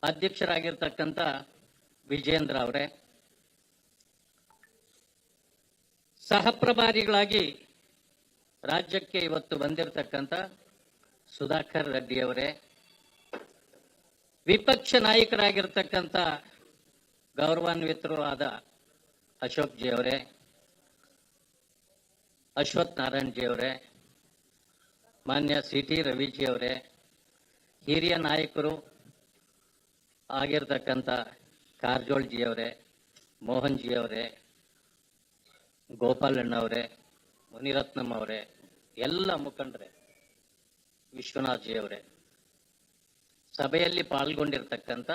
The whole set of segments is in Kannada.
ಅಧ್ಯಕ್ಷರಾಗಿರ್ತಕ್ಕಂಥ ವಿಜೇಂದ್ರ ಅವರೇ, ಸಹಪ್ರಭಾರಿಗಳಾಗಿ ರಾಜ್ಯಕ್ಕೆ ಇವತ್ತು ಬಂದಿರತಕ್ಕಂಥ ಸುಧಾಕರ್ ರೆಡ್ಡಿ ಅವರೇ, ವಿಪಕ್ಷ ನಾಯಕರಾಗಿರ್ತಕ್ಕಂಥ ಗೌರವಾನ್ವಿತರು ಆದ ಅಶೋಕ್ ಜಿ ಅವರೇ, ಅಶ್ವಥ್ ನಾರಾಯಣ್ ಜಿ ಅವರೇ, ಮಾನ್ಯ ಸಿ ಟಿ ರವಿಜಿ ಅವರೇ, ಹಿರಿಯ ನಾಯಕರು ಆಗಿರ್ತಕ್ಕಂಥ ಕಾರಜೋಳ್ ಜಿ ಅವರೇ, ಮೋಹನ್ ಜಿ ಅವರೇ, ಗೋಪಾಲಣ್ಣ ಅವರೇ, ಮುನಿರತ್ನಂ ಅವರೇ, ಎಲ್ಲ ಮುಖಂಡರೇ, ವಿಶ್ವನಾಥ್ ಜಿ ಅವರೇ, ಸಭೆಯಲ್ಲಿ ಪಾಲ್ಗೊಂಡಿರ್ತಕ್ಕಂಥ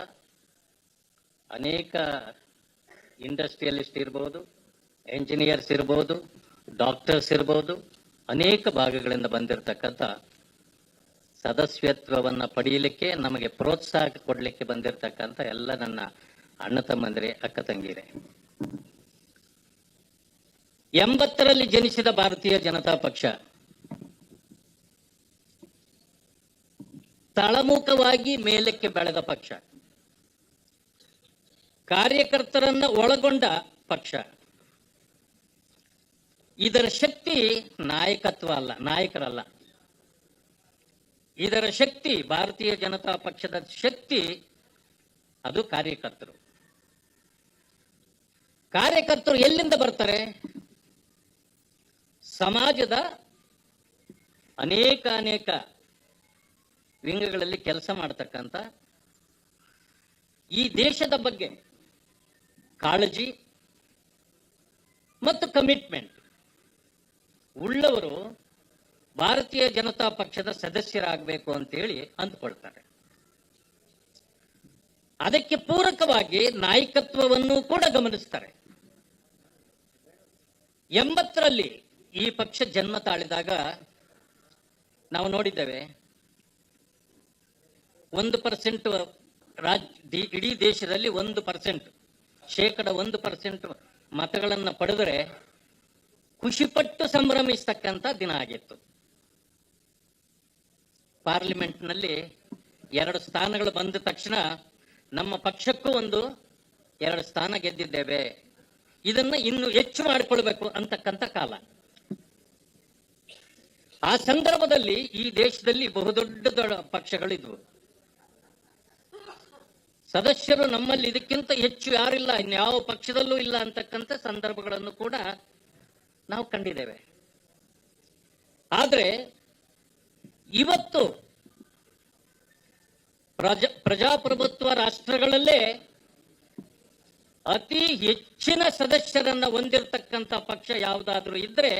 ಅನೇಕ ಇಂಡಸ್ಟ್ರಿಯಲಿಸ್ಟ್ ಇರ್ಬೋದು, ಎಂಜಿನಿಯರ್ಸ್ ಇರ್ಬೋದು, ಡಾಕ್ಟರ್ಸ್ ಇರ್ಬೋದು, ಅನೇಕ ಭಾಗಗಳಿಂದ ಬಂದಿರತಕ್ಕಂಥ ಸದಸ್ಯತ್ವವನ್ನು ಪಡೆಯಲಿಕ್ಕೆ ನಮಗೆ ಪ್ರೋತ್ಸಾಹ ಕೊಡಲಿಕ್ಕೆ ಬಂದಿರತಕ್ಕಂಥ ಎಲ್ಲ ನನ್ನ ಅಣ್ಣ ತಮ್ಮಂದಿರೇ, ಅಕ್ಕ ತಂಗಿರೇ, 80ರಲ್ಲಿ ಜನಿಸಿದ ಭಾರತೀಯ ಜನತಾ ಪಕ್ಷ ತಳಮುಖವಾಗಿ ಮೇಲಕ್ಕೆ ಬೆಳೆದ ಪಕ್ಷ, ಕಾರ್ಯಕರ್ತರನ್ನ ಒಳಗೊಂಡ ಪಕ್ಷ. ಇದರ ಶಕ್ತಿ ನಾಯಕತ್ವ ಅಲ್ಲ, ನಾಯಕರಲ್ಲ. ಇದರ ಶಕ್ತಿ, ಭಾರತೀಯ ಜನತಾ ಪಕ್ಷದ ಶಕ್ತಿ ಅದು ಕಾರ್ಯಕರ್ತರು. ಕಾರ್ಯಕರ್ತರು ಎಲ್ಲಿಂದ ಬರ್ತಾರೆ? ಸಮಾಜದ ಅನೇಕ ವಿಂಗಗಳಲ್ಲಿ ಕೆಲಸ ಮಾಡತಕ್ಕಂಥ, ಈ ದೇಶದ ಬಗ್ಗೆ ಕಾಳಜಿ ಮತ್ತು ಕಮಿಟ್ಮೆಂಟ್ ಉಳ್ಳವರು ಭಾರತೀಯ ಜನತಾ ಪಕ್ಷದ ಸದಸ್ಯರಾಗಬೇಕು ಅಂತೇಳಿ ಅಂದ್ಕೊಳ್ತಾರೆ. ಅದಕ್ಕೆ ಪೂರಕವಾಗಿ ನಾಯಕತ್ವವನ್ನು ಕೂಡ ಗಮನಿಸ್ತಾರೆ. 80ರಲ್ಲಿ ಈ ಪಕ್ಷ ಜನ್ಮ ತಾಳಿದಾಗ ನಾವು ನೋಡಿದ್ದೇವೆ, 1% ಇಡೀ ದೇಶದಲ್ಲಿ 1%, 1% ಮತಗಳನ್ನು ಪಡೆದರೆ ಖುಷಿಪಟ್ಟು ಸಂಭ್ರಮಿಸ್ತಕ್ಕಂಥ ದಿನ ಆಗಿತ್ತು. ಪಾರ್ಲಿಮೆಂಟ್ನಲ್ಲಿ 2 ಸ್ಥಾನಗಳು ಬಂದ ತಕ್ಷಣ ನಮ್ಮ ಪಕ್ಷಕ್ಕೂ 2 ಸ್ಥಾನ ಗೆದ್ದಿದ್ದೇವೆ, ಇದನ್ನ ಇನ್ನು ಹೆಚ್ಚು ಮಾಡಿಕೊಳ್ಬೇಕು ಅಂತಕ್ಕಂಥ ಕಾಲ. ಆ ಸಂದರ್ಭದಲ್ಲಿ ಈ ದೇಶದಲ್ಲಿ ಬಹುದೊಡ್ಡ ಪಕ್ಷಗಳಿದ್ವು. ಸದಸ್ಯರು ನಮ್ಮಲ್ಲಿ ಇದಕ್ಕಿಂತ ಹೆಚ್ಚು ಯಾರಿಲ್ಲ, ಇನ್ಯಾವ ಪಕ್ಷದಲ್ಲೂ ಇಲ್ಲ ಅಂತಕ್ಕಂಥ ಸಂದರ್ಭಗಳನ್ನು ಕೂಡ ನಾವು ಕಂಡಿದ್ದೇವೆ. ಆದ್ರೆ ಇವತ್ತು ಪ್ರಜಾಪ್ರಭುತ್ವ ರಾಷ್ಟ್ರಗಳಲ್ಲೇ ಅತಿ ಹೆಚ್ಚಿನ ಸದಸ್ಯರನ್ನ ಹೊಂದಿರತಕ್ಕಂಥ ಪಕ್ಷ ಯಾವುದಾದ್ರೂ ಇದ್ರೆ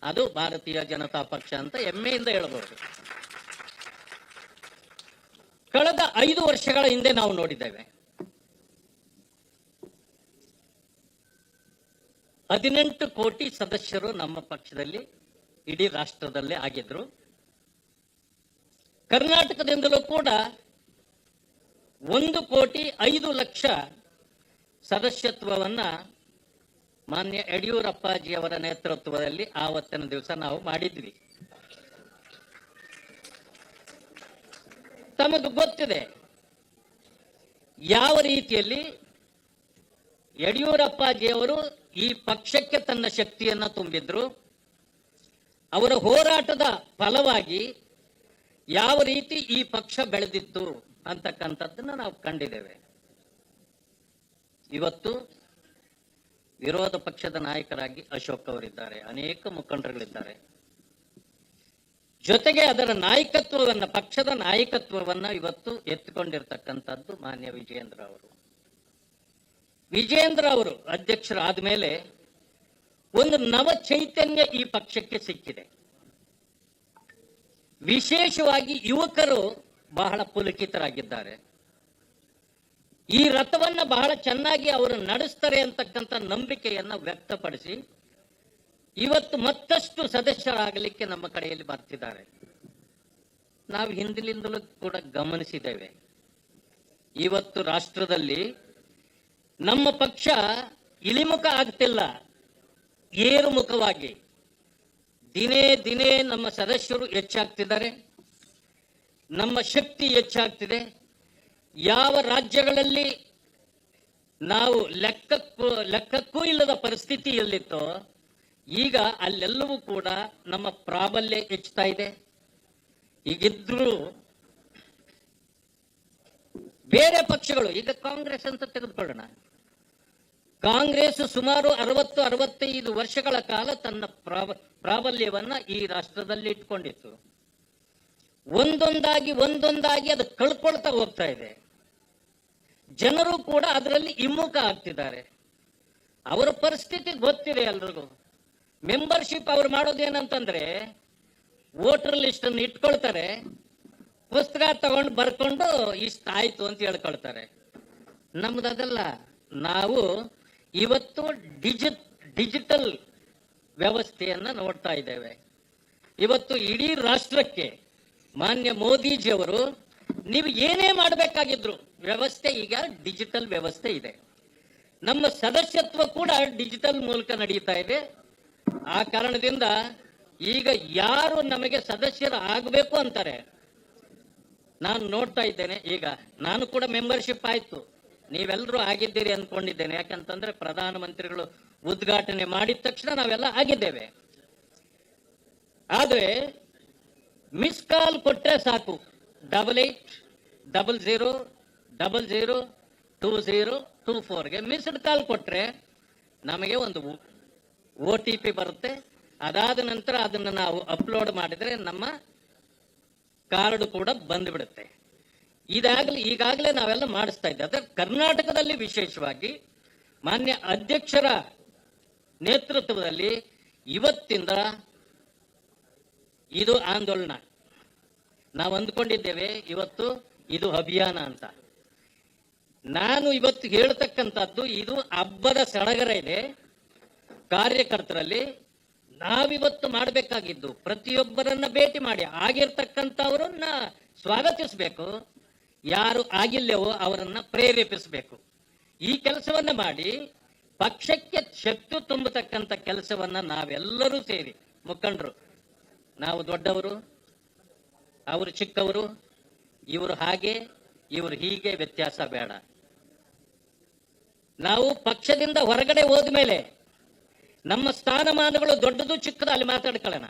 ಅದು ಭಾರತೀಯ ಜನತಾ ಪಕ್ಷ ಅಂತ ಹೆಮ್ಮೆಯಿಂದ ಹೇಳಬಹುದು. ಕಳೆದ 5 ವರ್ಷಗಳ ಹಿಂದೆ ನಾವು ನೋಡಿದ್ದೇವೆ, 18 ಕೋಟಿ ಸದಸ್ಯರು ನಮ್ಮ ಪಕ್ಷದಲ್ಲಿ ಇಡೀ ರಾಷ್ಟ್ರದಲ್ಲೇ ಆಗಿದ್ರು. ಕರ್ನಾಟಕದಿಂದಲೂ ಕೂಡ 1,05,00,000 ಸದಸ್ಯತ್ವವನ್ನ ಮಾನ್ಯ ಯಡಿಯೂರಪ್ಪಾಜಿಯವರ ನೇತೃತ್ವದಲ್ಲಿ ಆವತ್ತಿನ ದಿವಸ ನಾವು ಮಾಡಿದ್ವಿ. ತಮಗೆ ಗೊತ್ತಿದೆ ಯಾವ ರೀತಿಯಲ್ಲಿ ಯಡಿಯೂರಪ್ಪಾಜಿಯವರು ಈ ಪಕ್ಷಕ್ಕೆ ತನ್ನ ಶಕ್ತಿಯನ್ನ ತುಂಬಿದ್ರು, ಅವರ ಹೋರಾಟದ ಫಲವಾಗಿ ಯಾವ ರೀತಿ ಈ ಪಕ್ಷ ಬೆಳೆದಿತ್ತು ಅಂತಕ್ಕಂಥದ್ದನ್ನ ನಾವು ಕಂಡಿದ್ದೇವೆ. ಇವತ್ತು ವಿರೋಧ ಪಕ್ಷದ ನಾಯಕರಾಗಿ ಅಶೋಕ್ ಅವರಿದ್ದಾರೆ, ಅನೇಕ ಮುಖಂಡರುಗಳಿದ್ದಾರೆ. ಜೊತೆಗೆ ಅದರ ನಾಯಕತ್ವವನ್ನ, ಪಕ್ಷದ ನಾಯಕತ್ವವನ್ನ ಇವತ್ತು ಎತ್ತಿಕೊಂಡಿರ್ತಕ್ಕಂಥದ್ದು ಮಾನ್ಯ ವಿಜೇಂದ್ರ ಅವರು. ವಿಜೇಂದ್ರ ಅವರು ಅಧ್ಯಕ್ಷರಾದ ಮೇಲೆ ಒಂದು ನವ ಚೈತನ್ಯ ಈ ಪಕ್ಷಕ್ಕೆ ಸಿಕ್ಕಿದೆ. ವಿಶೇಷವಾಗಿ ಯುವಕರು ಬಹಳ ಪುಲಕಿತರಾಗಿದ್ದಾರೆ. ಈ ರಥವನ್ನ ಬಹಳ ಚೆನ್ನಾಗಿ ಅವರು ನಡೆಸ್ತಾರೆ ಅಂತಕ್ಕಂಥ ನಂಬಿಕೆಯನ್ನ ವ್ಯಕ್ತಪಡಿಸಿ ಇವತ್ತು ಮತ್ತಷ್ಟು ಸದಸ್ಯರಾಗಲಿಕ್ಕೆ ನಮ್ಮ ಕಡೆಯಲ್ಲಿ ಬರ್ತಿದ್ದಾರೆ. ನಾವು ಹಿಂದಿನಿಂದಲೂ ಕೂಡ ಗಮನಿಸಿದ್ದೇವೆ, ಇವತ್ತು ರಾಷ್ಟ್ರದಲ್ಲಿ ನಮ್ಮ ಪಕ್ಷ ಇಳಿಮುಖ ಆಗ್ತಿಲ್ಲ, ಏರುಮುಖವಾಗಿ ದಿನೇ ದಿನೇ ನಮ್ಮ ಸದಸ್ಯರು ಹೆಚ್ಚಾಗ್ತಿದ್ದಾರೆ, ನಮ್ಮ ಶಕ್ತಿ ಹೆಚ್ಚಾಗ್ತಿದೆ. ಯಾವ ರಾಜ್ಯಗಳಲ್ಲಿ ನಾವು ಲೆಕ್ಕಕ್ಕೂ ಇಲ್ಲದ ಪರಿಸ್ಥಿತಿಯಲ್ಲಿತ್ತೋ ಈಗ ಅಲ್ಲೆಲ್ಲವೂ ಕೂಡ ನಮ್ಮ ಪ್ರಾಬಲ್ಯ ಹೆಚ್ಚುತ್ತಾ ಇದೆ. ಈಗಿದ್ರೂ ಬೇರೆ ಪಕ್ಷಗಳು, ಈಗ ಕಾಂಗ್ರೆಸ್ ಅಂತ ತೆಗೆದುಕೊಳ್ಳೋಣ, ಕಾಂಗ್ರೆಸ್ ಸುಮಾರು 60-65 ವರ್ಷಗಳ ಕಾಲ ತನ್ನ ಪ್ರಾಬಲ್ಯವನ್ನ ಈ ರಾಷ್ಟ್ರದಲ್ಲಿ ಇಟ್ಕೊಂಡಿತ್ತು. ಒಂದೊಂದಾಗಿ ಅದು ಕಳ್ಕೊಳ್ತಾ ಹೋಗ್ತಾ ಇದೆ. ಜನರು ಕೂಡ ಅದರಲ್ಲಿ ಹಿಮ್ಮುಖ ಆಗ್ತಿದ್ದಾರೆ. ಅವರ ಪರಿಸ್ಥಿತಿ ಗೊತ್ತಿದೆ ಎಲ್ರಿಗೂ. ಮೆಂಬರ್ಶಿಪ್ ಅವ್ರು ಮಾಡೋದೇನಂತಂದ್ರೆ ವೋಟರ್ ಲಿಸ್ಟ್ ಅನ್ನು ಇಟ್ಕೊಳ್ತಾರೆ, ಪುಸ್ತಕ ತಗೊಂಡು ಬರ್ಕೊಂಡು ಇಷ್ಟ ಆಯ್ತು ಅಂತ ಹೇಳ್ಕೊಳ್ತಾರೆ. ನಮ್ದದಲ್ಲ. ನಾವು ಇವತ್ತು ಡಿಜಿಟಲ್ ವ್ಯವಸ್ಥೆಯನ್ನ ನೋಡ್ತಾ ಇದ್ದೇವೆ. ಇವತ್ತು ಇಡೀ ರಾಷ್ಟ್ರಕ್ಕೆ ಮಾನ್ಯ ಮೋದಿಜಿಯವರು ನೀವು ಏನೇ ಮಾಡಬೇಕಾಗಿದ್ರು ವ್ಯವಸ್ಥೆ ಈಗ ಡಿಜಿಟಲ್ ವ್ಯವಸ್ಥೆ ಇದೆ. ನಮ್ಮ ಸದಸ್ಯತ್ವ ಕೂಡ ಡಿಜಿಟಲ್ ಮೂಲಕ ನಡೀತಾ ಇದೆ. ಆ ಕಾರಣದಿಂದ ಈಗ ಯಾರು ನಮಗೆ ಸದಸ್ಯರು ಆಗಬೇಕು ಅಂತಾರೆ, ನಾನು ನೋಡ್ತಾ ಇದ್ದೇನೆ. ಈಗ ನಾನು ಕೂಡ ಮೆಂಬರ್ಶಿಪ್ ಆಯ್ತು, ನೀವೆಲ್ಲರೂ ಆಗಿದ್ದೀರಿ ಅನ್ಕೊಂಡಿದ್ದೇನೆ. ಯಾಕಂತಂದ್ರೆ ಪ್ರಧಾನಮಂತ್ರಿಗಳು ಉದ್ಘಾಟನೆ ಮಾಡಿದ ತಕ್ಷಣ ನಾವೆಲ್ಲ ಆಗಿದ್ದೇವೆ. ಆದ್ರೆ ಮಿಸ್ ಕಾಲ್ ಕೊಟ್ರೆ ಸಾಕು, 8800002024ಗೆ ಮಿಸ್ಡ್ ಕಾಲ್ ಕೊಟ್ರೆ ನಮಗೆ ಒಂದು OTP ಬರುತ್ತೆ. ಅದಾದ ನಂತರ ಅದನ್ನು ನಾವು ಅಪ್ಲೋಡ್ ಮಾಡಿದ್ರೆ ನಮ್ಮ ಕಾರ್ಡ್ ಕೂಡ ಬಂದ್ಬಿಡುತ್ತೆ. ಈಗಾಗಲೇ ನಾವೆಲ್ಲ ಮಾಡಿಸ್ತಾ ಇದ್ದೇವೆ. ಅದ್ರ ಕರ್ನಾಟಕದಲ್ಲಿ ವಿಶೇಷವಾಗಿ ಮಾನ್ಯ ಅಧ್ಯಕ್ಷರ ನೇತೃತ್ವದಲ್ಲಿ ಇವತ್ತಿಂದ ಇದು ಆಂದೋಲನ. ನಾವು ಅಂದ್ಕೊಂಡಿದ್ದೇವೆ ಇವತ್ತು ಇದು ಅಭಿಯಾನ ಅಂತ. ನಾನು ಇವತ್ತು ಹೇಳ್ತಕ್ಕಂಥದ್ದು ಇದು ಹಬ್ಬದ ಸಡಗರ ಇದೆ ಕಾರ್ಯಕರ್ತರಲ್ಲಿ. ನಾವಿವತ್ತು ಮಾಡಬೇಕಾಗಿದ್ದು ಪ್ರತಿಯೊಬ್ಬರನ್ನ ಭೇಟಿ ಮಾಡಿ ಆಗಿರ್ತಕ್ಕಂಥವರನ್ನ ಸ್ವಾಗತಿಸಬೇಕು, ಯಾರು ಆಗಿಲ್ಲವೋ ಅವರನ್ನ ಪ್ರೇರೇಪಿಸಬೇಕು. ಈ ಕೆಲಸವನ್ನ ಮಾಡಿ ಪಕ್ಷಕ್ಕೆ ಶಕ್ತಿ ತುಂಬತಕ್ಕಂಥ ಕೆಲಸವನ್ನ ನಾವೆಲ್ಲರೂ ಸೇರಿ, ಮುಖಂಡರು, ನಾವು ದೊಡ್ಡವರು ಅವರು ಚಿಕ್ಕವರು, ಇವರು ಹಾಗೆ ಇವರು ಹೀಗೆ ವ್ಯತ್ಯಾಸ ಬೇಡ. ನಾವು ಪಕ್ಷದಿಂದ ಹೊರಗಡೆ ಹೋದ್ಮೇಲೆ ನಮ್ಮ ಸ್ಥಾನಮಾನಗಳು ದೊಡ್ಡದು ಚಿಕ್ಕದು ಅಲ್ಲಿ ಮಾತಾಡ್ಕೊಳ್ಳೋಣ.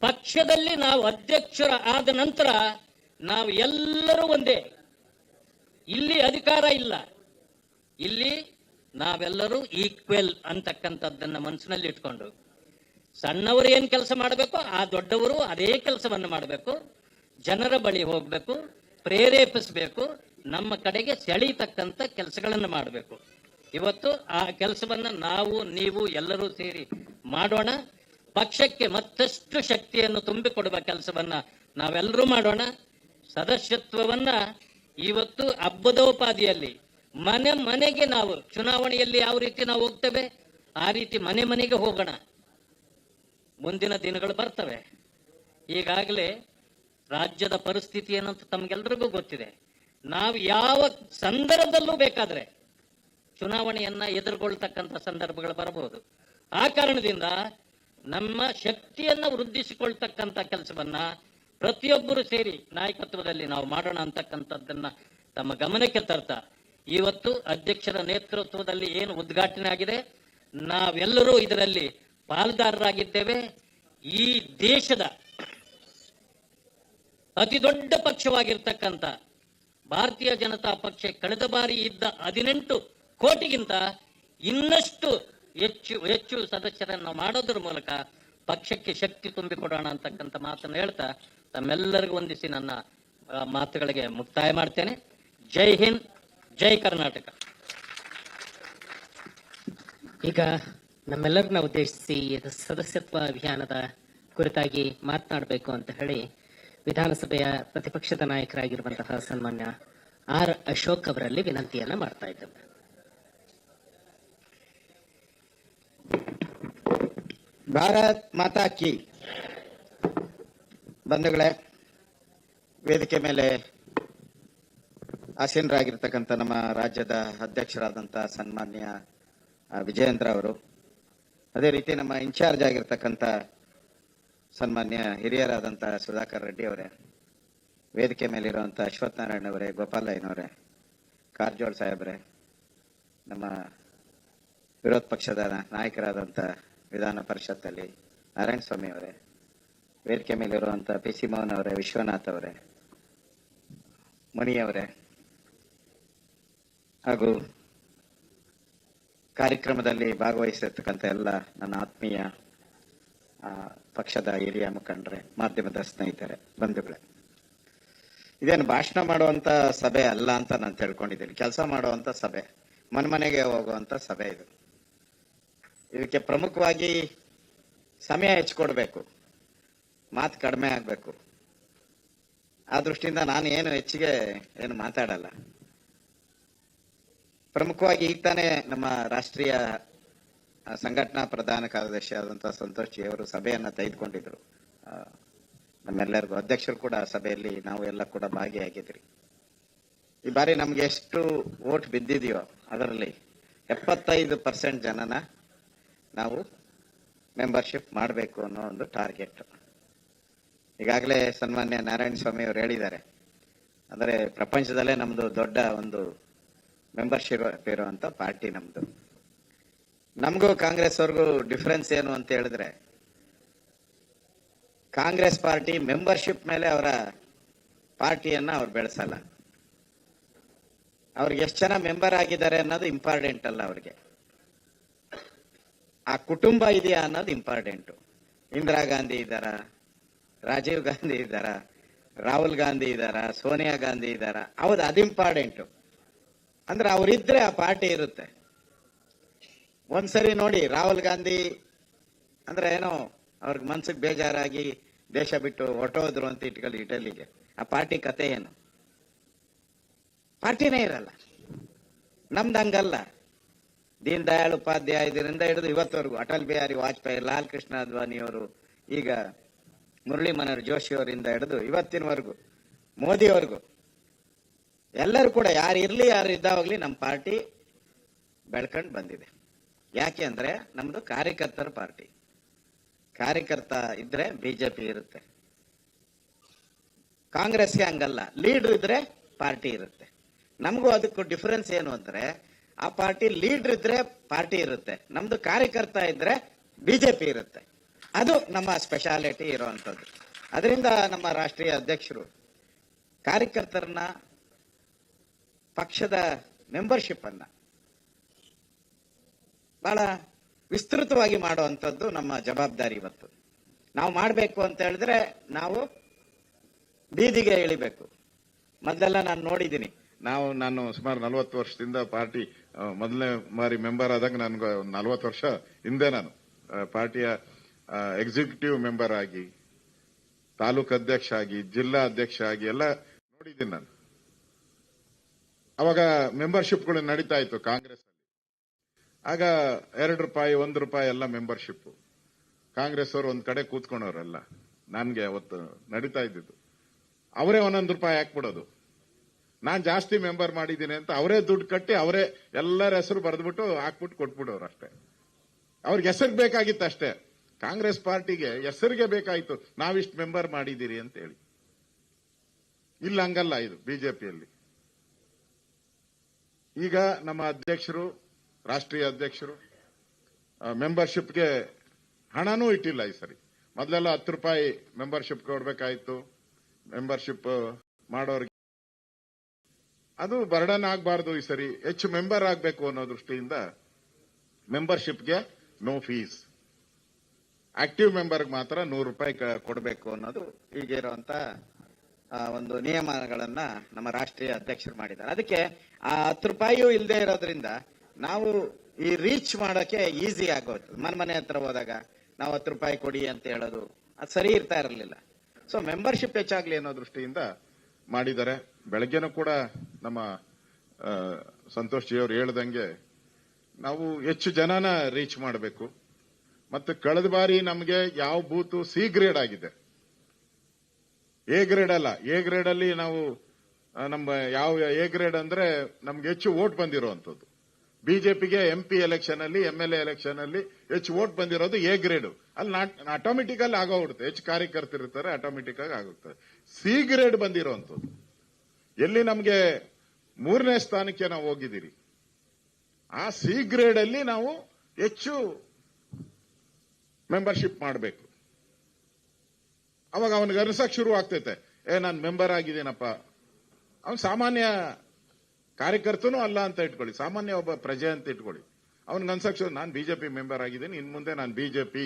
ಪಕ್ಷದಲ್ಲಿ ನಾವು ಅಧ್ಯಕ್ಷರ ಆದ ನಂತರ ನಾವು ಎಲ್ಲರೂ ಒಂದೇ. ಇಲ್ಲಿ ಅಧಿಕಾರ ಇಲ್ಲ, ಇಲ್ಲಿ ನಾವೆಲ್ಲರೂ ಈಕ್ವೆಲ್ ಅಂತಕ್ಕಂಥದ್ದನ್ನ ಮನಸ್ಸಿನಲ್ಲಿ ಇಟ್ಕೊಂಡು ಸಣ್ಣವರು ಏನ್ ಕೆಲಸ ಮಾಡಬೇಕು ಆ ದೊಡ್ಡವರು ಅದೇ ಕೆಲಸವನ್ನು ಮಾಡಬೇಕು. ಜನರ ಬಳಿ ಹೋಗ್ಬೇಕು, ಪ್ರೇರೇಪಿಸಬೇಕು, ನಮ್ಮ ಕಡೆಗೆ ಸೆಳೀತಕ್ಕಂಥ ಕೆಲಸಗಳನ್ನು ಮಾಡಬೇಕು. ಇವತ್ತು ಆ ಕೆಲಸವನ್ನ ನೀವು ಎಲ್ಲರೂ ಸೇರಿ ಮಾಡೋಣ. ಪಕ್ಷಕ್ಕೆ ಮತ್ತಷ್ಟು ಶಕ್ತಿಯನ್ನು ತುಂಬಿಕೊಡುವ ಕೆಲಸವನ್ನ ನಾವೆಲ್ಲರೂ ಮಾಡೋಣ. ಸದಸ್ಯತ್ವವನ್ನ ಇವತ್ತು ಹಬ್ಬದೋಪಾದಿಯಲ್ಲಿ ಮನೆ ಮನೆಗೆ ನಾವು ಚುನಾವಣೆಯಲ್ಲಿ ಯಾವ ರೀತಿ ನಾವು ಹೋಗ್ತೇವೆ ಆ ರೀತಿ ಮನೆ ಮನೆಗೆ ಹೋಗೋಣ. ಮುಂದಿನ ದಿನಗಳು ಬರ್ತವೆ. ಈಗಾಗಲೇ ರಾಜ್ಯದ ಪರಿಸ್ಥಿತಿ ಏನಂತ ತಮಗೆಲ್ಲರಿಗೂ ಗೊತ್ತಿದೆ. ನಾವು ಯಾವ ಸಂದರ್ಭದಲ್ಲೂ ಬೇಕಾದ್ರೆ ಚುನಾವಣೆಯನ್ನ ಎದುರುಗೊಳ್ತಕ್ಕಂಥ ಸಂದರ್ಭಗಳು ಬರಬಹುದು. ಆ ಕಾರಣದಿಂದ ನಮ್ಮ ಶಕ್ತಿಯನ್ನ ವೃದ್ಧಿಸಿಕೊಳ್ತಕ್ಕಂಥ ಕೆಲಸವನ್ನ ಪ್ರತಿಯೊಬ್ಬರು ಸೇರಿ ನಾಯಕತ್ವದಲ್ಲಿ ನಾವು ಮಾಡೋಣ ಅಂತಕ್ಕಂಥದ್ದನ್ನ ತಮ್ಮ ಗಮನಕ್ಕೆ ತರ್ತಾ ಇವತ್ತು ಅಧ್ಯಕ್ಷರ ನೇತೃತ್ವದಲ್ಲಿ ಏನು ಉದ್ಘಾಟನೆ ಆಗಿದೆ, ನಾವೆಲ್ಲರೂ ಇದರಲ್ಲಿ ಪಾಲ್ದಾರರಾಗಿದ್ದೇವೆ. ಈ ದೇಶದ ಅತಿ ದೊಡ್ಡ ಪಕ್ಷವಾಗಿರ್ತಕ್ಕಂಥ ಭಾರತೀಯ ಜನತಾ ಪಕ್ಷ ಕಳೆದ ಬಾರಿ ಇದ್ದ 18 ಕೋಟಿಗಿಂತ ಇನ್ನಷ್ಟು ಹೆಚ್ಚು ಸದಸ್ಯರನ್ನು ಮಾಡೋದ್ರ ಮೂಲಕ ಪಕ್ಷಕ್ಕೆ ಶಕ್ತಿ ತುಂಬಿಕೊಡೋಣ ಅಂತಕ್ಕಂಥ ಮಾತನ್ನು ಹೇಳ್ತಾ ತಮ್ಮೆಲ್ಲರಿಗೂ ವಂದಿಸಿ ನನ್ನ ಮಾತುಗಳಿಗೆ ಮುಕ್ತಾಯ ಮಾಡ್ತೇನೆ. ಜೈ ಹಿಂದ್, ಜೈ ಕರ್ನಾಟಕ. ಈಗ ನಮ್ಮೆಲ್ಲರನ್ನ ಉದ್ದೇಶಿಸಿ ಸದಸ್ಯತ್ವ ಅಭಿಯಾನದ ಕುರಿತಾಗಿ ಮಾತನಾಡಬೇಕು ಅಂತ ಹೇಳಿ ವಿಧಾನಸಭೆಯ ಪ್ರತಿಪಕ್ಷದ ನಾಯಕರಾಗಿರುವಂತಹ ಸನ್ಮಾನ್ಯ ಆರ್ ಅಶೋಕ್ ಅವರಲ್ಲಿ ವಿನಂತಿಯನ್ನ ಮಾಡ್ತಾ ಇದ್ದೇವೆ. ಭಾರತ್ ಮಾತಾ ಕಿ. ಬಂಧುಗಳೇ, ವೇದಿಕೆ ಮೇಲೆ ಆಸೀನರಾಗಿರ್ತಕ್ಕಂಥ ನಮ್ಮ ರಾಜ್ಯದ ಅಧ್ಯಕ್ಷರಾದಂಥ ಸನ್ಮಾನ್ಯ ವಿಜಯೇಂದ್ರ ಅವರು, ಅದೇ ರೀತಿ ನಮ್ಮ ಇನ್ಚಾರ್ಜ್ ಆಗಿರ್ತಕ್ಕಂಥ ಸನ್ಮಾನ್ಯ ಹಿರಿಯರಾದಂಥ ಸುಧಾಕರ್ ರೆಡ್ಡಿ ಅವರೇ, ವೇದಿಕೆ ಮೇಲಿರುವಂತಹ ಅಶ್ವಥ್ ನಾರಾಯಣ ಅವರೇ, ಗೋಪಾಲಯ್ಯನವರೇ, ಕಾರಜೋಳ ಸಾಹೇಬ್ರೆ, ನಮ್ಮ ವಿರೋಧ ಪಕ್ಷದ ನಾಯಕರಾದಂಥ ವಿಧಾನ ಪರಿಷತ್ತಲ್ಲಿ ನಾರಾಯಣ ಸ್ವಾಮಿ ಅವರೇ, ವೇದಿಕೆ ಮೇಲಿರುವಂತಹ ಪಿ ಸಿ ಮೋಹನ್ ಅವರೇ, ವಿಶ್ವನಾಥ್ ಅವರೇ, ಮಣಿಯವರೇ, ಹಾಗೂ ಕಾರ್ಯಕ್ರಮದಲ್ಲಿ ಭಾಗವಹಿಸಿರ್ತಕ್ಕಂಥ ಎಲ್ಲ ನನ್ನ ಆತ್ಮೀಯ ಪಕ್ಷದ ಹಿರಿಯ ಮುಖಂಡರೇ, ಮಾಧ್ಯಮದ ಸ್ನೇಹಿತರೆ, ಬಂಧುಗಳೇ, ಇದೇನು ಭಾಷಣ ಮಾಡುವಂತ ಸಭೆ ಅಲ್ಲ ಅಂತ ನಾನು ತಿಳ್ಕೊಂಡಿದ್ದೀನಿ. ಕೆಲಸ ಮಾಡುವಂತ ಸಭೆ, ಮನೆಗೆ ಹೋಗುವಂತ ಸಭೆ ಇದು. ಇದಕ್ಕೆ ಪ್ರಮುಖವಾಗಿ ಸಮಯ ಹೆಚ್ಚಿಕೊಡ್ಬೇಕು, ಮಾತು ಕಡಿಮೆ ಆಗ್ಬೇಕು. ಆ ದೃಷ್ಟಿಯಿಂದ ನಾನು ಏನು ಹೆಚ್ಚಿಗೆ ಏನು ಮಾತಾಡಲ್ಲ. ಪ್ರಮುಖವಾಗಿ ಈಗ ತಾನೇ ನಮ್ಮ ರಾಷ್ಟ್ರೀಯ ಸಂಘಟನಾ ಪ್ರಧಾನ ಕಾರ್ಯದರ್ಶಿ ಆದಂತಹ ಸಂತೋಷ್ ಜಿ ಅವರು ಸಭೆಯನ್ನ ತೆಗೆದುಕೊಂಡಿದ್ರು. ನಮ್ಮೆಲ್ಲರಿಗೂ ಅಧ್ಯಕ್ಷರು ಕೂಡ ಸಭೆಯಲ್ಲಿ ನಾವು ಎಲ್ಲ ಕೂಡ ಭಾಗಿಯಾಗಿದ್ರಿ. ಈ ಬಾರಿ ನಮ್ಗೆ ಎಷ್ಟು ವೋಟ್ ಬಿದ್ದಿದೆಯೋ ಅದರಲ್ಲಿ 75% ಜನನ ನಾವು ಮೆಂಬರ್ಶಿಪ್ ಮಾಡಬೇಕು ಅನ್ನೋ ಒಂದು ಟಾರ್ಗೆಟ್. ಈಗಾಗಲೇ ಸನ್ಮಾನ್ಯ ನಾರಾಯಣ ಸ್ವಾಮಿ ಅವರು ಹೇಳಿದ್ದಾರೆ, ಅಂದರೆ ಪ್ರಪಂಚದಲ್ಲೇ ನಮ್ದು ದೊಡ್ಡ ಒಂದು ಮೆಂಬರ್ಶಿಪ್ ಇರುವಂತ ಪಾರ್ಟಿ ನಮ್ದು. ನಮಗೂ ಕಾಂಗ್ರೆಸ್ ಅವ್ರಿಗೂ ಡಿಫರೆನ್ಸ್ ಏನು ಅಂತ ಹೇಳಿದ್ರೆ, ಕಾಂಗ್ರೆಸ್ ಪಾರ್ಟಿ ಮೆಂಬರ್ಶಿಪ್ ಮೇಲೆ ಅವರ ಪಾರ್ಟಿಯನ್ನ ಅವ್ರು ಬೆಳೆಸಲ್ಲ. ಅವ್ರಿಗೆ ಎಷ್ಟು ಜನ ಮೆಂಬರ್ ಆಗಿದ್ದಾರೆ ಅನ್ನೋದು ಇಂಪಾರ್ಟೆಂಟ್ ಅಲ್ಲ, ಅವ್ರಿಗೆ ಆ ಕುಟುಂಬ ಇದೆಯಾ ಅನ್ನೋದು ಇಂಪಾರ್ಟೆಂಟ್. ಇಂದಿರಾ ಗಾಂಧಿ ಇದ್ದಾರ, ರಾಜೀವ್ ಗಾಂಧಿ ಇದ್ದಾರ, ರಾಹುಲ್ ಗಾಂಧಿ ಇದ್ದಾರ, ಸೋನಿಯಾ ಗಾಂಧಿ ಇದ್ದಾರ, ಹೌದು, ಅದು ಇಂಪಾರ್ಟೆಂಟ್. ಅಂದ್ರೆ ಅವರಿದ್ರೆ ಆ ಪಾರ್ಟಿ ಇರುತ್ತೆ. ಒಂದ್ಸರಿ ನೋಡಿ, ರಾಹುಲ್ ಗಾಂಧಿ ಅಂದ್ರೆ ಏನೋ ಅವ್ರಿಗೆ ಮನ್ಸಿಗೆ ಬೇಜಾರಾಗಿ ದೇಶ ಬಿಟ್ಟು ಹೊರಟೋದ್ರು ಅಂತ ಇಟ್ಕೊಳ್ಳಿ ಇಟಲಿಗೆ, ಆ ಪಾರ್ಟಿ ಕತೆ ಏನು? ಪಾರ್ಟಿನೇ ಇರಲ್ಲ. ನಮ್ದು ಹಂಗಲ್ಲ. ದೀನ್ ದಯಾಳ್ ಉಪಾಧ್ಯಾಯದಿಂದ ಹಿಡಿದು ಇವತ್ತವರೆಗೂ ಅಟಲ್ ಬಿಹಾರಿ ವಾಜಪೇಯಿ, ಲಾಲ್ ಕೃಷ್ಣ ಅದ್ವಾನಿ ಅವರು, ಈಗ ಮುರಳಿ ಮನೋಹರ್ ಜೋಶಿ ಅವರಿಂದ ಹಿಡಿದು ಇವತ್ತಿನವರೆಗೂ ಮೋದಿವರೆಗೂ ಎಲ್ಲರೂ ಕೂಡ ಯಾರು ಇರ್ಲಿ ಯಾರು ಇದ್ದಾವಾಗ್ಲಿ ನಮ್ಮ ಪಾರ್ಟಿ ಬೆಳ್ಕೊಂಡು ಬಂದಿದೆ. ಯಾಕೆ ಅಂದ್ರೆ ನಮ್ದು ಕಾರ್ಯಕರ್ತರ ಪಾರ್ಟಿ. ಕಾರ್ಯಕರ್ತ ಇದ್ರೆ ಬಿಜೆಪಿ ಇರುತ್ತೆ. ಕಾಂಗ್ರೆಸ್ಗೆ ಹಂಗಲ್ಲ, ಲೀಡರ್ ಇದ್ರೆ ಪಾರ್ಟಿ ಇರುತ್ತೆ. ನಮಗೂ ಅದಕ್ಕೂ ಡಿಫರೆನ್ಸ್ ಏನು ಅಂದ್ರೆ, ಆ ಪಾರ್ಟಿ ಲೀಡರ್ ಇದ್ರೆ ಪಾರ್ಟಿ ಇರುತ್ತೆ, ನಮ್ದು ಕಾರ್ಯಕರ್ತ ಇದ್ರೆ ಬಿಜೆಪಿ ಇರುತ್ತೆ. ಅದು ನಮ್ಮ ಸ್ಪೆಷಾಲಿಟಿ ಇರುವಂತದ್ದು. ಅದರಿಂದ ನಮ್ಮ ರಾಷ್ಟ್ರೀಯ ಅಧ್ಯಕ್ಷರು ಕಾರ್ಯಕರ್ತರನ್ನ, ಪಕ್ಷದ ಮೆಂಬರ್ಶಿಪ್ ಅನ್ನ ಬಹಳ ವಿಸ್ತೃತವಾಗಿ ಮಾಡುವಂಥದ್ದು ನಮ್ಮ ಜವಾಬ್ದಾರಿ. ಇವತ್ತು ನಾವು ಮಾಡಬೇಕು ಅಂತ ಹೇಳಿದ್ರೆ ನಾವು ಬೀದಿಗೆ ಇಳಿಬೇಕು. ಮೊದಲೆಲ್ಲ ನಾನು ನೋಡಿದ್ದೀನಿ, ನಾನು ಸುಮಾರು 40 ವರ್ಷದಿಂದ ಪಾರ್ಟಿ ಮೊದಲನೇ ಬಾರಿ ಮೆಂಬರ್ ಆದಾಗ ನನ್ಗೆ 40 ವರ್ಷ ಹಿಂದೆ ನಾನು ಪಾರ್ಟಿಯ ಎಕ್ಸಿಕ್ಯೂಟಿವ್ ಮೆಂಬರ್ ಆಗಿ, ತಾಲೂಕು ಅಧ್ಯಕ್ಷ ಆಗಿ, ಜಿಲ್ಲಾ ಅಧ್ಯಕ್ಷ ಆಗಿ ಎಲ್ಲ ನೋಡಿದ್ದೀನಿ ನಾನು. ಅವಾಗ ಮೆಂಬರ್ಶಿಪ್ಗಳು ನಡೀತಾ ಇತ್ತು ಕಾಂಗ್ರೆಸ್ ಅಲ್ಲಿ. ಆಗ 2 ರೂಪಾಯಿ 1 ರೂಪಾಯಿ ಎಲ್ಲ ಮೆಂಬರ್ಶಿಪ್. ಕಾಂಗ್ರೆಸ್ ಅವರು ಒಂದ್ ಕಡೆ ಕೂತ್ಕೊಂಡವ್ರಲ್ಲ, ನನ್ಗೆ ಅವತ್ತು ನಡೀತಾ ಇದ್ದಿದ್ದು. ಅವರೇ 1 ರೂಪಾಯಿ ಹಾಕ್ಬಿಡೋದು. ನಾನ್ ಜಾಸ್ತಿ ಮೆಂಬರ್ ಮಾಡಿದ್ದೀನಿ ಅಂತ ಅವರೇ ದುಡ್ಡು ಕಟ್ಟಿ ಅವರೇ ಎಲ್ಲರ ಹೆಸರು ಬರೆದ್ಬಿಟ್ಟು ಹಾಕ್ಬಿಟ್ಟು ಕೊಟ್ಬಿಡೋರು ಅಷ್ಟೇ. ಅವ್ರಿಗೆ ಹೆಸರಿಗೆ ಬೇಕಾಗಿತ್ತು ಅಷ್ಟೇ. ಕಾಂಗ್ರೆಸ್ ಪಾರ್ಟಿಗೆ ಹೆಸರಿಗೆ ಬೇಕಾಯ್ತು, ನಾವಿಷ್ಟು ಮೆಂಬರ್ ಮಾಡಿದ್ದೀರಿ ಅಂತ ಹೇಳಿ. ಇಲ್ಲ, ಹಂಗಲ್ಲ ಇದು ಬಿಜೆಪಿಯಲ್ಲಿ. ಈಗ ನಮ್ಮ ಅಧ್ಯಕ್ಷರು, ರಾಷ್ಟ್ರೀಯ ಅಧ್ಯಕ್ಷರು ಮೆಂಬರ್ಶಿಪ್ಗೆ ಹಣನೂ ಇಟ್ಟಿಲ್ಲ ಈ ಸರಿ. ಮೊದಲೆಲ್ಲ 10 ರೂಪಾಯಿ ಮೆಂಬರ್ಶಿಪ್ ಕೊಡ್ಬೇಕಾಯ್ತು. ಮೆಂಬರ್ಶಿಪ್ ಮಾಡೋರಿಗೆ ಅದು ಬರ್ಡನ್ ಆಗಬಾರ್ದು. ಈ ಸರಿ ಹೆಚ್ಚು ಮೆಂಬರ್ ಆಗಬೇಕು ಅನ್ನೋ ದೃಷ್ಟಿಯಿಂದ ಮೆಂಬರ್ಶಿಪ್ಗೆ ನೋ ಫೀಸ್, ಆಕ್ಟಿವ್ ಮೆಂಬರ್ಗೆ ಮಾತ್ರ 100 ರೂಪಾಯಿ ಕೊಡಬೇಕು ಅನ್ನೋದು ಈಗಿರುವಂತ ಒಂದು ನಿಯಮಗಳನ್ನ ನಮ್ಮ ರಾಷ್ಟ್ರೀಯ ಅಧ್ಯಕ್ಷರು ಮಾಡಿದ್ದಾರೆ. ಅದಕ್ಕೆ ಆ 10 ರೂಪಾಯಿಯೂ ಇಲ್ಲದೆ ಇರೋದ್ರಿಂದ ನಾವು ಈ ರೀಚ್ ಮಾಡೋಕೆ ಈಸಿ ಆಗೋಯ್ತು. ಮನೆ ಹತ್ರ ಹೋದಾಗ ನಾವು 10 ರೂಪಾಯಿ ಕೊಡಿ ಅಂತ ಹೇಳೋದು ಅದು ಸರಿ ಇರ್ತಾ ಇರಲಿಲ್ಲ. ಸೊ ಮೆಂಬರ್ಶಿಪ್ ಹೆಚ್ಚಾಗ್ಲಿ ಅನ್ನೋ ದೃಷ್ಟಿಯಿಂದ ಮಾಡಿದ್ದಾರೆ. ಬೆಳಗ್ಗೆನೂ ಕೂಡ ನಮ್ಮ ಸಂತೋಷ್ ಜಿ ಅವರು ಹೇಳ್ದಂಗೆ ನಾವು ಹೆಚ್ಚು ಜನನ ರೀಚ್ ಮಾಡಬೇಕು. ಮತ್ತೆ ಕಳೆದ ಬಾರಿ ನಮಗೆ ಯಾವ ಬೂತು ಸಿ ಗ್ರೇಡ್ ಆಗಿದೆ, ಎ ಗ್ರೇಡ್ ಅಲ್ಲ. ಎ ಗ್ರೇಡ್ ಅಲ್ಲಿ ನಾವು ನಮ್ಮ ಯಾವ ಎ ಗ್ರೇಡ್ ಅಂದ್ರೆ ನಮ್ಗೆ ಹೆಚ್ಚು ವೋಟ್ ಬಂದಿರುವಂತದ್ದು. ಬಿಜೆಪಿಗೆ MP ಎಲೆಕ್ಷನ್ ಅಲ್ಲಿ, MLA ಎಲೆಕ್ಷನ್ ಅಲ್ಲಿ ಹೆಚ್ಚು ವೋಟ್ ಬಂದಿರೋದು ಎ ಗ್ರೇಡ್. ಅಲ್ಲಿ ಆಟೋಮೆಟಿಕ್ ಅಲ್ಲಿ ಆಗೋಗ್ಬಿಡುತ್ತೆ. ಹೆಚ್ಚು ಕಾರ್ಯಕರ್ತರಿರ್ತಾರೆ, ಆಟೋಮೆಟಿಕ್ ಆಗಿ ಆಗೋಗ್ತದೆ. C grade ಬಂದಿರೋಂಥದ್ದು. ಎಲ್ಲಿ ನಮಗೆ 3ನೇ ಸ್ಥಾನಕ್ಕೆ ನಾವು ಹೋಗಿದ್ದೀರಿ, ಆ ಸಿ ಗ್ರೇಡ್ ಅಲ್ಲಿ ನಾವು ಹೆಚ್ಚು ಮೆಂಬರ್ಶಿಪ್ ಮಾಡಬೇಕು. ಅವಾಗ ಅವನಿಗೆ ಅನಿಸಕ್ ಶುರು ಆಗ್ತೈತೆ, ನಾನು ಮೆಂಬರ್ ಆಗಿದ್ದೀನಪ್ಪ. ಅವನು ಸಾಮಾನ್ಯ ಕಾರ್ಯಕರ್ತನೂ ಅಲ್ಲ ಅಂತ ಇಟ್ಕೊಳ್ಳಿ, ಸಾಮಾನ್ಯ ಒಬ್ಬ ಪ್ರಜೆ ಅಂತ ಇಟ್ಕೊಳ್ಳಿ. ಅವನಿಗೆ ಅನ್ಸಕ್ ಶುರು, ನಾನು ಬಿಜೆಪಿ ಮೆಂಬರ್ ಆಗಿದ್ದೀನಿ, ಇನ್ ಮುಂದೆ ನಾನು ಬಿಜೆಪಿ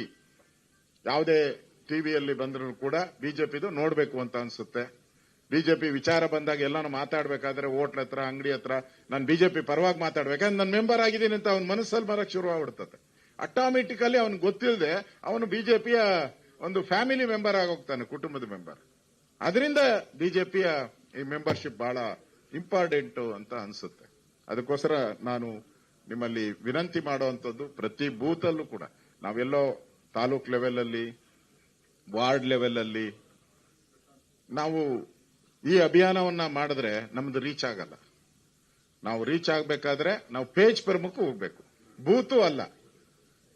ಯಾವುದೇ ಟಿವಿಯಲ್ಲಿ ಬಂದರೂ ಕೂಡ ಬಿಜೆಪಿದು ನೋಡ್ಬೇಕು ಅಂತ ಅನ್ಸುತ್ತೆ. ಬಿಜೆಪಿ ವಿಚಾರ ಬಂದಾಗ ಎಲ್ಲಾನು ಮಾತಾಡ್ಬೇಕಾದ್ರೆ ಹೋಟ್ಲ ಹತ್ರ, ಅಂಗಡಿ ಹತ್ರ ನಾನು ಬಿಜೆಪಿ ಪರವಾಗಿ ಮಾತಾಡ್ಬೇಕಂದ್ರೆ ನಾನು ಮೆಂಬರ್ ಆಗಿದ್ದೀನಿ ಅಂತ ಅವನ ಮನಸ್ಸಲ್ಲಿ ಬರಕ್ ಶುರು ಆಗ್ಬಿಡ್ತದೆ. ಆಟೋಮೆಟಿಕಲಿ ಅವನಿಗೆ ಗೊತ್ತಿಲ್ಲದೆ ಅವನು ಬಿಜೆಪಿಯ ಒಂದು ಫ್ಯಾಮಿಲಿ ಮೆಂಬರ್ ಆಗೋಗ್ತಾನೆ, ಕುಟುಂಬದ ಮೆಂಬರ್. ಅದರಿಂದ ಬಿಜೆಪಿಯ ಈ ಮೆಂಬರ್ಶಿಪ್ ಬಹಳ ಇಂಪಾರ್ಟೆಂಟ್ ಅಂತ ಅನ್ಸುತ್ತೆ. ಅದಕ್ಕೋಸ್ಕರ ನಾನು ನಿಮ್ಮಲ್ಲಿ ವಿನಂತಿ ಮಾಡುವಂಥದ್ದು, ಪ್ರತಿ ಬೂತ್ ಅಲ್ಲೂ ಕೂಡ ನಾವೆಲ್ಲೋ ತಾಲೂಕ್ ಲೆವೆಲ್ ಅಲ್ಲಿ, ವಾರ್ಡ್ ಲೆವೆಲ್ ಅಲ್ಲಿ ನಾವು ಈ ಅಭಿಯಾನವನ್ನ ಮಾಡಿದ್ರೆ ನಮ್ದು ರೀಚ್ ಆಗಲ್ಲ. ನಾವು ರೀಚ್ ಆಗಬೇಕಾದ್ರೆ ನಾವು ಪೇಜ್ ಪ್ರಮುಖ ಹೋಗ್ಬೇಕು, ಬೂತು ಅಲ್ಲ.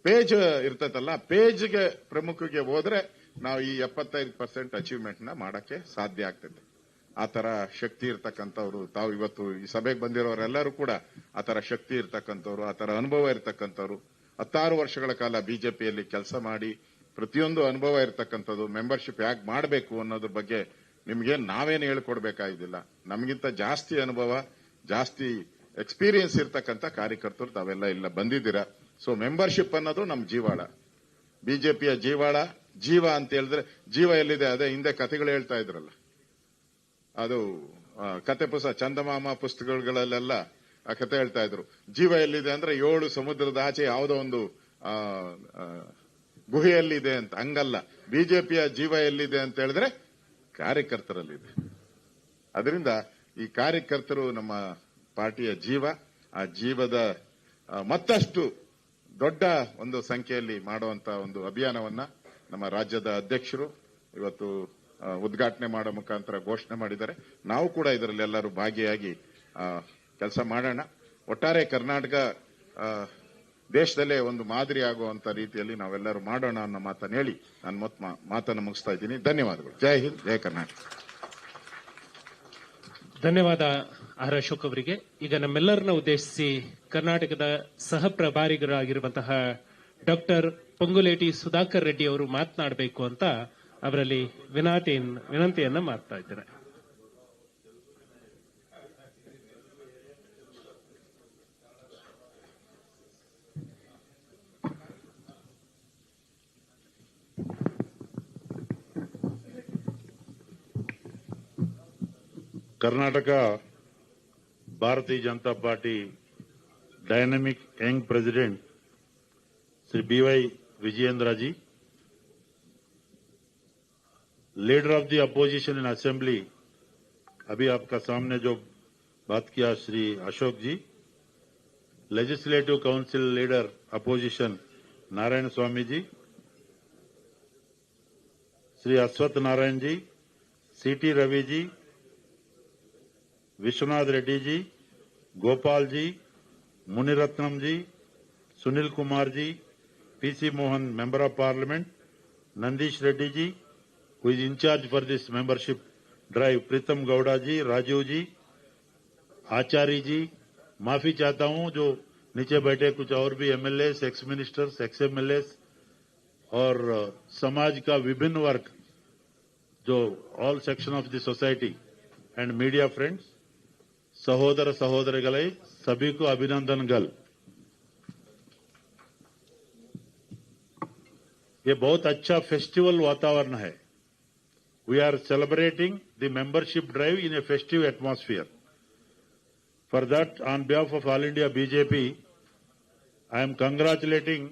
ಪೇಜ್ ಇರ್ತೈತಲ್ಲ, ಪೇಜ್ಗೆ ಪ್ರಮುಖಗೆ ಹೋದ್ರೆ ನಾವು ಈ 75% ಅಚೀವ್ಮೆಂಟ್ ನ ಮಾಡಕ್ಕೆ ಸಾಧ್ಯ ಆಗ್ತದೆ. ಆ ತರ ಶಕ್ತಿ ಇರ್ತಕ್ಕಂಥವ್ರು ತಾವು ಇವತ್ತು ಈ ಸಭೆಗೆ ಬಂದಿರೋರೆಲ್ಲರೂ ಕೂಡ ಆ ತರ ಶಕ್ತಿ ಇರ್ತಕ್ಕಂಥವ್ರು, ಆ ತರ ಅನುಭವ ಇರ್ತಕ್ಕಂಥವ್ರು, 16 ವರ್ಷಗಳ ಕಾಲ ಬಿಜೆಪಿಯಲ್ಲಿ ಕೆಲಸ ಮಾಡಿ ಪ್ರತಿಯೊಂದು ಅನುಭವ ಇರ್ತಕ್ಕಂಥದ್ದು. ಮೆಂಬರ್ಶಿಪ್ ಯಾಕೆ ಮಾಡಬೇಕು ಅನ್ನೋದ್ರ ಬಗ್ಗೆ ನಿಮ್ಗೆ ನಾವೇನು ಹೇಳ್ಕೊಡ್ಬೇಕಾಗಿದ್ದಿಲ್ಲ, ನಮಗಿಂತ ಜಾಸ್ತಿ ಅನುಭವ, ಜಾಸ್ತಿ ಎಕ್ಸ್ಪೀರಿಯನ್ಸ್ ಇರ್ತಕ್ಕಂಥ ಕಾರ್ಯಕರ್ತರು ತಾವೆಲ್ಲ ಇಲ್ಲ ಬಂದಿದ್ದೀರಾ. ಸೊ ಮೆಂಬರ್ಶಿಪ್ ಅನ್ನೋದು ನಮ್ಮ ಜೀವಾಳ, ಬಿಜೆಪಿಯ ಜೀವಾಳ. ಜೀವ ಅಂತ ಹೇಳಿದ್ರೆ ಜೀವ ಎಲ್ಲಿದೆ? ಅದೇ ಹಿಂದೆ ಕಥೆಗಳು ಹೇಳ್ತಾ ಇದ್ರಲ್ಲ, ಅದು ಕತೆ ಪುಸ್ತಕ, ಚಂದಮಾಮ ಪುಸ್ತಕಗಳಲ್ಲೆಲ್ಲ ಆ ಕತೆ ಹೇಳ್ತಾ ಇದ್ರು. ಜೀವ ಎಲ್ಲಿದೆ ಅಂದ್ರೆ 7 ಸಮುದ್ರದ ಆಚೆ ಯಾವುದೋ ಒಂದು ಗುಹೆಯಲ್ಲಿದೆ ಅಂತ. ಹಂಗಲ್ಲ, ಬಿಜೆಪಿಯ ಜೀವ ಎಲ್ಲಿದೆ ಅಂತ ಹೇಳಿದ್ರೆ ಕಾರ್ಯಕರ್ತರಲ್ಲಿದೆ. ಅದರಿಂದ ಈ ಕಾರ್ಯಕರ್ತರು ನಮ್ಮ ಪಾರ್ಟಿಯ ಜೀವ. ಆ ಜೀವದ ಮತ್ತಷ್ಟು ದೊಡ್ಡ ಒಂದು ಸಂಖ್ಯೆಯಲ್ಲಿ ಮಾಡುವಂತ ಒಂದು ಅಭಿಯಾನವನ್ನ ನಮ್ಮ ರಾಜ್ಯದ ಅಧ್ಯಕ್ಷರು ಇವತ್ತು ಉದ್ಘಾಟನೆ ಮಾಡೋ ಮುಖಾಂತರ ಘೋಷಣೆ ಮಾಡಿದ್ದಾರೆ. ನಾವು ಕೂಡ ಇದರಲ್ಲಿ ಎಲ್ಲರೂ ಭಾಗಿಯಾಗಿ ಕೆಲಸ ಮಾಡೋಣ. ಒಟ್ಟಾರೆ ಕರ್ನಾಟಕ ದೇಶದಲ್ಲೇ ಒಂದು ಮಾದರಿ ಆಗುವಂತ ರೀತಿಯಲ್ಲಿ ನಾವೆಲ್ಲರೂ ಮಾಡೋಣ ಅನ್ನೋ ಮಾತನ್ನು ಹೇಳಿ ನಾನು ಮಾತನ್ನು ಮುಗಿಸ್ತಾ ಇದ್ದೀನಿ. ಧನ್ಯವಾದಗಳು. ಜೈ ಹಿಂದ್, ಜೈ ಕರ್ನಾಟಕ. ಧನ್ಯವಾದ ಆರ್ ಅಶೋಕ್ ಅವರಿಗೆ. ಈಗ ನಮ್ಮೆಲ್ಲರನ್ನ ಉದ್ದೇಶಿಸಿ ಕರ್ನಾಟಕದ ಸಹ ಪ್ರಭಾರಿಗರಾಗಿರುವಂತಹ ಡಾಕ್ಟರ್ ಪೊಂಗುಲೇಟಿ ಸುಧಾಕರ್ ರೆಡ್ಡಿ ಅವರು ಮಾತನಾಡಬೇಕು ಅಂತ ಅವರಲ್ಲಿ ವಿನಂತಿಯನ್ನ ಮಾಡ್ತಾ ಇದ್ದಾರೆ. Karnataka Bharatiya Janata Party dynamic young president Shri BY Vijayendra ji, leader of the opposition in assembly, अभी आपका सामने जो बात किया Shri Ashok ji, legislative council leader opposition Narayan Swamy ji, Shri Ashwath Narayan ji, CT Ravi ji, Vishwanath Reddy ji, Gopal ji, Munirathna ji, Sunil Kumar ji, PC Mohan member of parliament, Nandish Reddy ji who is in-charge for this membership drive, Preetham Gowda ji, Rajiv जी, आचार्य जी, माफी चाहता हूं जो नीचे बैठे कुछ और भी MLAs, x ministers, x MLAs और समाज का विभिन्न वर्ग, जो all section of the society and media friends, सहोदर सहोदरिगळे सभी को अभिनंदनगल। ये बहुत अच्छा फेस्टिवल वातावरण है। We are celebrating the membership drive in a festive atmosphere. For that, on behalf of all India BJP, I am congratulating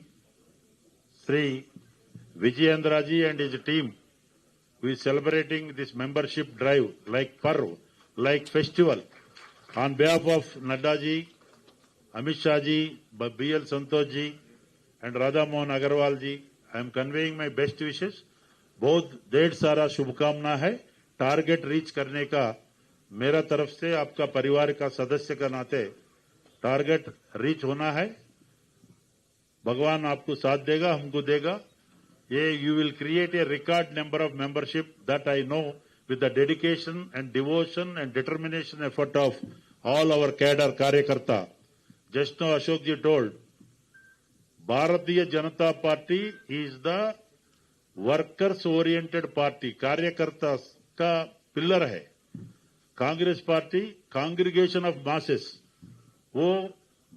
Sri Vijayendra ji and his team who is celebrating this membership drive like Parv, like festival. On behalf of Nadda ji, Amit Shah ji, BL Santosh ji and Radha Mohan Agarwal ji, I am conveying my best wishes. बहुत ढेर सारा शुभकामना है। टारगेट रीच करने का मेरा तरफ से, आपका परिवार का सदस्य का नाते टारगेट रीच होना है। भगवान आपको साथ देगा, हमको देगा। ये you will create a record number of membership that I know with the dedication and devotion and determination effort of all our cadre Karyakarta. Just now Ashok ji told, Bharatiya Janata Party is the workers oriented party. Karyakartas ka pillar hai. Congress Party, congregation of masses. वो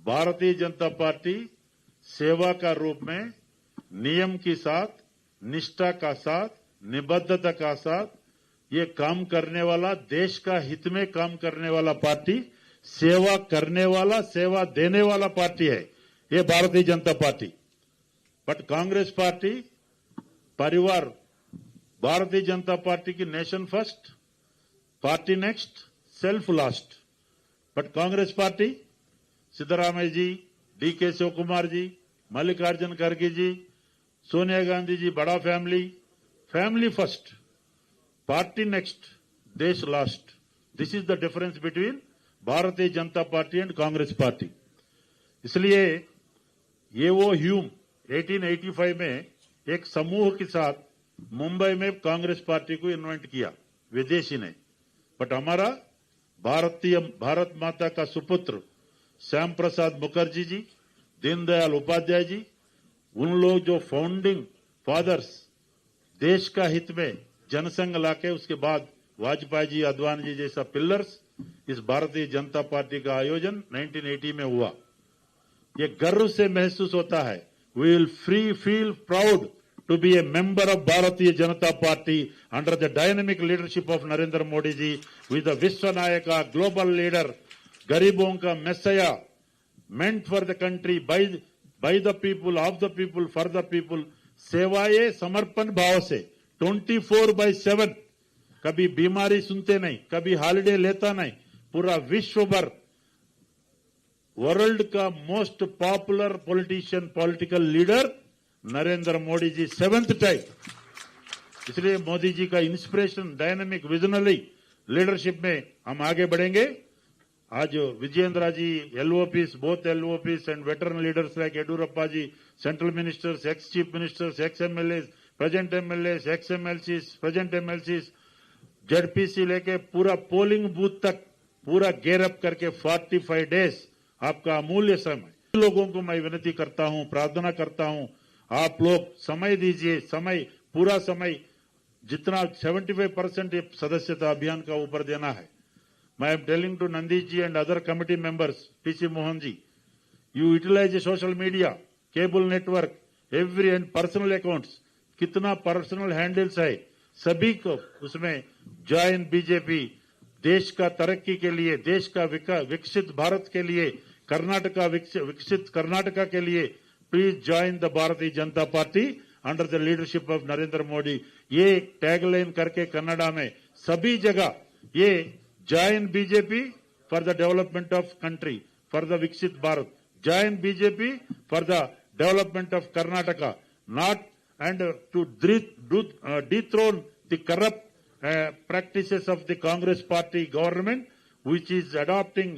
भारतीय जनता पार्टी सेवा का रूप में नियम के साथ, निष्ठा का साथ, निबद्धता का साथ ये काम करने वाला, देश का हित में काम करने वाला पार्टी, सेवा करने वाला, सेवा देने वाला पार्टी है ये भारतीय Janata party. But Congress party परिवार, भारतीय जनता पार्टी की nation first, party next, self last. But Congress Party Siddaramaiah ji, D K. Shiva Kumar ji, Mallikarjun खड़गे जी, सोनिया गांधी जी, बड़ा family, family first, party next, देश last. This is the difference between Bharatiya Janata party and Congress party. इसलिए ये वो ह्यूम 1885 में एक समूह के साथ मुंबई में कांग्रेस पार्टी को इन्वेंट किया विदेशी ने. बट हमारा भारत माता का सुपुत्र श्याम प्रसाद मुखर्जी जी, दीनदयाल उपाध्याय जी, उन लोग जो फाउंडिंग फादर्स, देश का हित में जनसंघ लाके उसके बाद वाजपेयी जी, आडवाणी जी जैसा पिलर्स, इस भारतीय जनता पार्टी का आयोजन 1980 में हुआ. ये गर्व से महसूस होता है. We will feel proud to be a member of Bharatiya Janata Party under the dynamic leadership of Narendra Modi ji, with the Vishwanayaka, global leader, Garibon ka Messiah, meant for the country, by the people, of the people, for the people, सेवाए समर्पण भाव से 24/7, कभी बीमारी सुनते नहीं, कभी हॉलिडे लेता नहीं, पूरा विश्व भर वर्ल्ड का most popular politician, political leader Narendra Modi ji 7th time. इसलिए मोदी जी का इंस्पिरेशन, डायनामिक, विजनरी लीडरशिप में हम आगे बढ़ेंगे. आज विजयेंद्र जी, LOPs, both LOPs and veteran leaders like Yedurappa ji, central ministers, ex-chief ministers, ex-MLAs, present MLAs, ex-MLCs, present MLCs, ZPC लेके पूरा पोलिंग बूथ तक पूरा गेयरअप करके 45 डेज आपका अमूल्य समय. लोगों को मैं विनती करता हूं, प्रार्थना करता हूं, आप लोग समय दीजिए. समय, पूरा समय जितना 75% सदस्यता अभियान का ऊपर देना है. I am telling to Nandish ji and other committee members, TC Mohan ji, you utilize social media, cable network, every and personal accounts, कितना पर्सनल हैंडल्स है, सभी को उसमें जॉइन बीजेपी, देश का तरक्की के लिए, देश का विकसित भारत के लिए, कर्नाटका विकसित कर्नाटका के लिए, please join the Bharatiya Janata Party under the leadership of Narendra Modi. ये टैगलाइन करके कन्नड़ा में सभी जगह ये join BJP for the development of country, for the Viksit Bharat, join BJP for the development of Karnataka, not and to dethrone the corrupt practices of the Congress party government, which is adopting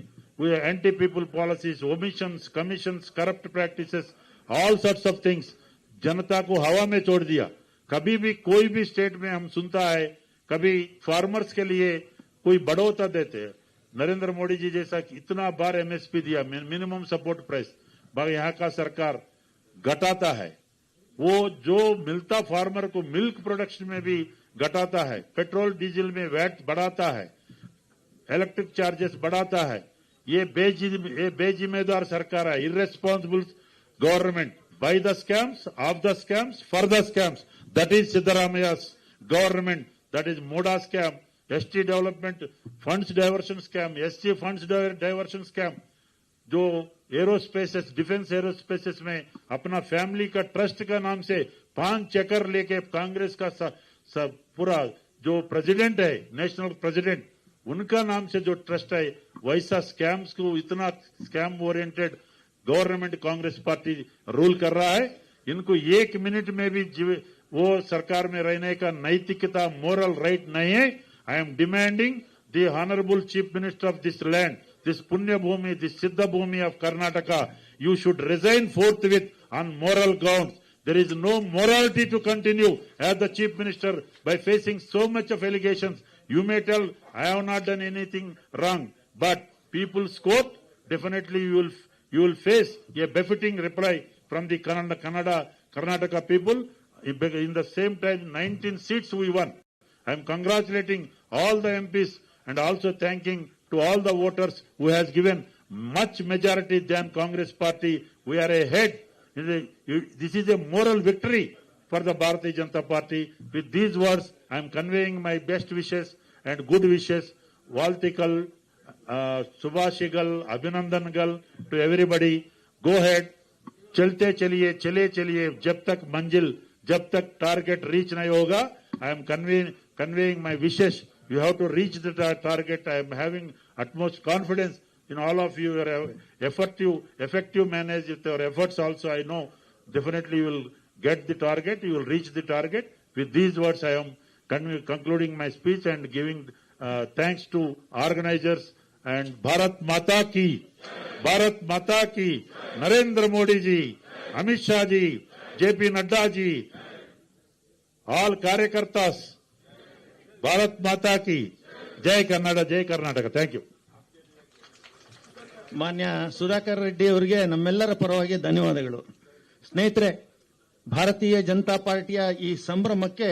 anti-people policies, omissions, commissions, corrupt practices, all sorts of things. जनता को हवा में छोड़ दिया. कभी भी कोई भी स्टेट में हम सुनता है, कभी फार्मर्स के लिए कोई बढ़ोतरा देते हैं. नरेंद्र मोदी जी जैसा इतना बार MSP दिया, मिनिमम सपोर्ट प्राइस, मगर यहाँ का सरकार घटाता है. वो जो मिलता फार्मर को मिल्क प्रोडक्शन में भी घटाता है, पेट्रोल डीजल में वैट बढ़ाता है, इलेक्ट्रिक चार्जेस बढ़ाता है. ये बेजिम्मेदार सरकार है. Irresponsible government, by the scams, of the scams, for the scams. That is Siddaramaiah's government. That is MUDA scam, ST development funds diversion scam, SC funds diversion scam. जो एरोस्पेसेस, डिफेंस एरोस्पेसेस में अपना फैमिली का ट्रस्ट का नाम से 5 एकड़ लेके कांग्रेस का पूरा जो प्रेसिडेंट है, नेशनल प्रेसिडेंट, उनका नाम से जो ट्रस्ट है, वैसा स्कैम्स को, इतना scam oriented government Congress party rule कर रहा है. इनको 1 मिनट में भी वो सरकार में रहने का नैतिकता, मोरल राइट नहीं है. I am demanding the honourable chief minister of this land, this Punya Bhumi, this Siddha Bhumi of Karnataka, you should resign forthwith on moral grounds. There is no morality to continue as the Chief Minister by facing so much of allegations. You may tell, I have not done anything wrong, but people's court, definitely you will face a befitting reply from the Karnataka people. In the same time, 19 seats we won. I am congratulating all the MPs and also thanking to all the voters who has given much majority than Congress party. We are ahead. This is a moral victory for the Bharatiya Janata Party. With these words, I am conveying my best wishes and good wishes, Valtikal, Subhashigal, Abhinandangal to everybody. Go ahead, chalte chaliye, chale chaliye, jab tak manzil, jab tak target reach na hoga. I am conveying my wishes. You have to reach the target. I am having utmost confidence in all of you. Your effective manage with your efforts also. I know definitely you will get the target. You will reach the target. With these words, I am concluding my speech and giving thanks to organizers and Bharat Mata Ki, Narendra Modi ji, Amit Shah ji, JP Nadda ji, all Karyakartas, Bharat Mata Ki, Jai Kannada, Jai Karnataka. Thank you. ಮಾನ್ಯ ಸುಧಾಕರ್ ರೆಡ್ಡಿ ಅವರಿಗೆ ನಮ್ಮೆಲ್ಲರ ಪರವಾಗಿ ಧನ್ಯವಾದಗಳು. ಸ್ನೇಹಿತರೆ, ಭಾರತೀಯ ಜನತಾ ಪಾರ್ಟಿಯ ಈ ಸಂಭ್ರಮಕ್ಕೆ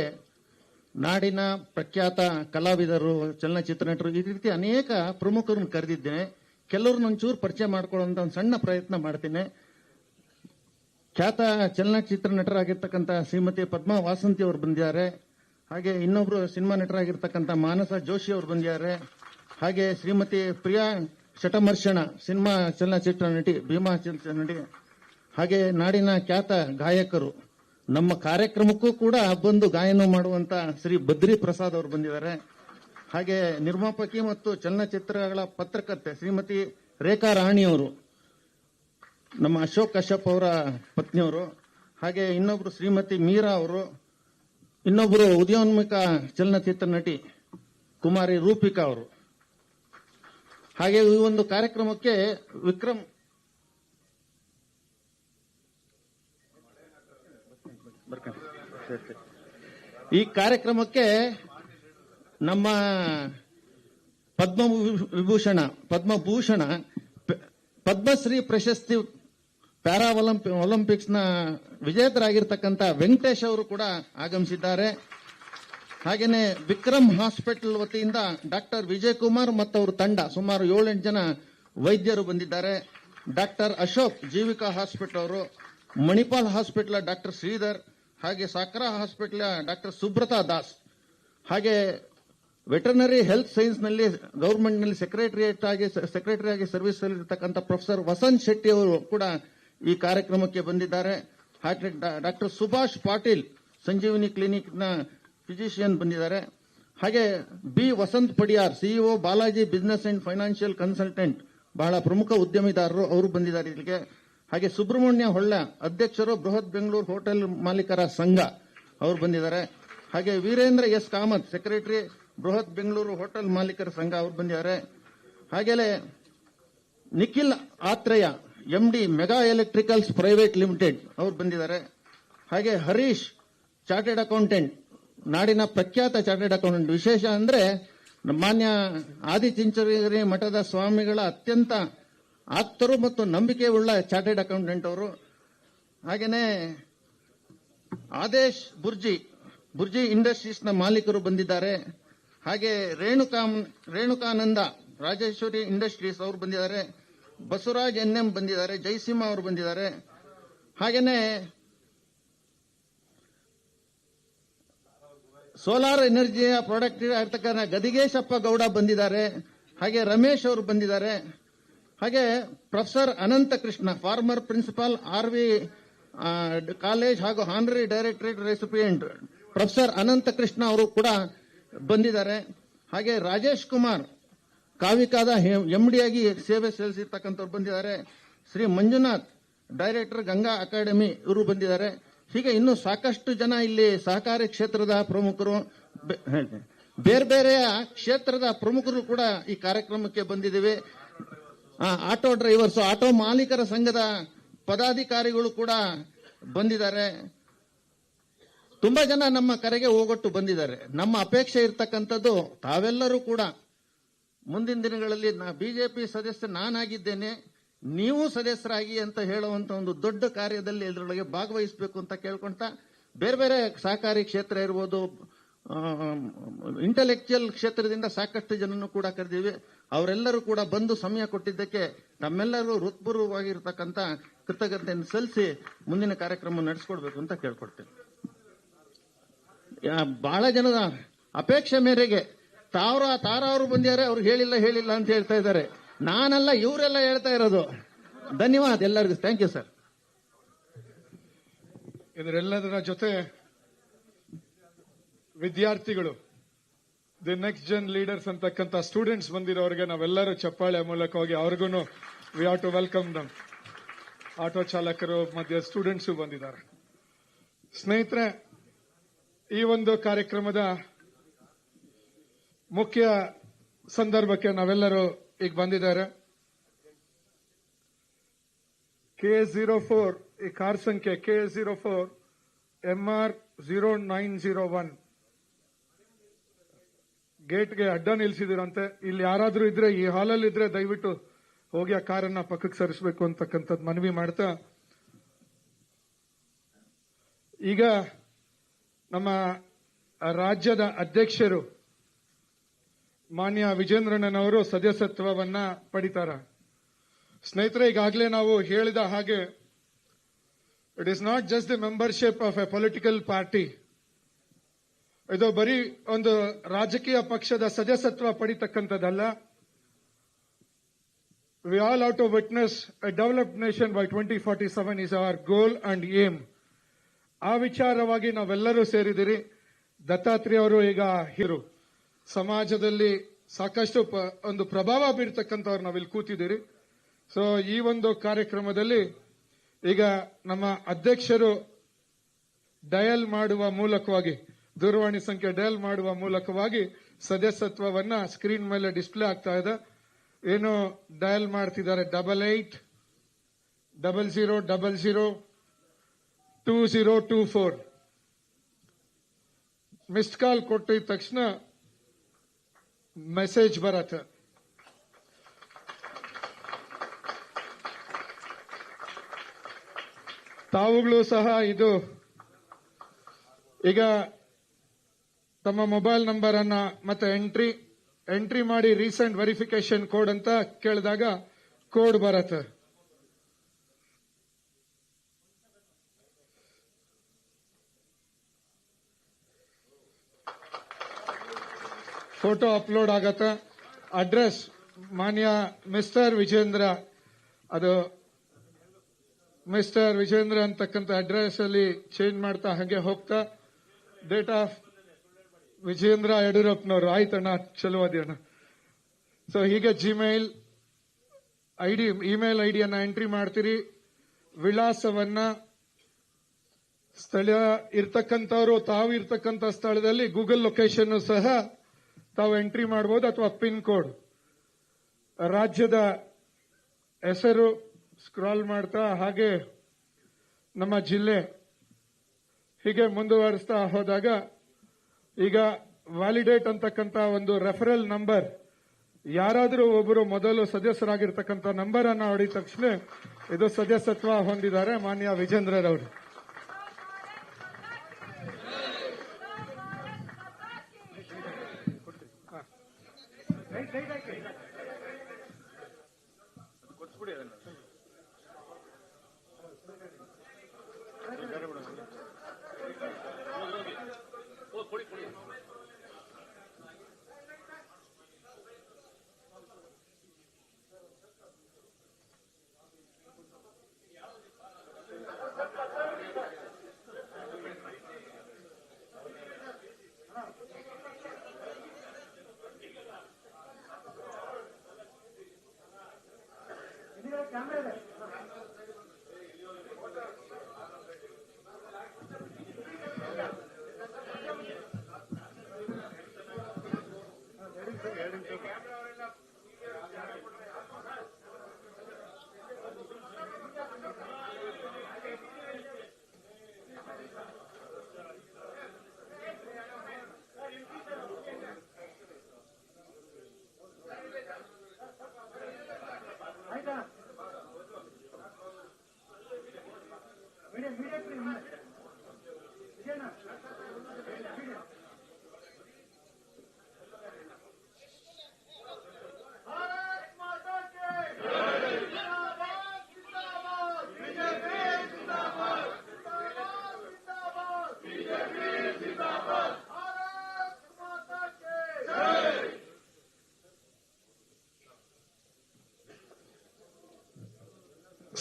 ನಾಡಿನ ಪ್ರಖ್ಯಾತ ಕಲಾವಿದರು, ಚಲನಚಿತ್ರ ನಟರು, ಈ ರೀತಿ ಅನೇಕ ಪ್ರಮುಖರನ್ನು ಕರೆದಿದ್ದೇನೆ. ಕೆಲವ್ರನ್ನ ಒಂಚೂರು ಪರಿಚಯ ಮಾಡ್ಕೊಳ್ಳುವಂತ ಒಂದು ಸಣ್ಣ ಪ್ರಯತ್ನ ಮಾಡ್ತೀನಿ. ಖ್ಯಾತ ಚಲನಚಿತ್ರ ನಟರಾಗಿರ್ತಕ್ಕಂಥ ಶ್ರೀಮತಿ ಪದ್ಮಾ ವಾಸಂತಿ ಅವರು ಬಂದಿದ್ದಾರೆ. ಹಾಗೆ ಇನ್ನೊಬ್ರು ಸಿನಿಮಾ ನಟರಾಗಿರ್ತಕ್ಕಂಥ ಮಾನಸ ಜೋಶಿ ಅವರು ಬಂದಿದ್ದಾರೆ. ಹಾಗೆ ಶ್ರೀಮತಿ ಪ್ರಿಯಾ ಶಟಮರ್ಷಣ ಸಿನಿಮಾ ಚಲನಚಿತ್ರ ನಟಿ, ಭೀಮಾ ಚಲನಚಿತ್ರ ನಟಿ. ಹಾಗೆ ನಾಡಿನ ಖ್ಯಾತ ಗಾಯಕರು, ನಮ್ಮ ಕಾರ್ಯಕ್ರಮಕ್ಕೂ ಕೂಡ ಬಂದು ಗಾಯನ ಮಾಡುವಂತ ಶ್ರೀ ಬದ್ರಿ ಪ್ರಸಾದ್ ಅವರು ಬಂದಿದ್ದಾರೆ. ಹಾಗೆ ನಿರ್ಮಾಪಕಿ ಮತ್ತು ಚಲನಚಿತ್ರಗಳ ಪತ್ರಕರ್ತೆ ಶ್ರೀಮತಿ ರೇಖಾ ರಾಣಿಯವರು, ನಮ್ಮ ಅಶೋಕ್ ಕಶ್ಯಪ್ ಅವರ ಪತ್ನಿಯವರು. ಹಾಗೆ ಇನ್ನೊಬ್ರು ಶ್ರೀಮತಿ ಮೀರಾ ಅವರು, ಇನ್ನೊಬ್ರು ಉದಯೋನ್ಮುಖ ಚಲನಚಿತ್ರ ನಟಿ ಕುಮಾರಿ ರೂಪಿಕಾ ಅವರು. ಹಾಗೆ ಈ ಒಂದು ಕಾರ್ಯಕ್ರಮಕ್ಕೆ ಈ ಕಾರ್ಯಕ್ರಮಕ್ಕೆ ನಮ್ಮ ಪದ್ಮಭೂಷಣ, ಪದ್ಮಶ್ರೀ ಪ್ರಶಸ್ತಿ ಪ್ಯಾರಾ ಒಲಿಂಪಿಕ್ಸ್ ನ ವಿಜೇತರಾಗಿರ್ತಕ್ಕಂಥ ವೆಂಕಟೇಶ್ ಅವರು ಕೂಡ ಆಗಮಿಸಿದ್ದಾರೆ. ಹಾಗೇನೆ ವಿಕ್ರಮ್ ಹಾಸ್ಪಿಟಲ್ ವತಿಯಿಂದ ಡಾಕ್ಟರ್ ವಿಜಯ್ ಕುಮಾರ್ ಮತ್ತು ಅವರ ತಂಡ, ಸುಮಾರು 7-8 ಜನ ವೈದ್ಯರು ಬಂದಿದ್ದಾರೆ. ಡಾಕ್ಟರ್ ಅಶೋಕ್ ಜೀವಿಕಾ ಹಾಸ್ಪಿಟಲ್ ಅವರು, ಮಣಿಪಾಲ್ ಹಾಸ್ಪಿಟಲ್ ಡಾಕ್ಟರ್ ಶ್ರೀಧರ್, ಹಾಗೆ ಸಾಕ್ರಾ ಹಾಸ್ಪಿಟಲ್ ಡಾಕ್ಟರ್ ಸುಬ್ರತಾ ದಾಸ್, ಹಾಗೆ ವೆಟರ್ನರಿ ಹೆಲ್ತ್ ಸೈನ್ಸ್ ನಲ್ಲಿ ಗವರ್ಮೆಂಟ್ ನಲ್ಲಿ ಸೆಕ್ರೆಟರಿ ಆಗಿ ಸರ್ವಿಸ್ ಇರತಕ್ಕಂಥ ಪ್ರೊಫೆಸರ್ ವಸಂತ್ ಶೆಟ್ಟಿ ಅವರು ಕೂಡ ಈ ಕಾರ್ಯಕ್ರಮಕ್ಕೆ ಬಂದಿದ್ದಾರೆ. ಹಾಗೆ ಡಾಕ್ಟರ್ ಸುಭಾಷ್ ಪಾಟೀಲ್ ಸಂಜೀವಿನಿ ಕ್ಲಿನಿಕ್ ನ ಫಿಸಿಷಿಯನ್ ಬಂದಿದ್ದಾರೆ. ಹಾಗೆ B Vasant Padiyar, CEO Balaji business and financial consultant, ಬಹಳ ಪ್ರಮುಖ ಉದ್ಯಮಿದಾರರು, ಅವರು ಬಂದಿದ್ದಾರೆ ಇಲ್ಲಿಗೆ. ಹಾಗೆ ಸುಬ್ರಹ್ಮಣ್ಯ ಹೊಳ್ಳ, ಅಧ್ಯಕ್ಷರು ಬೃಹತ್ ಬೆಂಗಳೂರು ಹೋಟೆಲ್ ಮಾಲೀಕರ ಸಂಘ, ಅವರು ಬಂದಿದ್ದಾರೆ. ಹಾಗೆ ವೀರೇಂದ್ರ ಎಸ್ ಕಾಮತ್, ಸೆಕ್ರೆಟರಿ ಬೃಹತ್ ಬೆಂಗಳೂರು ಹೋಟೆಲ್ ಮಾಲೀಕರ ಸಂಘ, ಅವರು ಬಂದಿದ್ದಾರೆ. ಹಾಗೆಯೇ Nikhil Atreya, MD mega electricals private limited, ಅವರು ಬಂದಿದ್ದಾರೆ. ಹಾಗೆ ಹರೀಶ್, ಚಾರ್ಟೆಡ್ ಅಕೌಂಟೆಂಟ್, ನಾಡಿನ ಪ್ರಖ್ಯಾತ ಚಾರ್ಟೆಡ್ ಅಕೌಂಟೆಂಟ್. ವಿಶೇಷ ಅಂದ್ರೆ ಮಾನ್ಯ ಆದಿಚುಂಚನಗಿರಿ ಮಠದ ಸ್ವಾಮಿಗಳ ಅತ್ಯಂತ ಆಪ್ತರು ಮತ್ತು ನಂಬಿಕೆ ಉಳ್ಳ ಚಾರ್ಟೆಡ್ ಅಕೌಂಟೆಂಟ್ ಅವರು. ಹಾಗೇನೆ ಆದೇಶ್ ಬುರ್ಜಿ ಇಂಡಸ್ಟ್ರೀಸ್ ನ ಮಾಲೀಕರು ಬಂದಿದ್ದಾರೆ. ಹಾಗೆ ರೇಣುಕಾನಂದ ರಾಜೇಶ್ವರಿ ಇಂಡಸ್ಟ್ರೀಸ್ ಅವರು ಬಂದಿದ್ದಾರೆ. ಬಸವರಾಜ್ ಎನ್ಎಂ ಬಂದಿದ್ದಾರೆ. ಜಯಸಿಂಹ ಅವರು ಬಂದಿದ್ದಾರೆ. ಹಾಗೇನೆ ಸೋಲಾರ್ ಎನರ್ಜಿಯ ಪ್ರಾಡಕ್ಟ್ ಆಗಿರ್ತಕ್ಕಂಥ ಗದಿಗೇಶಪ್ಪ ಗೌಡ ಬಂದಿದ್ದಾರೆ. ಹಾಗೆ ರಮೇಶ್ ಅವರು ಬಂದಿದ್ದಾರೆ. ಹಾಗೆ professor Anantha Krishna, former principal RV college ಹಾಗೂ honorary directorate recipient professor Anantha Krishna ಅವರು ಕೂಡ ಬಂದಿದ್ದಾರೆ. ಹಾಗೆ ರಾಜೇಶ್ ಕುಮಾರ್, ಕಾವಿಕಾದ MD ಆಗಿ ಸೇವೆ ಸಲ್ಲಿಸಿರ್ತಕ್ಕಂಥವ್ರು ಬಂದಿದ್ದಾರೆ. ಶ್ರೀ ಮಂಜುನಾಥ್, ಡೈರೆಕ್ಟರ್ ಗಂಗಾ ಅಕಾಡೆಮಿ, ಇವರು ಬಂದಿದ್ದಾರೆ. ಹೀಗೆ ಇನ್ನೂ ಸಾಕಷ್ಟು ಜನ ಇಲ್ಲಿ ಸಹಕಾರಿ ಕ್ಷೇತ್ರದ ಪ್ರಮುಖರು, ಬೇರೆ ಬೇರೆಯ ಕ್ಷೇತ್ರದ ಪ್ರಮುಖರು ಕೂಡ ಈ ಕಾರ್ಯಕ್ರಮಕ್ಕೆ ಬಂದಿದ್ದೇವೆ. ಆಟೋ ಡ್ರೈವರ್ಸ್, ಆಟೋ ಮಾಲೀಕರ ಸಂಘದ ಪದಾಧಿಕಾರಿಗಳು ಕೂಡ ಬಂದಿದ್ದಾರೆ. ತುಂಬಾ ಜನ ನಮ್ಮ ಕರೆಗೆ ಹೋಗೊಟ್ಟು ಬಂದಿದ್ದಾರೆ. ನಮ್ಮ ಅಪೇಕ್ಷೆ ಇರ್ತಕ್ಕಂಥದ್ದು ತಾವೆಲ್ಲರೂ ಕೂಡ ಮುಂದಿನ ದಿನಗಳಲ್ಲಿ ಬಿಜೆಪಿ ಸದಸ್ಯ ನಾನಾಗಿದ್ದೇನೆ, ನೀವು ಸದಸ್ಯರಾಗಿ ಅಂತ ಹೇಳುವಂತ ಒಂದು ದೊಡ್ಡ ಕಾರ್ಯದಲ್ಲಿ ಇದರೊಳಗೆ ಭಾಗವಹಿಸಬೇಕು ಅಂತ ಕೇಳ್ಕೊಂತ ಬೇರೆ ಬೇರೆ ಸಹಕಾರಿ ಕ್ಷೇತ್ರ ಇರ್ಬೋದು, ಇಂಟೆಲೆಕ್ಚುಯಲ್ ಕ್ಷೇತ್ರದಿಂದ ಸಾಕಷ್ಟು ಜನನ್ನು ಕೂಡ ಕರೆದಿವಿ. ಅವರೆಲ್ಲರೂ ಕೂಡ ಬಂದು ಸಮಯ ಕೊಟ್ಟಿದ್ದಕ್ಕೆ ತಮ್ಮೆಲ್ಲರೂ ಹೃತ್ಪೂರ್ವವಾಗಿರ್ತಕ್ಕಂಥ ಕೃತಜ್ಞತೆಯನ್ನು ಸಲ್ಲಿಸಿ ಮುಂದಿನ ಕಾರ್ಯಕ್ರಮ ನಡೆಸ್ಕೊಡ್ಬೇಕು ಅಂತ ಕೇಳ್ಕೊಡ್ತೇನೆ. ಬಹಳ ಜನದ ಅಪೇಕ್ಷೆ ಮೇರೆಗೆ ತಾರವರು ಬಂದಿದ್ದಾರೆ, ಅವ್ರು ಹೇಳಿಲ್ಲ ಅಂತ ಹೇಳ್ತಾ ಇದ್ದಾರೆ. ನಾನಲ್ಲ, ಇವರೆಲ್ಲ ಹೇಳ್ತಾ ಇರೋದು. ಧನ್ಯವಾದ ಎಲ್ಲರಿಗೂ. Thank you sir. ಇದರೆಲ್ಲದರ ಜೊತೆ ವಿದ್ಯಾರ್ಥಿಗಳು, ದಿ ನೆಕ್ಸ್ಟ್ ಜನ್ ಲೀಡರ್ಸ್ ಅಂತಕ್ಕಂಥ ಸ್ಟೂಡೆಂಟ್ಸ್ ಬಂದಿರೋರಿಗೆ ನಾವೆಲ್ಲರೂ ಚಪ್ಪಾಳೆ ಮೂಲಕವಾಗಿ ಅವ್ರಿಗೂ we have to welcome them. Auto ಚಾಲಕರು ಮಧ್ಯ ಸ್ಟೂಡೆಂಟ್ಸು ಬಂದಿದ್ದಾರೆ. ಸ್ನೇಹಿತರೆ, ಈ ಒಂದು ಕಾರ್ಯಕ್ರಮದ ಮುಖ್ಯ ಸಂದರ್ಭಕ್ಕೆ ನಾವೆಲ್ಲರೂ ಈಗ ಬಂದಿದ್ದಾರೆ. K04 ಈ ಕಾರ್ ಸಂಖ್ಯೆ K04 MR 0901 ಗೇಟ್ಗೆ ಅಡ್ಡ ನಿಲ್ಸಿದಿರಂತೆ. ಇಲ್ಲಿ ಯಾರಾದ್ರೂ ಇದ್ರೆ, ಈ ಹಾಲಲ್ಲಿ ಇದ್ರೆ ದಯವಿಟ್ಟು ಹೋಗಿ ಆ ಕಾರನ್ನ ಪಕ್ಕಕ್ಕೆ ಸರಿಸಬೇಕು ಅಂತಕ್ಕಂಥದ್ದು ಮನವಿ ಮಾಡ್ತಾ, ಈಗ ನಮ್ಮ ರಾಜ್ಯದ ಅಧ್ಯಕ್ಷರು ಮಾನ್ಯ ವಿಜೇಂದ್ರಣ್ಣನವರು ಸದಸ್ಯತ್ವವನ್ನ ಪಡಿತಾರ. ಸ್ನೇಹಿತರೆ, ಈಗಾಗಲೇ ನಾವು ಹೇಳಿದ ಹಾಗೆ it is not just the membership of a political party. ಇದು ಬರೀ ಒಂದು ರಾಜಕೀಯ ಪಕ್ಷದ ಸದಸ್ಯತ್ವ ಪಡಿತಕ್ಕಂಥದ್ದಲ್ಲ. We all have to witness a developed nation by 2047 is our goal and aim. ಆ ವಿಚಾರವಾಗಿ ನಾವೆಲ್ಲರೂ ಸೇರಿದಿರಿ. ದತ್ತಾತ್ರೇಯ ಅವರು ಈಗ ಹಿರು ಸಮಾಜದಲ್ಲಿ ಸಾಕಷ್ಟು ಒಂದು ಪ್ರಭಾವ ಬೀರ್ತಕ್ಕಂಥವ್ರು ನಾವಿಲ್ಲಿ ಕೂತಿದ್ದೀರಿ. ಸೊ ಈ ಒಂದು ಕಾರ್ಯಕ್ರಮದಲ್ಲಿ ಈಗ ನಮ್ಮ ಅಧ್ಯಕ್ಷರು ಡಯಲ್ ಮಾಡುವ ಮೂಲಕವಾಗಿ, ದೂರವಾಣಿ ಸಂಖ್ಯೆ ಡಯಲ್ ಮಾಡುವ ಮೂಲಕವಾಗಿ ಸದಸ್ಯತ್ವವನ್ನ ಸ್ಕ್ರೀನ್ ಮೇಲೆ ಡಿಸ್ಪ್ಲೇ ಆಗ್ತಾ ಇದೆ. ಏನು ಡಯಲ್ ಮಾಡ್ತಿದ್ದಾರೆ 8800002024 ಮಿಸ್ಡ್ ಕಾಲ್ ಕೊಟ್ಟಿದ ತಕ್ಷಣ ಮೆಸೇಜ್ ಬರತ್ತೆ. ತಾವುಗಳು ಸಹ ಇದು ಈಗ ತಮ್ಮ ಮೊಬೈಲ್ ನಂಬರ್ ಅನ್ನ ಮತ್ತೆ ಎಂಟ್ರಿ ಮಾಡಿ ರೀಸೆಂಟ್ ವೆರಿಫಿಕೇಶನ್ ಕೋಡ್ ಅಂತ ಕೇಳಿದಾಗ ಕೋಡ್ ಬರತ್ತೆ. ಫೋಟೋ ಅಪ್ಲೋಡ್ ಆಗತ್ತೆ. ಅಡ್ರೆಸ್ ಮಾನ್ಯ ಮಿಸ್ಟರ್ ವಿಜೇಂದ್ರ, ಅದು ಮಿಸ್ಟರ್ ವಿಜೇಂದ್ರ ಅಂತಕ್ಕಂಥ ಅಡ್ರೆಸ್ ಅಲ್ಲಿ ಚೇಂಜ್ ಮಾಡ್ತಾ ಹಾಗೆ ಹೋಗ್ತಾ ಡೇಟ್ ಆಫ್ ವಿಜೇಂದ್ರ ಯಡಿಯೂರಪ್ಪನವರು. ಆಯ್ತಣ್ಣ, ಚಲೋ ಅದೇಣ್ಣ. ಸೊ ಹೀಗೆ ಜಿಮೇಲ್ ಐಡಿ, ಇಮೇಲ್ ಐಡಿಯನ್ನ ಎಂಟ್ರಿ ಮಾಡ್ತೀರಿ. ವಿಳಾಸವನ್ನ ಸ್ಥಳ ಇರ್ತಕ್ಕಂಥವ್ರು ತಾವು ಇರ್ತಕ್ಕಂಥ ಸ್ಥಳದಲ್ಲಿ ಗೂಗಲ್ ಲೊಕೇಶನ್ ಸಹ ತಾವು ಎಂಟ್ರಿ ಮಾಡಬಹುದು, ಅಥವಾ ಪಿನ್ ಕೋಡ್, ರಾಜ್ಯದ ಹೆಸರು ಸ್ಕ್ರಾಲ್ ಮಾಡ್ತಾ ಹಾಗೆ ನಮ್ಮ ಜಿಲ್ಲೆ ಹೀಗೆ ಮುಂದುವರಿಸ್ತಾ ಹೋದಾಗ ಈಗ ವ್ಯಾಲಿಡೇಟ್ ಅಂತಕ್ಕಂಥ ಒಂದು ರೆಫರಲ್ ನಂಬರ್, ಯಾರಾದರೂ ಒಬ್ಬರು ಮೊದಲು ಸದಸ್ಯರಾಗಿರ್ತಕ್ಕಂಥ ನಂಬರ್ ಅನ್ನ ಹೊಡಿದ ತಕ್ಷಣ ಇದು ಸದಸ್ಯತ್ವ ಹೊಂದಿದ್ದಾರೆ ಮಾನ್ಯ ವಿಜೇಂದ್ರರವರು.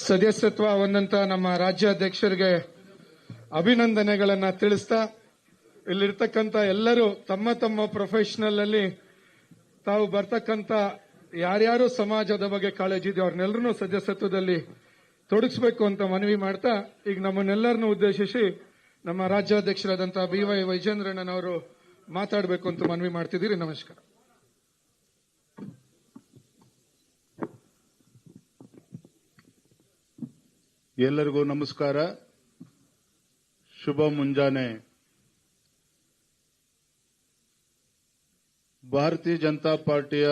ಸದಸ್ಯತ್ವ ಹೊಂದಂತ ನಮ್ಮ ರಾಜ್ಯಾಧ್ಯಕ್ಷರಿಗೆ ಅಭಿನಂದನೆಗಳನ್ನ ತಿಳಿಸ್ತಾ, ಇಲ್ಲಿರ್ತಕ್ಕಂಥ ಎಲ್ಲರೂ ತಮ್ಮ ತಮ್ಮ ಪ್ರೊಫೆಷನಲ್ ಅಲ್ಲಿ ತಾವು ಬರ್ತಕ್ಕಂಥ ಯಾರ್ಯಾರು ಸಮಾಜದ ಬಗ್ಗೆ ಕಾಳಜಿ ಇದೆ ಅವ್ರನ್ನೆಲ್ಲರೂ ಸದಸ್ಯತ್ವದಲ್ಲಿ ತೊಡಗಿಸಬೇಕು ಅಂತ ಮನವಿ ಮಾಡ್ತಾ, ಈಗ ನಮ್ಮನ್ನೆಲ್ಲರನ್ನು ಉದ್ದೇಶಿಸಿ ನಮ್ಮ ರಾಜ್ಯಾಧ್ಯಕ್ಷರಾದಂತಹ BY ವಿಜೇಂದ್ರಣ್ಣನವರು ಮಾತಾಡಬೇಕು ಅಂತ ಮನವಿ ಮಾಡ್ತಿದ್ದೀರಿ. ನಮಸ್ಕಾರ. ಎಲ್ಲರಿಗೂ ನಮಸ್ಕಾರ, ಶುಭ ಮುಂಜಾನೆ. ಭಾರತೀಯ ಜನತಾ ಪಾರ್ಟಿಯ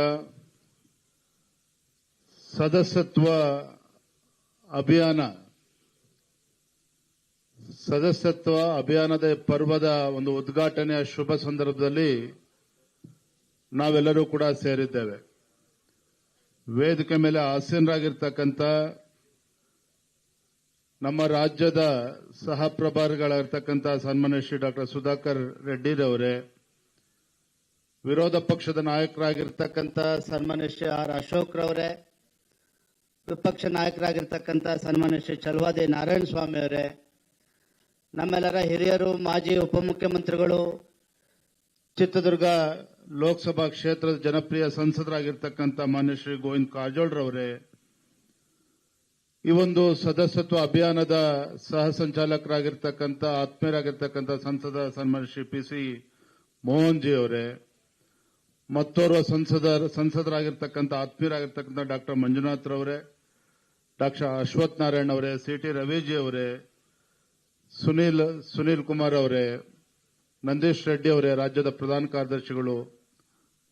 ಸದಸ್ಯತ್ವ ಅಭಿಯಾನದ ಪರ್ವದ ಒಂದು ಉದ್ಘಾಟನೆಯ ಶುಭ ಸಂದರ್ಭದಲ್ಲಿ ನಾವೆಲ್ಲರೂ ಕೂಡ ಸೇರಿದ್ದೇವೆ. ವೇದಿಕೆ ಮೇಲೆ ಆಸೀನರಾಗಿರ್ತಕ್ಕಂಥ ನಮ್ಮ ರಾಜ್ಯದ ಸಹ ಪ್ರಭಾರಿಗಳಾಗಿರ್ತಕ್ಕಂಥ ಸನ್ಮಾನ್ಯ ಶ್ರೀ ಡಾಕ್ಟರ್ ಸುಧಾಕರ್ ರೆಡ್ಡಿರವರೇ, ವಿರೋಧ ಪಕ್ಷದ ನಾಯಕರಾಗಿರ್ತಕ್ಕಂಥ ಸನ್ಮಾನ್ಯ ಶ್ರೀ ಆರ್ ಅಶೋಕ್ ರವರೇ, ವಿಪಕ್ಷ ನಾಯಕರಾಗಿರ್ತಕ್ಕಂಥ ಸನ್ಮಾನ್ಯ ಶ್ರೀ ಚಲವಾದಿ ನಾರಾಯಣ ಸ್ವಾಮಿ ಅವರೇ, ನಮ್ಮೆಲ್ಲರ ಹಿರಿಯರು, ಮಾಜಿ ಉಪಮುಖ್ಯಮಂತ್ರಿಗಳು, ಚಿತ್ರದುರ್ಗ ಲೋಕಸಭಾ ಕ್ಷೇತ್ರದ ಜನಪ್ರಿಯ ಸಂಸದರಾಗಿರ್ತಕ್ಕಂಥ ಮಾನ್ಯ ಶ್ರೀ ಗೋವಿಂದ ಕಾರಜೋಳರವರೇ, ಈ ಒಂದು ಸದಸ್ಯತ್ವ ಅಭಿಯಾನದ ಸಹ ಸಂಚಾಲಕರಾಗಿರ್ತಕ್ಕಂಥ ಆತ್ಮೀಯರಾಗಿರ್ತಕ್ಕಂಥ ಸಂಸದ ಸನ್ಮಾನ್ಯ ಶ್ರೀ PC ಮೋಹನ್ ಜಿ ಅವರೇ, ಮತ್ತೋರ್ವ ಸಂಸದರಾಗಿರ್ತಕ್ಕಂಥ ಆತ್ಮೀಯರಾಗಿರ್ತಕ್ಕಂಥ ಡಾಕ್ಟರ್ ಮಂಜುನಾಥ್ ರವರೇ, ಡಾಕ್ಟರ್ ಅಶ್ವಥ್ ನಾರಾಯಣ್ ಅವರೇ, CT ರವಿಜಿ ಅವರೇ, ಸುನೀಲ್ ಕುಮಾರ್ ಅವರೇ, ನಂದೀಶ್ ರೆಡ್ಡಿ ಅವರೇ, ರಾಜ್ಯದ ಪ್ರಧಾನ ಕಾರ್ಯದರ್ಶಿಗಳು,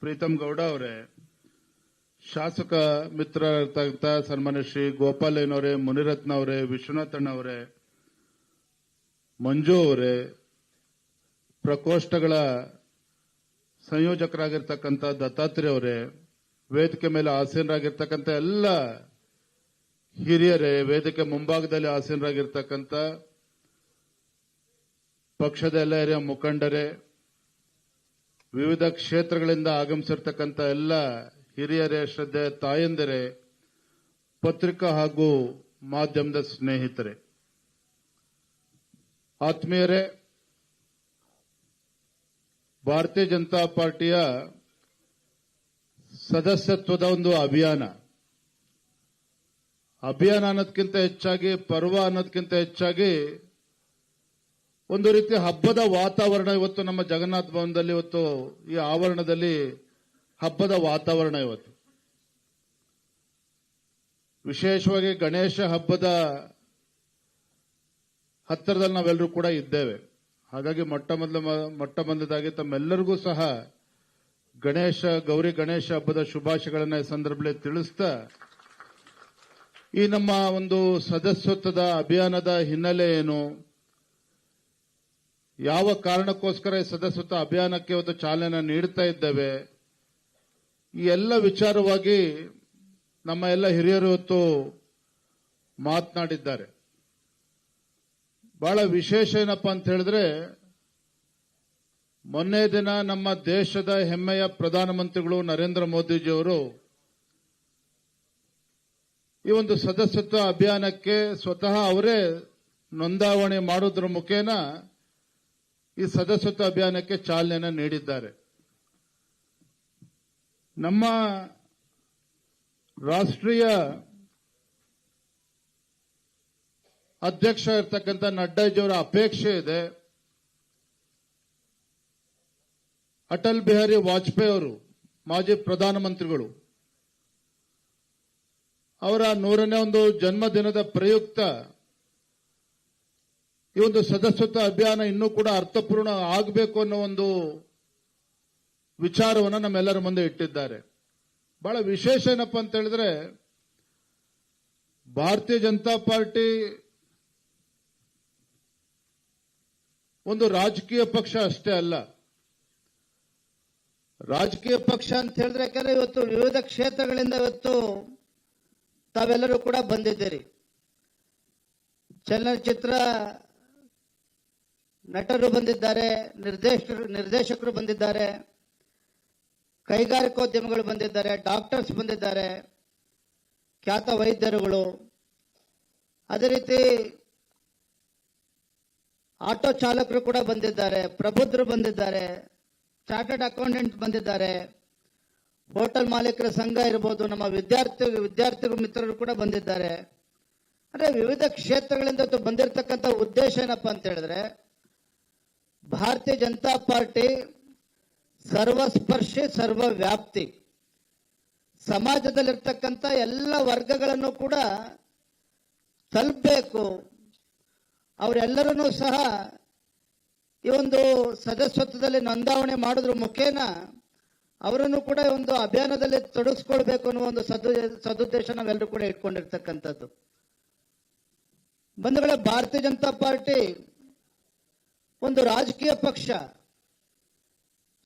ಪ್ರೀತಮ್ ಗೌಡ ಅವರೇ, ಶಾಸಕ ಮಿತ್ರರಾಗಿರ್ತಕ್ಕಂಥ ಸನ್ಮಾನ್ಯ ಶ್ರೀ ಗೋಪಾಲಯ್ಯ ಅವರೇ, ಮುನಿರತ್ನ ಅವರೇ, ವಿಶ್ವನಾಥಣ್ಣ ಅವರೇ, ಮಂಜು ಅವರೇ, ಪ್ರಕೋಷ್ಠಗಳ ಸಂಯೋಜಕರಾಗಿರ್ತಕ್ಕಂಥ ದತ್ತಾತ್ರೇಯ ಅವರೇ, ವೇದಿಕೆ ಮೇಲೆ ಆಸೀನರಾಗಿರ್ತಕ್ಕಂಥ ಎಲ್ಲ ಹಿರಿಯರೇ, ವೇದಿಕೆ ಮುಂಭಾಗದಲ್ಲಿ ಆಸೀನರಾಗಿರ್ತಕ್ಕಂಥ ಪಕ್ಷದ ಎಲ್ಲ ಹಿರಿಯ ಮುಖಂಡರೇ, ವಿವಿಧ ಕ್ಷೇತ್ರಗಳಿಂದ ಆಗಮಿಸಿರ್ತಕ್ಕಂಥ ಎಲ್ಲ ಹಿರಿಯರೇ, ಶ್ರದ್ಧೆ ತಾಯಂದಿರೇ, ಪತ್ರಿಕಾ ಹಾಗೂ ಮಾಧ್ಯಮದ ಸ್ನೇಹಿತರೆ, ಆತ್ಮೀಯರೇ, ಭಾರತೀಯ ಜನತಾ ಪಾರ್ಟಿಯ ಸದಸ್ಯತ್ವದ ಒಂದು ಅಭಿಯಾನ ಅನ್ನೋದಕ್ಕಿಂತ ಹೆಚ್ಚಾಗಿ, ಪರ್ವ ಅನ್ನೋದಕ್ಕಿಂತ ಹೆಚ್ಚಾಗಿ ಒಂದು ರೀತಿ ಹಬ್ಬದ ವಾತಾವರಣ ಇವತ್ತು ನಮ್ಮ ಜಗನ್ನಾಥ ಭವನದಲ್ಲಿ, ಇವತ್ತು ಈ ಆವರಣದಲ್ಲಿ ಹಬ್ಬದ ವಾತಾವರಣ. ಇವತ್ತು ವಿಶೇಷವಾಗಿ ಗಣೇಶ ಹಬ್ಬದ ಹತ್ತಿರದಲ್ಲಿ ನಾವೆಲ್ಲರೂ ಕೂಡ ಇದ್ದೇವೆ. ಹಾಗಾಗಿ ಮೊಟ್ಟ ಮೊದಲದಾಗಿ ತಮ್ಮೆಲ್ಲರಿಗೂ ಸಹ ಗೌರಿ ಗಣೇಶ ಹಬ್ಬದ ಶುಭಾಶಯಗಳನ್ನು ಈ ಸಂದರ್ಭದಲ್ಲಿ ತಿಳಿಸ್ತಾ, ಈ ನಮ್ಮ ಒಂದು ಸದಸ್ಯತ್ವದ ಅಭಿಯಾನದ ಹಿನ್ನೆಲೆ ಏನು, ಯಾವ ಕಾರಣಕ್ಕೋಸ್ಕರ ಈ ಸದಸ್ಯತ್ವ ಅಭಿಯಾನಕ್ಕೆ ಒಂದು ಚಾಲನೆ ನೀಡುತ್ತಾ ಇದ್ದೇವೆ, ಈ ಎಲ್ಲ ವಿಚಾರವಾಗಿ ನಮ್ಮ ಎಲ್ಲ ಹಿರಿಯರು ಇವತ್ತು ಮಾತನಾಡಿದ್ದಾರೆ. ಬಹಳ ವಿಶೇಷ ಏನಪ್ಪಾ ಅಂತ ಹೇಳಿದ್ರೆ, ಮೊನ್ನೆ ದಿನ ನಮ್ಮ ದೇಶದ ಹೆಮ್ಮೆಯ ಪ್ರಧಾನಮಂತ್ರಿಗಳು ನರೇಂದ್ರ ಮೋದಿಜಿಯವರು ಈ ಒಂದು ಸದಸ್ಯತ್ವ ಅಭಿಯಾನಕ್ಕೆ ಸ್ವತಃ ಅವರೇ ನೋಂದಾವಣೆ ಮಾಡೋದ್ರ ಮುಖೇನ ಈ ಸದಸ್ಯತ್ವ ಅಭಿಯಾನಕ್ಕೆ ಚಾಲನೆ ನೀಡಿದ್ದಾರೆ. ನಮ್ಮ ರಾಷ್ಟ್ರೀಯ ಅಧ್ಯಕ್ಷ ಇರ್ತಕ್ಕಂಥ ನಡ್ಡಾಜಿಯವರ ಅಪೇಕ್ಷೆ ಇದೆ, ಅಟಲ್ ಬಿಹಾರಿ ವಾಜಪೇಯಿ ಅವರು ಮಾಜಿ ಪ್ರಧಾನಮಂತ್ರಿಗಳು ಅವರ 100ನೇ ಒಂದು ಜನ್ಮದಿನದ ಪ್ರಯುಕ್ತ ಈ ಒಂದು ಸದಸ್ಯತ್ವ ಅಭಿಯಾನ ಇನ್ನೂ ಕೂಡ ಅರ್ಥಪೂರ್ಣ ಆಗಬೇಕು ಅನ್ನೋ ಒಂದು ವಿಚಾರವನ್ನು ನಮ್ಮೆಲ್ಲರ ಮುಂದೆ ಇಟ್ಟಿದ್ದಾರೆ. ಬಹಳ ವಿಶೇಷ ಏನಪ್ಪಾ ಅಂತ ಹೇಳಿದ್ರೆ, ಭಾರತೀಯ ಜನತಾ ಪಾರ್ಟಿ ಒಂದು ರಾಜಕೀಯ ಪಕ್ಷ ಅಷ್ಟೇ ಅಲ್ಲ. ರಾಜಕೀಯ ಪಕ್ಷ ಅಂತ ಹೇಳಿದ್ರೆ, ಯಾಕಂದ್ರೆ ಇವತ್ತು ವಿವಿಧ ಕ್ಷೇತ್ರಗಳಿಂದ ಇವತ್ತು ತಾವೆಲ್ಲರೂ ಕೂಡ ಬಂದಿದ್ದೀರಿ. ಚಲನಚಿತ್ರ ನಟರು ಬಂದಿದ್ದಾರೆ, ನಿರ್ದೇಶಕರು ಬಂದಿದ್ದಾರೆ, ಕೈಗಾರಿಕೋದ್ಯಮಿಗಳು ಬಂದಿದ್ದಾರೆ, ಡಾಕ್ಟರ್ಸ್ ಬಂದಿದ್ದಾರೆ, ಖ್ಯಾತ ವೈದ್ಯರುಗಳು, ಅದೇ ರೀತಿ ಆಟೋ ಚಾಲಕರು ಕೂಡ ಬಂದಿದ್ದಾರೆ, ಪ್ರಬುದ್ಧರು ಬಂದಿದ್ದಾರೆ, ಚಾರ್ಟರ್ಡ್ ಅಕೌಂಟೆಂಟ್ ಬಂದಿದ್ದಾರೆ, ಹೋಟೆಲ್ ಮಾಲೀಕರ ಸಂಘ ಇರ್ಬೋದು, ನಮ್ಮ ವಿದ್ಯಾರ್ಥಿ ಮಿತ್ರರು ಕೂಡ ಬಂದಿದ್ದಾರೆ. ಅಂದ್ರೆ ವಿವಿಧ ಕ್ಷೇತ್ರಗಳಿಂದ ಬಂದಿರತಕ್ಕಂಥ ಉದ್ದೇಶ ಏನಪ್ಪಾ ಅಂತ ಹೇಳಿದ್ರೆ, ಭಾರತೀಯ ಜನತಾ ಪಾರ್ಟಿ ಸರ್ವಸ್ಪರ್ಶಿ ಸರ್ವವ್ಯಾಪ್ತಿ, ಸಮಾಜದಲ್ಲಿರ್ತಕ್ಕಂಥ ಎಲ್ಲ ವರ್ಗಗಳನ್ನು ಕೂಡ ತಲುಪಬೇಕು. ಅವರೆಲ್ಲರನ್ನೂ ಸಹ ಈ ಒಂದು ಸದಸ್ಯತ್ವದಲ್ಲಿ ನೋಂದಾವಣೆ ಮಾಡೋದ್ರ ಮುಖೇನ ಅವರನ್ನು ಕೂಡ ಒಂದು ಅಭಿಯಾನದಲ್ಲಿ ತೊಡಗಿಸ್ಕೊಳ್ಬೇಕು ಅನ್ನೋ ಒಂದು ಸದುದ್ದೇಶ ನಾವೆಲ್ಲರೂ ಕೂಡ ಇಟ್ಕೊಂಡಿರ್ತಕ್ಕಂಥದ್ದು. ಬಂಧುಗಳೇ, ಭಾರತೀಯ ಜನತಾ ಪಾರ್ಟಿ ಒಂದು ರಾಜಕೀಯ ಪಕ್ಷ.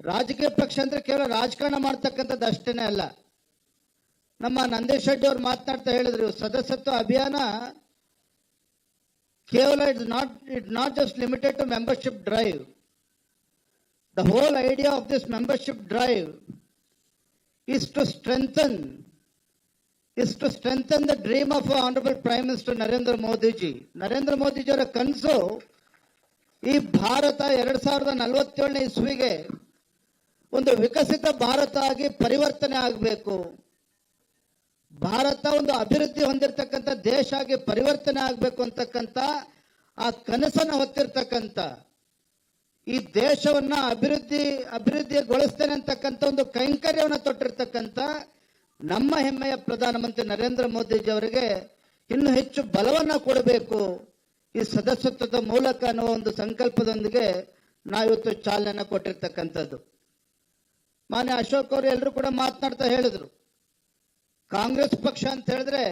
ರಾಜಕೀಯ ಪಕ್ಷ ಅಂದ್ರೆ ಕೇವಲ ರಾಜಕಾರಣ ಮಾಡ್ತಕ್ಕಂಥದ್ದು ಅಷ್ಟೇನೆ ಅಲ್ಲ. ನಮ್ಮ ನಂದೀಶ್ ರೆಡ್ಡಿ ಅವರು ಮಾತನಾಡ್ತಾ ಹೇಳಿದ್ರು, ಸದಸ್ಯತ್ವ ಅಭಿಯಾನ ಕೇವಲ it's not just limited to membership drive. The whole idea of this membership drive is to strengthen the dream of Honorable Prime Minister Narendra Modi ji. Narendra Modi ji ಅವರ ಕನಸು ಈ ಭಾರತ 2047ನೇ ಇಸ್ವಿಗೆ ಒಂದು ವಿಕಸಿತ ಭಾರತ ಆಗಿ ಪರಿವರ್ತನೆ ಆಗಬೇಕು. ಭಾರತ ಒಂದು ಅಭಿವೃದ್ಧಿ ಹೊಂದಿರತಕ್ಕಂಥ ದೇಶ ಆಗಿ ಪರಿವರ್ತನೆ ಆಗಬೇಕು ಅಂತಕ್ಕಂಥ ಆ ಕನಸನ್ನು ಹೊತ್ತಿರ್ತಕ್ಕಂಥ, ಈ ದೇಶವನ್ನ ಅಭಿವೃದ್ಧಿಗೊಳಿಸ್ತೇನೆ ಅಂತಕ್ಕಂಥ ಒಂದು ಕೈಂಕರ್ಯವನ್ನು ತೊಟ್ಟಿರ್ತಕ್ಕಂಥ ನಮ್ಮ ಹೆಮ್ಮೆಯ ಪ್ರಧಾನಮಂತ್ರಿ ನರೇಂದ್ರ ಮೋದಿಜಿ ಅವರಿಗೆ ಇನ್ನೂ ಹೆಚ್ಚು ಬಲವನ್ನ ಕೊಡಬೇಕು ಈ ಸದಸ್ಯತ್ವದ ಮೂಲಕ ಅನ್ನೋ ಒಂದು ಸಂಕಲ್ಪದೊಂದಿಗೆ ನಾವಿವತ್ತು ಚಾಲನೆ ಕೊಟ್ಟಿರ್ತಕ್ಕಂಥದ್ದು. ಮಾನ್ಯ ಅಶೋಕ್ ಅವರು ಎಲ್ಲರೂ ಕೂಡ ಮಾತನಾಡ್ತಾ ಹೇಳಿದ್ರು, ಕಾಂಗ್ರೆಸ್ ಪಕ್ಷ ಅಂತ ಹೇಳಿದ್ರೆ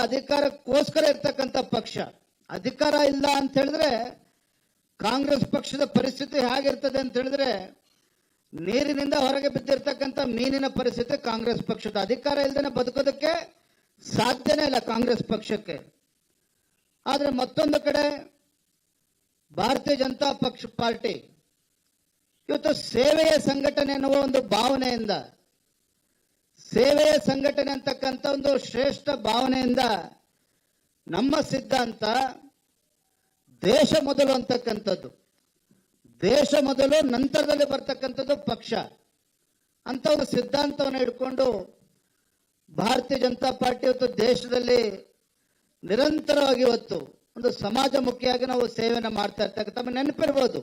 ಅಧಿಕಾರಕ್ಕೋಸ್ಕರ ಇರ್ತಕ್ಕಂಥ ಪಕ್ಷ. ಅಧಿಕಾರ ಇಲ್ಲ ಅಂತ ಹೇಳಿದ್ರೆ ಕಾಂಗ್ರೆಸ್ ಪಕ್ಷದ ಪರಿಸ್ಥಿತಿ ಹೇಗಿರ್ತದೆ ಅಂತ ಹೇಳಿದ್ರೆ, ನೀರಿನಿಂದ ಹೊರಗೆ ಬಿದ್ದಿರ್ತಕ್ಕಂಥ ಮೀನಿನ ಪರಿಸ್ಥಿತಿ ಕಾಂಗ್ರೆಸ್ ಪಕ್ಷದ. ಅಧಿಕಾರ ಇಲ್ಲದೇನೆ ಬದುಕೋದಕ್ಕೆ ಸಾಧ್ಯನೇ ಇಲ್ಲ ಕಾಂಗ್ರೆಸ್ ಪಕ್ಷಕ್ಕೆ. ಆದ್ರೆ ಮತ್ತೊಂದು ಕಡೆ ಭಾರತೀಯ ಜನತಾ ಪಾರ್ಟಿ ಇವತ್ತು ಸೇವೆಯ ಸಂಘಟನೆ ಎನ್ನುವ ಒಂದು ಭಾವನೆಯಿಂದ, ಸೇವೆಯ ಸಂಘಟನೆ ಅಂತಕ್ಕಂಥ ಒಂದು ಶ್ರೇಷ್ಠ ಭಾವನೆಯಿಂದ ನಮ್ಮ ಸಿದ್ಧಾಂತ ದೇಶ ಮೊದಲು ಅಂತಕ್ಕಂಥದ್ದು, ದೇಶ ಮೊದಲು ನಂತರದಲ್ಲಿ ಬರ್ತಕ್ಕಂಥದ್ದು ಪಕ್ಷ ಅಂತ ಒಂದು ಸಿದ್ಧಾಂತವನ್ನು ಇಟ್ಕೊಂಡು ಭಾರತೀಯ ಜನತಾ ಪಾರ್ಟಿ ಇವತ್ತು ದೇಶದಲ್ಲಿ ನಿರಂತರವಾಗಿ ಇವತ್ತು ಒಂದು ಸಮಾಜಮುಖಿಯಾಗಿ ನಾವು ಸೇವೆಯನ್ನು ಮಾಡ್ತಾ ಇರ್ತಕ್ಕಂಥ. ತಮ್ಮ ನೆನಪಿರ್ಬೋದು,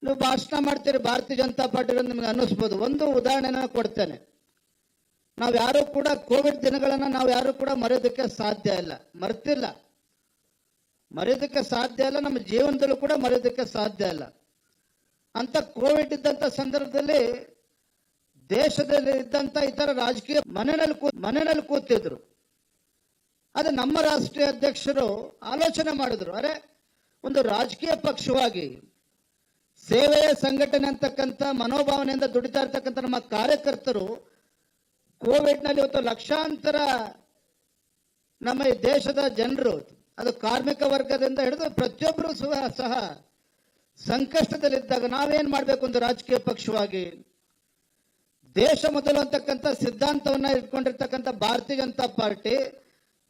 ನೀವು ಭಾಷಣ ಮಾಡ್ತೀರಿ ಭಾರತೀಯ ಜನತಾ ಪಾರ್ಟಿ ನಿಮಗೆ ಅನ್ನಿಸ್ಬೋದು. ಒಂದು ಉದಾಹರಣೆನ ಕೊಡ್ತೇನೆ. ನಾವು ಯಾರು ಕೂಡ ಕೋವಿಡ್ ದಿನಗಳನ್ನು ನಾವು ಯಾರು ಕೂಡ ಮರೆಯೋದಕ್ಕೆ ಸಾಧ್ಯ ಇಲ್ಲ, ಮರೆಯೋದಕ್ಕೆ ಸಾಧ್ಯ ಇಲ್ಲ, ನಮ್ಮ ಜೀವನದಲ್ಲೂ ಕೂಡ ಮರೆಯೋದಕ್ಕೆ ಸಾಧ್ಯ ಇಲ್ಲ. ಅಂತ ಕೋವಿಡ್ ಇದ್ದಂತ ಸಂದರ್ಭದಲ್ಲಿ ದೇಶದಲ್ಲಿ ಇದ್ದಂತ ಇತರ ರಾಜಕೀಯ ಮನೆಯಲ್ಲಿ ಕೂತಿದ್ರು. ಅದು ನಮ್ಮ ರಾಷ್ಟ್ರೀಯ ಅಧ್ಯಕ್ಷರು ಆಲೋಚನೆ ಮಾಡಿದ್ರು, ಅರೆ ಒಂದು ರಾಜಕೀಯ ಪಕ್ಷವಾಗಿ ಸೇವೆಯ ಸಂಘಟನೆ ಅಂತಕ್ಕಂಥ ಮನೋಭಾವನೆಯಿಂದ ದುಡಿತಾ ಇರ್ತಕ್ಕಂಥ ನಮ್ಮ ಕಾರ್ಯಕರ್ತರು ಕೋವಿಡ್ ನಲ್ಲಿ ಇವತ್ತು ಲಕ್ಷಾಂತರ ನಮ್ಮ ಈ ದೇಶದ ಜನರು, ಅದು ಕಾರ್ಮಿಕ ವರ್ಗದಿಂದ ಹಿಡಿದು ಪ್ರತಿಯೊಬ್ಬರು ಸಹ ಸಂಕಷ್ಟದಲ್ಲಿದ್ದಾಗ ನಾವೇನ್ ಮಾಡ್ಬೇಕು? ಒಂದು ರಾಜಕೀಯ ಪಕ್ಷವಾಗಿ ದೇಶ ಮೊದಲು ಅಂತಕ್ಕಂಥ ಸಿದ್ಧಾಂತವನ್ನ ಇಟ್ಕೊಂಡಿರ್ತಕ್ಕಂಥ ಭಾರತೀಯ ಜನತಾ ಪಾರ್ಟಿ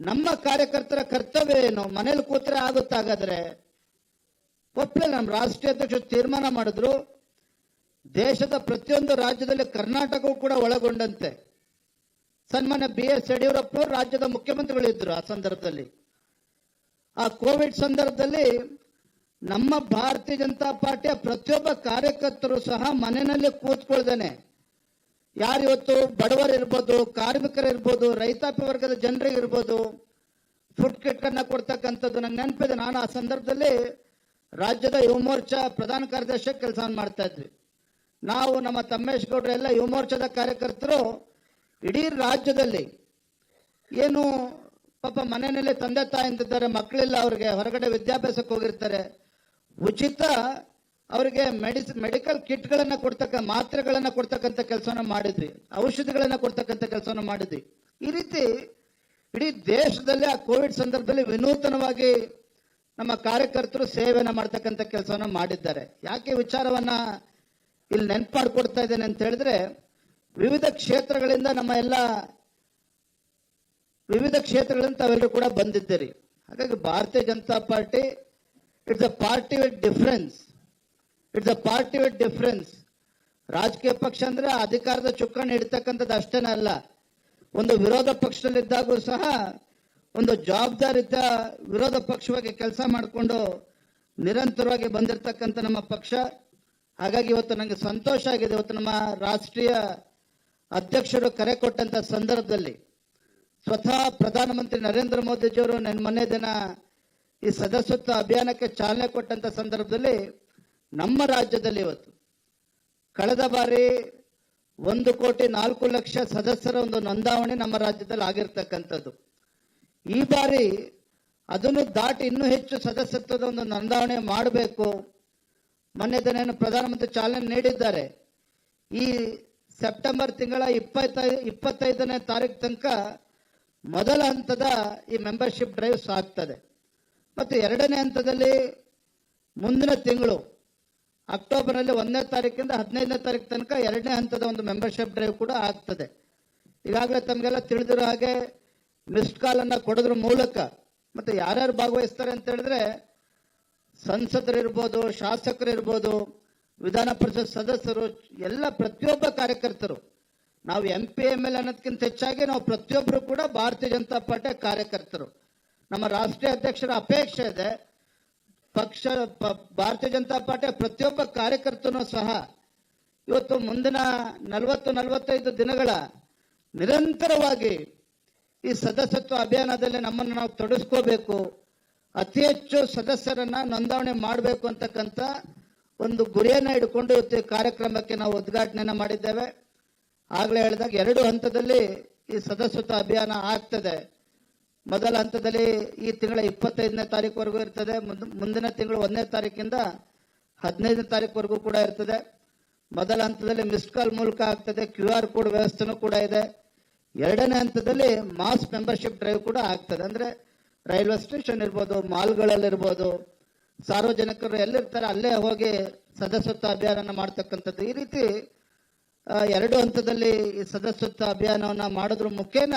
ನಮ್ಮ ಕಾರ್ಯಕರ್ತರ ಕರ್ತವ್ಯ ಏನು? ಮನೇಲಿ ಕೂತ್ರೆ ಆಗುತ್ತಾಗಾದ್ರೆ ಒಪ್ಪಲೆ ನಮ್ಮ ರಾಷ್ಟ್ರೀಯ ಅಧ್ಯಕ್ಷರು ತೀರ್ಮಾನ ಮಾಡಿದ್ರು, ದೇಶದ ಪ್ರತಿಯೊಂದು ರಾಜ್ಯದಲ್ಲಿ ಕರ್ನಾಟಕವೂ ಕೂಡ ಒಳಗೊಂಡಂತೆ. ಸನ್ಮಾನ್ಯ BS ಯಡಿಯೂರಪ್ಪ ರಾಜ್ಯದ ಮುಖ್ಯಮಂತ್ರಿಗಳಿದ್ರು ಆ ಸಂದರ್ಭದಲ್ಲಿ. ಆ ಕೋವಿಡ್ ಸಂದರ್ಭದಲ್ಲಿ ನಮ್ಮ ಭಾರತೀಯ ಜನತಾ ಪಾರ್ಟಿಯ ಪ್ರತಿಯೊಬ್ಬ ಕಾರ್ಯಕರ್ತರು ಸಹ ಮನೆಯಲ್ಲಿ ಕೂತ್ಕೊಳ್ದೇನೆ, ಯಾರಿವತ್ತು ಬಡವರಿರ್ಬೋದು, ಕಾರ್ಮಿಕರಿರ್ಬೋದು, ರೈತಾಪಿ ವರ್ಗದ ಜನರಿಗಿರ್ಬೋದು, ಫುಡ್ ಕಿಟ್ ಅನ್ನ ಕೊಡ್ತಕ್ಕಂಥದ್ದು ನಂಗೆ ನೆನಪಿದೆ. ನಾನು ಆ ಸಂದರ್ಭದಲ್ಲಿ ರಾಜ್ಯದ ಯುವ ಮೋರ್ಚಾ ಪ್ರಧಾನ ಕಾರ್ಯದರ್ಶಿ ಕೆಲಸ ಮಾಡ್ತಾ ಇದ್ವಿ. ನಾವು ನಮ್ಮ ತಮ್ಮೇಶ್ ಗೌಡ್ರ ಎಲ್ಲ ಯುವ ಮೋರ್ಚಾದ ಕಾರ್ಯಕರ್ತರು ಇಡೀ ರಾಜ್ಯದಲ್ಲಿ ಏನು ಪಾಪ ಮನೆಯಲ್ಲಿ ತಂದೆ ತಾಯಿ ಅಂತಿದ್ದಾರೆ, ಮಕ್ಕಳಿಲ್ಲ, ಅವ್ರಿಗೆ ಹೊರಗಡೆ ವಿದ್ಯಾಭ್ಯಾಸಕ್ಕೆ ಹೋಗಿರ್ತಾರೆ, ಉಚಿತ ಅವರಿಗೆ ಮೆಡಿಕಲ್ ಕಿಟ್ಗಳನ್ನ ಮಾತ್ರೆಗಳನ್ನ ಕೊಡ್ತಕ್ಕಂಥ ಕೆಲಸವನ್ನ ಮಾಡಿದ್ವಿ, ಔಷಧಿಗಳನ್ನ ಕೊಡ್ತಕ್ಕಂಥ ಕೆಲಸವನ್ನ ಮಾಡಿದ್ವಿ. ಈ ರೀತಿ ಇಡೀ ದೇಶದಲ್ಲಿ ಆ ಕೋವಿಡ್ ಸಂದರ್ಭದಲ್ಲಿ ವಿನೂತನವಾಗಿ ನಮ್ಮ ಕಾರ್ಯಕರ್ತರು ಸೇವೆಯನ್ನ ಮಾಡ್ತಕ್ಕಂಥ ಕೆಲಸವನ್ನ ಮಾಡಿದ್ದಾರೆ. ಯಾಕೆ ವಿಚಾರವನ್ನ ಇಲ್ಲಿ ನೆನಪು ಮಾಡಿಕೊಡ್ತಾ ಇದ್ದೇನೆ ಅಂತ ಹೇಳಿದ್ರೆ, ವಿವಿಧ ಕ್ಷೇತ್ರಗಳಿಂದ ನಮ್ಮ ಎಲ್ಲ ವಿವಿಧ ಕ್ಷೇತ್ರಗಳಿಂದ ತಾವೆಲ್ಲರೂ ಕೂಡ ಬಂದಿದ್ದೀರಿ. ಹಾಗಾಗಿ ಭಾರತೀಯ Janata party it's a party with difference. It's a party with difference. ರಾಜಕೀಯ ಪಕ್ಷ ಅಂದ್ರೆ ಅಧಿಕಾರದ ಚುಕ್ಕಾಣಿ ಹಿಡಿತಕ್ಕಂಥದ್ದು ಅಷ್ಟೇನೇ ಅಲ್ಲ, ಒಂದು ವಿರೋಧ ಪಕ್ಷದಲ್ಲಿದ್ದಾಗೂ ಸಹ ಒಂದು ಜವಾಬ್ದಾರಿತ ವಿರೋಧ ಪಕ್ಷವಾಗಿ ಕೆಲಸ ಮಾಡಿಕೊಂಡು ನಿರಂತರವಾಗಿ ಬಂದಿರತಕ್ಕಂಥ ನಮ್ಮ ಪಕ್ಷ. ಹಾಗಾಗಿ ಇವತ್ತು ನನಗೆ ಸಂತೋಷ ಆಗಿದೆ. ಇವತ್ತು ನಮ್ಮ ರಾಷ್ಟ್ರೀಯ ಅಧ್ಯಕ್ಷರು ಕರೆ ಕೊಟ್ಟಂತ ಸಂದರ್ಭದಲ್ಲಿ ಸ್ವತಃ ಪ್ರಧಾನಮಂತ್ರಿ ನರೇಂದ್ರ ಮೋದಿಜಿಯವರು ಮೊನ್ನೆ ದಿನ ಈ ಸದಸ್ಯತ್ವ ಅಭಿಯಾನಕ್ಕೆ ಚಾಲನೆ ಕೊಟ್ಟಂತ ಸಂದರ್ಭದಲ್ಲಿ ನಮ್ಮ ರಾಜ್ಯದಲ್ಲಿ ಇವತ್ತು ಕಳೆದ ಬಾರಿ 1,04,00,000 ಸದಸ್ಯರ ಒಂದು ನೋಂದಾವಣೆ ನಮ್ಮ ರಾಜ್ಯದಲ್ಲಿ ಆಗಿರ್ತಕ್ಕಂಥದ್ದು. ಈ ಬಾರಿ ಅದನ್ನು ದಾಟಿ ಇನ್ನೂ ಹೆಚ್ಚು ಸದಸ್ಯತ್ವದ ಒಂದು ನೋಂದಾವಣೆ ಮಾಡಬೇಕು. ಮೊನ್ನೆ ದಿನ ಪ್ರಧಾನಮಂತ್ರಿ ಚಾಲನೆ ನೀಡಿದ್ದಾರೆ. ಈ ಸೆಪ್ಟೆಂಬರ್ ತಿಂಗಳ 25ನೇ ತಾರೀಕು ತನಕ ಮೊದಲ ಹಂತದ ಈ ಮೆಂಬರ್ಶಿಪ್ ಡ್ರೈವ್ಸ್ ಆಗ್ತದೆ. ಮತ್ತು ಎರಡನೇ ಹಂತದಲ್ಲಿ ಮುಂದಿನ ತಿಂಗಳು ಅಕ್ಟೋಬರ್ನಲ್ಲಿ 1ನೇ ತಾರೀಕಿಂದ 15ನೇ ತಾರೀಕು ತನಕ ಎರಡನೇ ಹಂತದ ಒಂದು ಮೆಂಬರ್ಶಿಪ್ ಡ್ರೈವ್ ಕೂಡ ಆಗ್ತದೆ. ಈಗಾಗಲೇ ತಮಗೆಲ್ಲ ತಿಳಿದಿರೋ ಹಾಗೆ ಮಿಸ್ಡ್ ಕಾಲ್ ಅನ್ನ ಕೊಡೋದ್ರ ಮೂಲಕ ಮತ್ತೆ ಯಾರ್ಯಾರು ಭಾಗವಹಿಸ್ತಾರೆ ಅಂತ ಹೇಳಿದ್ರೆ ಸಂಸದರಿರ್ಬೋದು, ಶಾಸಕರಿರ್ಬೋದು, ವಿಧಾನ ಪರಿಷತ್ ಸದಸ್ಯರು, ಎಲ್ಲ ಪ್ರತಿಯೊಬ್ಬ ಕಾರ್ಯಕರ್ತರು, ನಾವು MP ML ಅನ್ನೋದಕ್ಕಿಂತ ಹೆಚ್ಚಾಗಿ ನಾವು ಪ್ರತಿಯೊಬ್ಬರು ಕೂಡ ಭಾರತೀಯ ಜನತಾ ಪಾರ್ಟಿಯ ಕಾರ್ಯಕರ್ತರು. ನಮ್ಮ ರಾಷ್ಟ್ರೀಯ ಅಧ್ಯಕ್ಷರ ಅಪೇಕ್ಷೆ ಇದೆ, ಭಾರತೀಯ ಜನತಾ ಪಾರ್ಟಿಯ ಪ್ರತಿಯೊಬ್ಬ ಕಾರ್ಯಕರ್ತನೂ ಸಹ ಇವತ್ತು ಮುಂದಿನ 40-45 ದಿನಗಳ ನಿರಂತರವಾಗಿ ಈ ಸದಸ್ಯತ್ವ ಅಭಿಯಾನದಲ್ಲಿ ನಮ್ಮನ್ನು ನಾವು ತೊಡಗಿಸ್ಕೋಬೇಕು, ಅತಿ ಹೆಚ್ಚು ಸದಸ್ಯರನ್ನ ನೋಂದಣಿ ಮಾಡಬೇಕು ಅಂತಕ್ಕಂಥ ಒಂದು ಗುರಿಯನ್ನ ಇಟ್ಕೊಂಡು ಇವತ್ತು ಕಾರ್ಯಕ್ರಮಕ್ಕೆ ನಾವು ಉದ್ಘಾಟನೆಯನ್ನ ಮಾಡಿದ್ದೇವೆ. ಆಗಲೇ ಹೇಳಿದಾಗ 2 ಹಂತದಲ್ಲಿ ಈ ಸದಸ್ಯತ್ವ ಅಭಿಯಾನ ಆಗ್ತದೆ. ಮೊದಲ ಹಂತದಲ್ಲಿ ಈ ತಿಂಗಳ 25ನೇ ತಾರೀಕುವರೆಗೂ ಇರ್ತದೆ. ಮುಂದಿನ ತಿಂಗಳು 1ನೇ ತಾರೀಕಿಂದ 15ನೇ ತಾರೀಕುವರೆಗೂ ಕೂಡ ಇರ್ತದೆ. ಮೊದಲ ಹಂತದಲ್ಲಿ ಮಿಸ್ಡ್ ಕಾಲ್ ಮೂಲಕ ಆಗ್ತದೆ, QR ಕೋಡ್ ವ್ಯವಸ್ಥೆನೂ ಕೂಡ ಇದೆ. ಎರಡನೇ ಹಂತದಲ್ಲಿ ಮಾಸ್ ಮೆಂಬರ್ಶಿಪ್ ಡ್ರೈವ್ ಕೂಡ ಆಗ್ತದೆ. ಅಂದ್ರೆ ರೈಲ್ವೆ ಸ್ಟೇಷನ್ ಇರ್ಬೋದು, ಮಾಲ್ಗಳಲ್ಲಿರ್ಬೋದು, ಸಾರ್ವಜನಿಕರು ಎಲ್ಲಿರ್ತಾರೆ ಅಲ್ಲೇ ಹೋಗಿ ಸದಸ್ಯತ್ವ ಅಭಿಯಾನ ಮಾಡ್ತಕ್ಕಂಥದ್ದು. ಈ ರೀತಿ 2 ಹಂತದಲ್ಲಿ ಈ ಸದಸ್ಯತ್ವ ಅಭಿಯಾನವನ್ನ ಮಾಡೋದ್ರ ಮುಖೇನ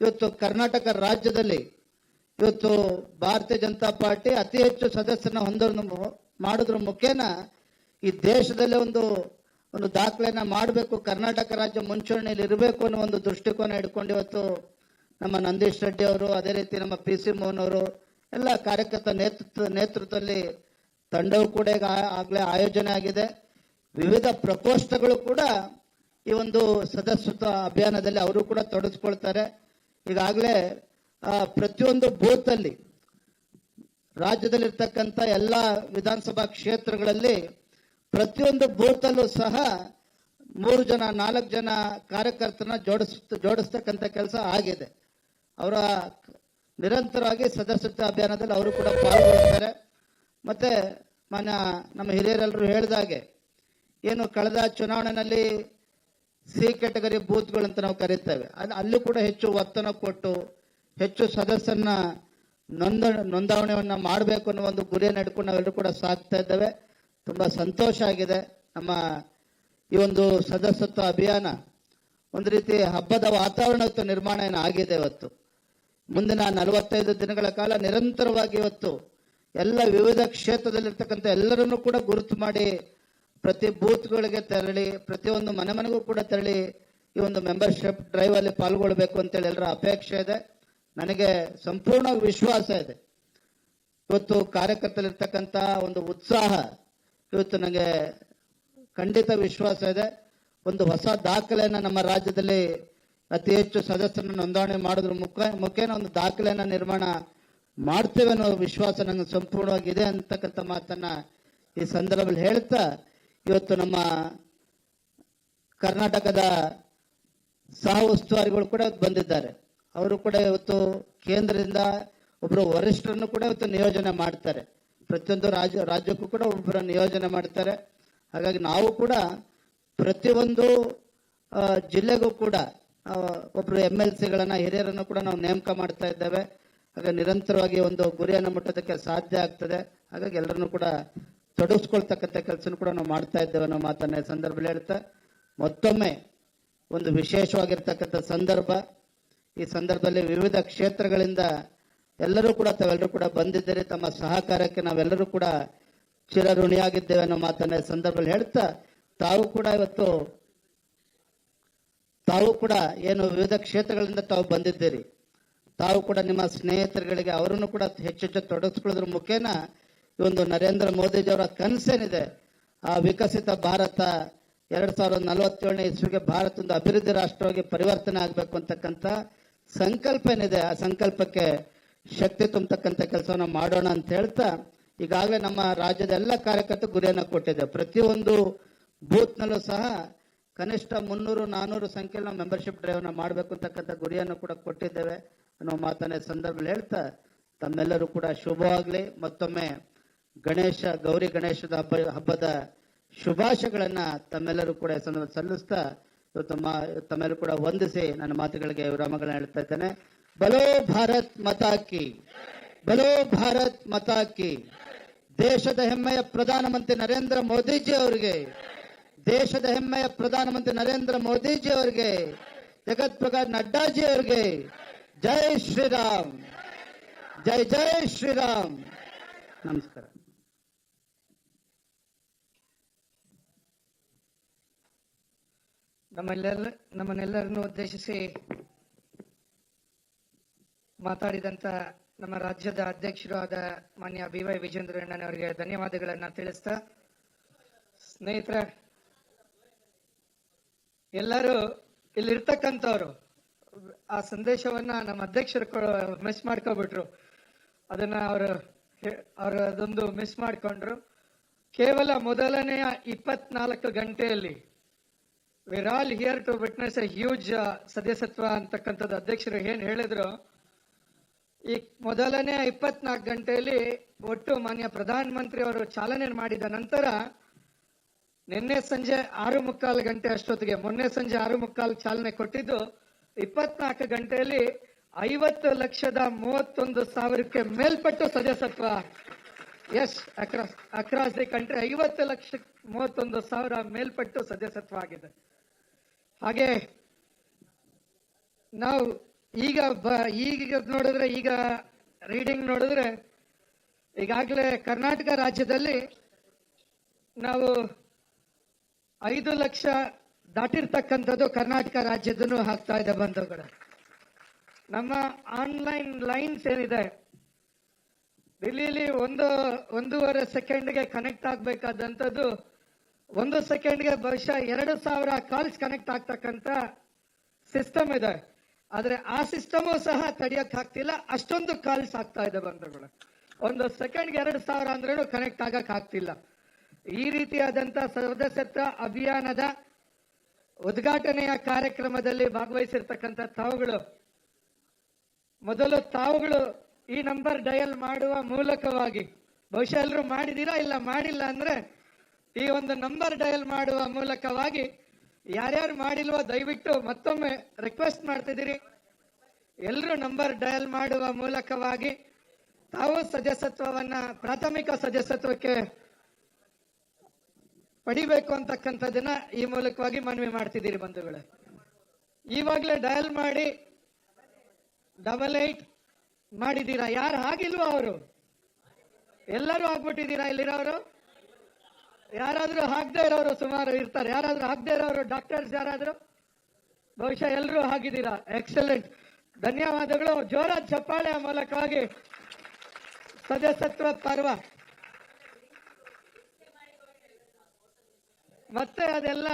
ಇವತ್ತು ಕರ್ನಾಟಕ ರಾಜ್ಯದಲ್ಲಿ ಇವತ್ತು ಭಾರತೀಯ ಜನತಾ ಪಾರ್ಟಿ ಅತಿ ಹೆಚ್ಚು ಸದಸ್ಯರನ್ನ ಮಾಡೋದ್ರ ಮುಖೇನ ಈ ದೇಶದಲ್ಲಿ ಒಂದು ದಾಖಲೆಯನ್ನ ಮಾಡಬೇಕು, ಕರ್ನಾಟಕ ರಾಜ್ಯ ಮುಂಚೂಣಿಯಲ್ಲಿ ಇರಬೇಕು ಅನ್ನೋ ಒಂದು ದೃಷ್ಟಿಕೋನ ಇಟ್ಕೊಂಡು ಇವತ್ತು ನಮ್ಮ ನಂದೀಶ್ ರೆಡ್ಡಿ ಅವರು, ಅದೇ ರೀತಿ ನಮ್ಮ PC ಮೋಹನ್ ಅವರು, ಎಲ್ಲ ಕಾರ್ಯಕರ್ತ ನೇತೃತ್ವದಲ್ಲಿ ತಂಡವು ಕೂಡ ಆಗಲೇ ಆಯೋಜನೆ ಆಗಿದೆ. ವಿವಿಧ ಪ್ರಕೋಷ್ಠಗಳು ಕೂಡ ಈ ಒಂದು ಸದಸ್ಯತ್ವ ಅಭಿಯಾನದಲ್ಲಿ ಅವರು ಕೂಡ ತೊಡಗಿಸ್ಕೊಳ್ತಾರೆ. ಈಗಾಗಲೇ ಪ್ರತಿಯೊಂದು ಬೂತ್ ಅಲ್ಲಿ ರಾಜ್ಯದಲ್ಲಿರ್ತಕ್ಕಂಥ ಎಲ್ಲ ವಿಧಾನಸಭಾ ಕ್ಷೇತ್ರಗಳಲ್ಲಿ ಪ್ರತಿಯೊಂದು ಬೂತ್ ಅಲ್ಲೂ ಸಹ 3 ಜನ 4 ಜನ ಕಾರ್ಯಕರ್ತರನ್ನ ಜೋಡಿಸ್ತಕ್ಕಂಥ ಕೆಲಸ ಆಗಿದೆ. ಅವರ ನಿರಂತರವಾಗಿ ಸದಸ್ಯತ್ವ ಅಭಿಯಾನದಲ್ಲಿ ಅವರು ಕೂಡ ಪಾಲ್ಗೊಳ್ತಾರೆ. ಮತ್ತೆ ನಮ್ಮ ಹಿರಿಯರೆಲ್ಲರೂ ಹೇಳಿದಾಗೆ ಏನು ಕಳೆದ ಚುನಾವಣೆಯಲ್ಲಿ C ಕ್ಯಾಟಗರಿ ಬೂತ್ಗಳು ಅಂತ ನಾವು ಕರೀತೇವೆ, ಅಲ್ಲೂ ಕೂಡ ಹೆಚ್ಚು ಒತ್ತನ್ನು ಕೊಟ್ಟು ಹೆಚ್ಚು ಸದಸ್ಯರನ್ನ ನೋಂದಾವಣೆಯನ್ನ ಮಾಡಬೇಕು ಅನ್ನೋ ಒಂದು ಗುರಿಯನ್ನು ಇಟ್ಕೊಂಡು ನಾವೆಲ್ಲರೂ ಕೂಡ ಸಾಗ್ತಾ ಇದ್ದೇವೆ. ತುಂಬಾ ಸಂತೋಷ ಆಗಿದೆ. ನಮ್ಮ ಈ ಒಂದು ಸದಸ್ಯತ್ವ ಅಭಿಯಾನ ಒಂದು ರೀತಿ ಹಬ್ಬದ ವಾತಾವರಣ ನಿರ್ಮಾಣ ಆಗಿದೆ. ಇವತ್ತು ಮುಂದಿನ 45 ದಿನಗಳ ಕಾಲ ನಿರಂತರವಾಗಿ ಇವತ್ತು ಎಲ್ಲ ವಿವಿಧ ಕ್ಷೇತ್ರದಲ್ಲಿರ್ತಕ್ಕಂಥ ಎಲ್ಲರನ್ನೂ ಕೂಡ ಗುರುತು ಮಾಡಿ ಪ್ರತಿ ಬೂತ್ಗಳಿಗೆ ತೆರಳಿ ಪ್ರತಿಯೊಂದು ಮನೆಗೂ ಕೂಡ ತೆರಳಿ ಈ ಒಂದು ಮೆಂಬರ್ಶಿಪ್ ಡ್ರೈವ್ ಅಲ್ಲಿ ಪಾಲ್ಗೊಳ್ಬೇಕು ಅಂತೇಳಿ ಎಲ್ಲರ ಅಪೇಕ್ಷೆ ಇದೆ. ನನಗೆ ಸಂಪೂರ್ಣ ವಿಶ್ವಾಸ ಇದೆ. ಇವತ್ತು ಕಾರ್ಯಕರ್ತರಿರ್ತಕ್ಕಂಥ ಒಂದು ಉತ್ಸಾಹ ಇವತ್ತು ನನಗೆ ಖಂಡಿತ ವಿಶ್ವಾಸ ಇದೆ. ಒಂದು ಹೊಸ ದಾಖಲೆಯನ್ನ ನಮ್ಮ ರಾಜ್ಯದಲ್ಲಿ ಅತಿ ಹೆಚ್ಚು ಸದಸ್ಯರನ್ನ ನೋಂದಣಿ ಮಾಡೋದ್ರ ಮುಖೇನ ಒಂದು ದಾಖಲೆಯನ್ನ ನಿರ್ಮಾಣ ಮಾಡ್ತೇವೆ ಅನ್ನೋ ವಿಶ್ವಾಸ ನನಗೆ ಸಂಪೂರ್ಣವಾಗಿದೆ ಅಂತಕ್ಕಂಥ ಮಾತನ್ನ ಈ ಸಂದರ್ಭದಲ್ಲಿ ಹೇಳ್ತಾ, ಇವತ್ತು ನಮ್ಮ ಕರ್ನಾಟಕದ ಸಹ ಉಸ್ತುವಾರಿಗಳು ಕೂಡ ಬಂದಿದ್ದಾರೆ. ಅವರು ಕೂಡ ಇವತ್ತು ಕೇಂದ್ರದಿಂದ ಒಬ್ಬರು ವರಿಷ್ಠರನ್ನು ಕೂಡ ಇವತ್ತು ನಿಯೋಜನೆ ಮಾಡ್ತಾರೆ. ಪ್ರತಿಯೊಂದು ರಾಜ್ಯಕ್ಕೂ ಕೂಡ ಒಬ್ಬರ ನಿಯೋಜನೆ ಮಾಡ್ತಾರೆ. ಹಾಗಾಗಿ ನಾವು ಕೂಡ ಪ್ರತಿಯೊಂದು ಜಿಲ್ಲೆಗೂ ಕೂಡ ಒಬ್ಬರು MLCಗಳನ್ನ ಹಿರಿಯರನ್ನು ಕೂಡ ನಾವು ನೇಮಕ ಮಾಡ್ತಾ ಇದ್ದೇವೆ. ಹಾಗಾಗಿ ನಿರಂತರವಾಗಿ ಒಂದು ಗುರಿಯನ್ನು ಮುಟ್ಟೋದಕ್ಕೆ ಸಾಧ್ಯ ಆಗ್ತದೆ. ಹಾಗಾಗಿ ಎಲ್ಲರನ್ನು ಕೂಡ ತೊಡಗಿಸ್ಕೊಳ್ತಕ್ಕಂಥ ಕೆಲಸ ಕೂಡ ನಾವು ಮಾಡ್ತಾ ಇದ್ದೇವೆ ಅನ್ನೋ ಮಾತನ್ನ ಸಂದರ್ಭದಲ್ಲಿ ಹೇಳ್ತಾ, ಮತ್ತೊಮ್ಮೆ ಒಂದು ವಿಶೇಷವಾಗಿರ್ತಕ್ಕಂಥ ಸಂದರ್ಭ. ಈ ಸಂದರ್ಭದಲ್ಲಿ ವಿವಿಧ ಕ್ಷೇತ್ರಗಳಿಂದ ಎಲ್ಲರೂ ಕೂಡ ತಾವೆಲ್ಲರೂ ಕೂಡ ಬಂದಿದ್ದೀರಿ. ತಮ್ಮ ಸಹಕಾರಕ್ಕೆ ನಾವೆಲ್ಲರೂ ಕೂಡ ಚಿರಋಣಿಯಾಗಿದ್ದೇವೆ ಅನ್ನೋ ಮಾತನ್ನ ಈ ಸಂದರ್ಭದಲ್ಲಿ ಹೇಳ್ತಾ, ತಾವು ಕೂಡ ಏನು ವಿವಿಧ ಕ್ಷೇತ್ರಗಳಿಂದ ತಾವು ಬಂದಿದ್ದೀರಿ, ತಾವು ಕೂಡ ನಿಮ್ಮ ಸ್ನೇಹಿತರುಗಳಿಗೆ ಅವರನ್ನು ಕೂಡ ಹೆಚ್ಚೆಚ್ಚು ತೊಡಗಿಸ್ಕೊಳ್ಳೋದ್ರ ಮುಖೇನ ಈ ಒಂದು ನರೇಂದ್ರ ಮೋದಿಜಿಯವರ ಕನಸೇನಿದೆ, ಆ ವಿಕಸಿತ ಭಾರತ 2047ನೇ ಇಸ್ವಿಗೆ ಭಾರತ ಒಂದು ಅಭಿವೃದ್ಧಿ ರಾಷ್ಟ್ರವಾಗಿ ಪರಿವರ್ತನೆ ಆಗಬೇಕು ಅಂತಕ್ಕಂಥ ಸಂಕಲ್ಪ ಏನಿದೆ, ಆ ಸಂಕಲ್ಪಕ್ಕೆ ಶಕ್ತಿ ತುಂಬತಕ್ಕಂಥ ಕೆಲಸವನ್ನು ಮಾಡೋಣ ಅಂತ ಹೇಳ್ತಾ, ಈಗಾಗಲೇ ನಮ್ಮ ರಾಜ್ಯದ ಎಲ್ಲ ಕಾರ್ಯಕರ್ತರು ಗುರಿಯನ್ನು ಕೊಟ್ಟಿದೆ. ಪ್ರತಿಯೊಂದು ಬೂತ್ನಲ್ಲೂ ಸಹ ಕನಿಷ್ಠ 300-400 ಸಂಖ್ಯೆಯಲ್ಲಿ ಮೆಂಬರ್ಶಿಪ್ ಡ್ರೈವ್ನ ಮಾಡಬೇಕು ಅಂತಕ್ಕಂಥ ಗುರಿಯನ್ನು ಕೂಡ ಕೊಟ್ಟಿದ್ದೇವೆ ಅನ್ನೋ ಮಾತನ್ನ ಸಂದರ್ಭದಲ್ಲಿ ಹೇಳ್ತಾ, ತಮ್ಮೆಲ್ಲರೂ ಕೂಡ ಶುಭವಾಗಲಿ. ಮತ್ತೊಮ್ಮೆ ಗೌರಿ ಗಣೇಶದ ಹಬ್ಬದ ಶುಭಾಶಯಗಳನ್ನ ತಮ್ಮೆಲ್ಲರೂ ಕೂಡ ಸಲ್ಲಿಸ್ತಾ ತಮ್ಮೆಲ್ಲರೂ ಕೂಡ ವಂದಿಸಿ ನನ್ನ ಮಾತುಗಳಿಗೆ ವಿರಾಮಗಳನ್ನ ಹೇಳ್ತಾ ಇದ್ದೇನೆ. ಬಲೋ ಭಾರತ್ ಮಾತಾ ಕಿ, ಬಲೋ ಭಾರತ್ ಮಾತಾ ಕಿ. ದೇಶದ ಹೆಮ್ಮೆಯ ಪ್ರಧಾನಮಂತ್ರಿ ನರೇಂದ್ರ ಮೋದಿಜಿ ಅವರಿಗೆ, ದೇಶದ ಹೆಮ್ಮೆಯ ಪ್ರಧಾನಮಂತ್ರಿ ನರೇಂದ್ರ ಮೋದಿಜಿ ಅವರಿಗೆ, ಜಗತ್ ಪ್ರಕಾಶ್ ನಡ್ಡಾಜಿ ಅವರಿಗೆ ಜೈ ಶ್ರೀರಾಮ್, ಜೈ ಜೈ ಶ್ರೀರಾಮ್. ನಮಸ್ಕಾರ. ನಮ್ಮನ್ನೆಲ್ಲರನ್ನು ಉದ್ದೇಶಿಸಿ ಮಾತಾಡಿದಂತ ನಮ್ಮ ರಾಜ್ಯದ ಅಧ್ಯಕ್ಷರು ಆದ ಮಾನ್ಯ BY ವಿಜೇಂದ್ರಣ್ಣನವರಿಗೆ ಧನ್ಯವಾದಗಳನ್ನ ತಿಳಿಸ್ತಾ, ಸ್ನೇಹಿತರ ಎಲ್ಲರೂ ಇಲ್ಲಿರ್ತಕ್ಕಂಥವ್ರು ಆ ಸಂದೇಶವನ್ನ ನಮ್ಮ ಅಧ್ಯಕ್ಷರು ಮಿಸ್ ಮಾಡ್ಕೊಬಿಟ್ರು. ಅದನ್ನ ಅವರು ಅದೊಂದು ಮಿಸ್ ಮಾಡ್ಕೊಂಡ್ರು. ಕೇವಲ ಮೊದಲನೆಯ 24 ಗಂಟೆಯಲ್ಲಿ we're all here to witness a huge ಸದಸ್ಯತ್ವ ಅಂತಕ್ಕಂಥದ್ದು ಅಧ್ಯಕ್ಷರು ಏನ್ ಹೇಳಿದ್ರು. ಈ ಮೊದಲನೇ 24 ಗಂಟೆಯಲ್ಲಿ ಒಟ್ಟು ಮಾನ್ಯ ಪ್ರಧಾನ ಮಂತ್ರಿ ಅವರು ಚಾಲನೆ ಮಾಡಿದ ನಂತರ ನಿನ್ನೆ ಸಂಜೆ 6:45 ಗಂಟೆ ಅಷ್ಟೊತ್ತಿಗೆ, ಮೊನ್ನೆ ಸಂಜೆ 6:45 ಚಾಲನೆ ಕೊಟ್ಟಿದ್ದು, 24 ಗಂಟೆಯಲ್ಲಿ 50,31,000ಕ್ಕೆ ಮೇಲ್ಪಟ್ಟು ಸದಸ್ಯತ್ವ. ಎಸ್, ಅಕ್ರಾಸ್ ದಿ ಕಂಟ್ರಿ 50,31,000 ಮೇಲ್ಪಟ್ಟು ಸದಸ್ಯತ್ವ ಆಗಿದೆ. ಹಾಗೆ ನಾವು ಈಗ ನೋಡಿದ್ರೆ, ಈಗ ರೀಡಿಂಗ್ ನೋಡಿದ್ರೆ ಈಗಾಗಲೇ ಕರ್ನಾಟಕ ರಾಜ್ಯದಲ್ಲಿ ನಾವು 5 ಲಕ್ಷ ದಾಟಿರ್ತಕ್ಕಂಥದ್ದು ಕರ್ನಾಟಕ ರಾಜ್ಯದನ್ನು ಆಗ್ತಾ ಇದೆ ಬಂಧುಗಳು. ನಮ್ಮ ಆನ್ಲೈನ್ ಲೈನ್ಸ್ ಏನಿದೆ, ದಿಲ್ಲಿಲಿ 1.5 ಸೆಕೆಂಡ್ಗೆ ಕನೆಕ್ಟ್ ಆಗ್ಬೇಕಾದಂಥದ್ದು 1 ಸೆಕೆಂಡ್ಗೆ ಬಹುಶಃ 2,000 ಕಾಲ್ಸ್ ಕನೆಕ್ಟ್ ಆಗ್ತಕ್ಕಂಥ ಸಿಸ್ಟಮ್ ಇದೆ. ಆದ್ರೆ ಆ ಸಿಸ್ಟಮು ಸಹ ತಡೆಯಕ್ ಆಗ್ತಿಲ್ಲ, ಅಷ್ಟೊಂದು ಕಾಲ್ಸ್ ಆಗ್ತಾ ಇದೆ ಬಂಧುಗಳು. 1 ಸೆಕೆಂಡ್ಗೆ 2,000 ಅಂದ್ರೂ ಕನೆಕ್ಟ್ ಆಗಕ್ ಆಗ್ತಿಲ್ಲ. ಈ ರೀತಿಯಾದಂತ ಸದಸ್ಯತ್ವ ಅಭಿಯಾನದ ಉದ್ಘಾಟನೆಯ ಕಾರ್ಯಕ್ರಮದಲ್ಲಿ ಭಾಗವಹಿಸಿರ್ತಕ್ಕಂಥ ಮೊದಲು ತಾವುಗಳು ಈ ನಂಬರ್ ಡಯಲ್ ಮಾಡುವ ಮೂಲಕವಾಗಿ, ಬಹುಶಃ ಎಲ್ಲರೂ ಮಾಡಿದೀರಾ, ಇಲ್ಲ ಮಾಡಿಲ್ಲ ಅಂದ್ರೆ ಈ ಒಂದು ನಂಬರ್ ಡಯಲ್ ಮಾಡುವ ಮೂಲಕವಾಗಿ ಯಾರ್ಯಾರು ಮಾಡಿಲ್ವೋ ದಯವಿಟ್ಟು ಮತ್ತೊಮ್ಮೆ ರಿಕ್ವೆಸ್ಟ್ ಮಾಡ್ತಿದ್ದೀರಿ, ಎಲ್ಲರೂ ನಂಬರ್ ಡಯಲ್ ಮಾಡುವ ಮೂಲಕವಾಗಿ ತಾವು ಸದಸ್ಯತ್ವವನ್ನ, ಪ್ರಾಥಮಿಕ ಸದಸ್ಯತ್ವಕ್ಕೆ ಪಡಿಬೇಕು ಅಂತಕ್ಕಂಥದ್ದನ್ನ ಈ ಮೂಲಕವಾಗಿ ಮನವಿ ಮಾಡ್ತಿದ್ದೀರಿ ಬಂಧುಗಳೇ. ಈವಾಗಲೇ ಡಯಲ್ ಮಾಡಿ 88 ಮಾಡಿದ್ದೀರಾ. ಯಾರು ಆಗಿಲ್ವೋ ಅವರು ಎಲ್ಲರೂ ಆಗ್ಬಿಟ್ಟಿದ್ದೀರಾ ಇಲ್ಲಿರೋರು? ಯಾರಾದ್ರೂ ಆಗದೆ ಇರೋರು ಸುಮಾರು ಇರ್ತಾರೆ. ಯಾರಾದ್ರೂ ಆಗದೆ ಇರೋರು ಡಾಕ್ಟರ್ಸ್ ಯಾರಾದ್ರೂ? ಬಹುಶಃ ಎಲ್ಲರೂ ಆಗಿದ್ದೀರಾ. ಎಕ್ಸಲೆಂಟ್, ಧನ್ಯವಾದಗಳು. ಜೋರಾದ ಚಪ್ಪಾಳೆ ಮೂಲಕವಾಗಿ ಸದಸ್ಯತ್ವ ಪರ್ವ ಮತ್ತೆ ಅದೆಲ್ಲ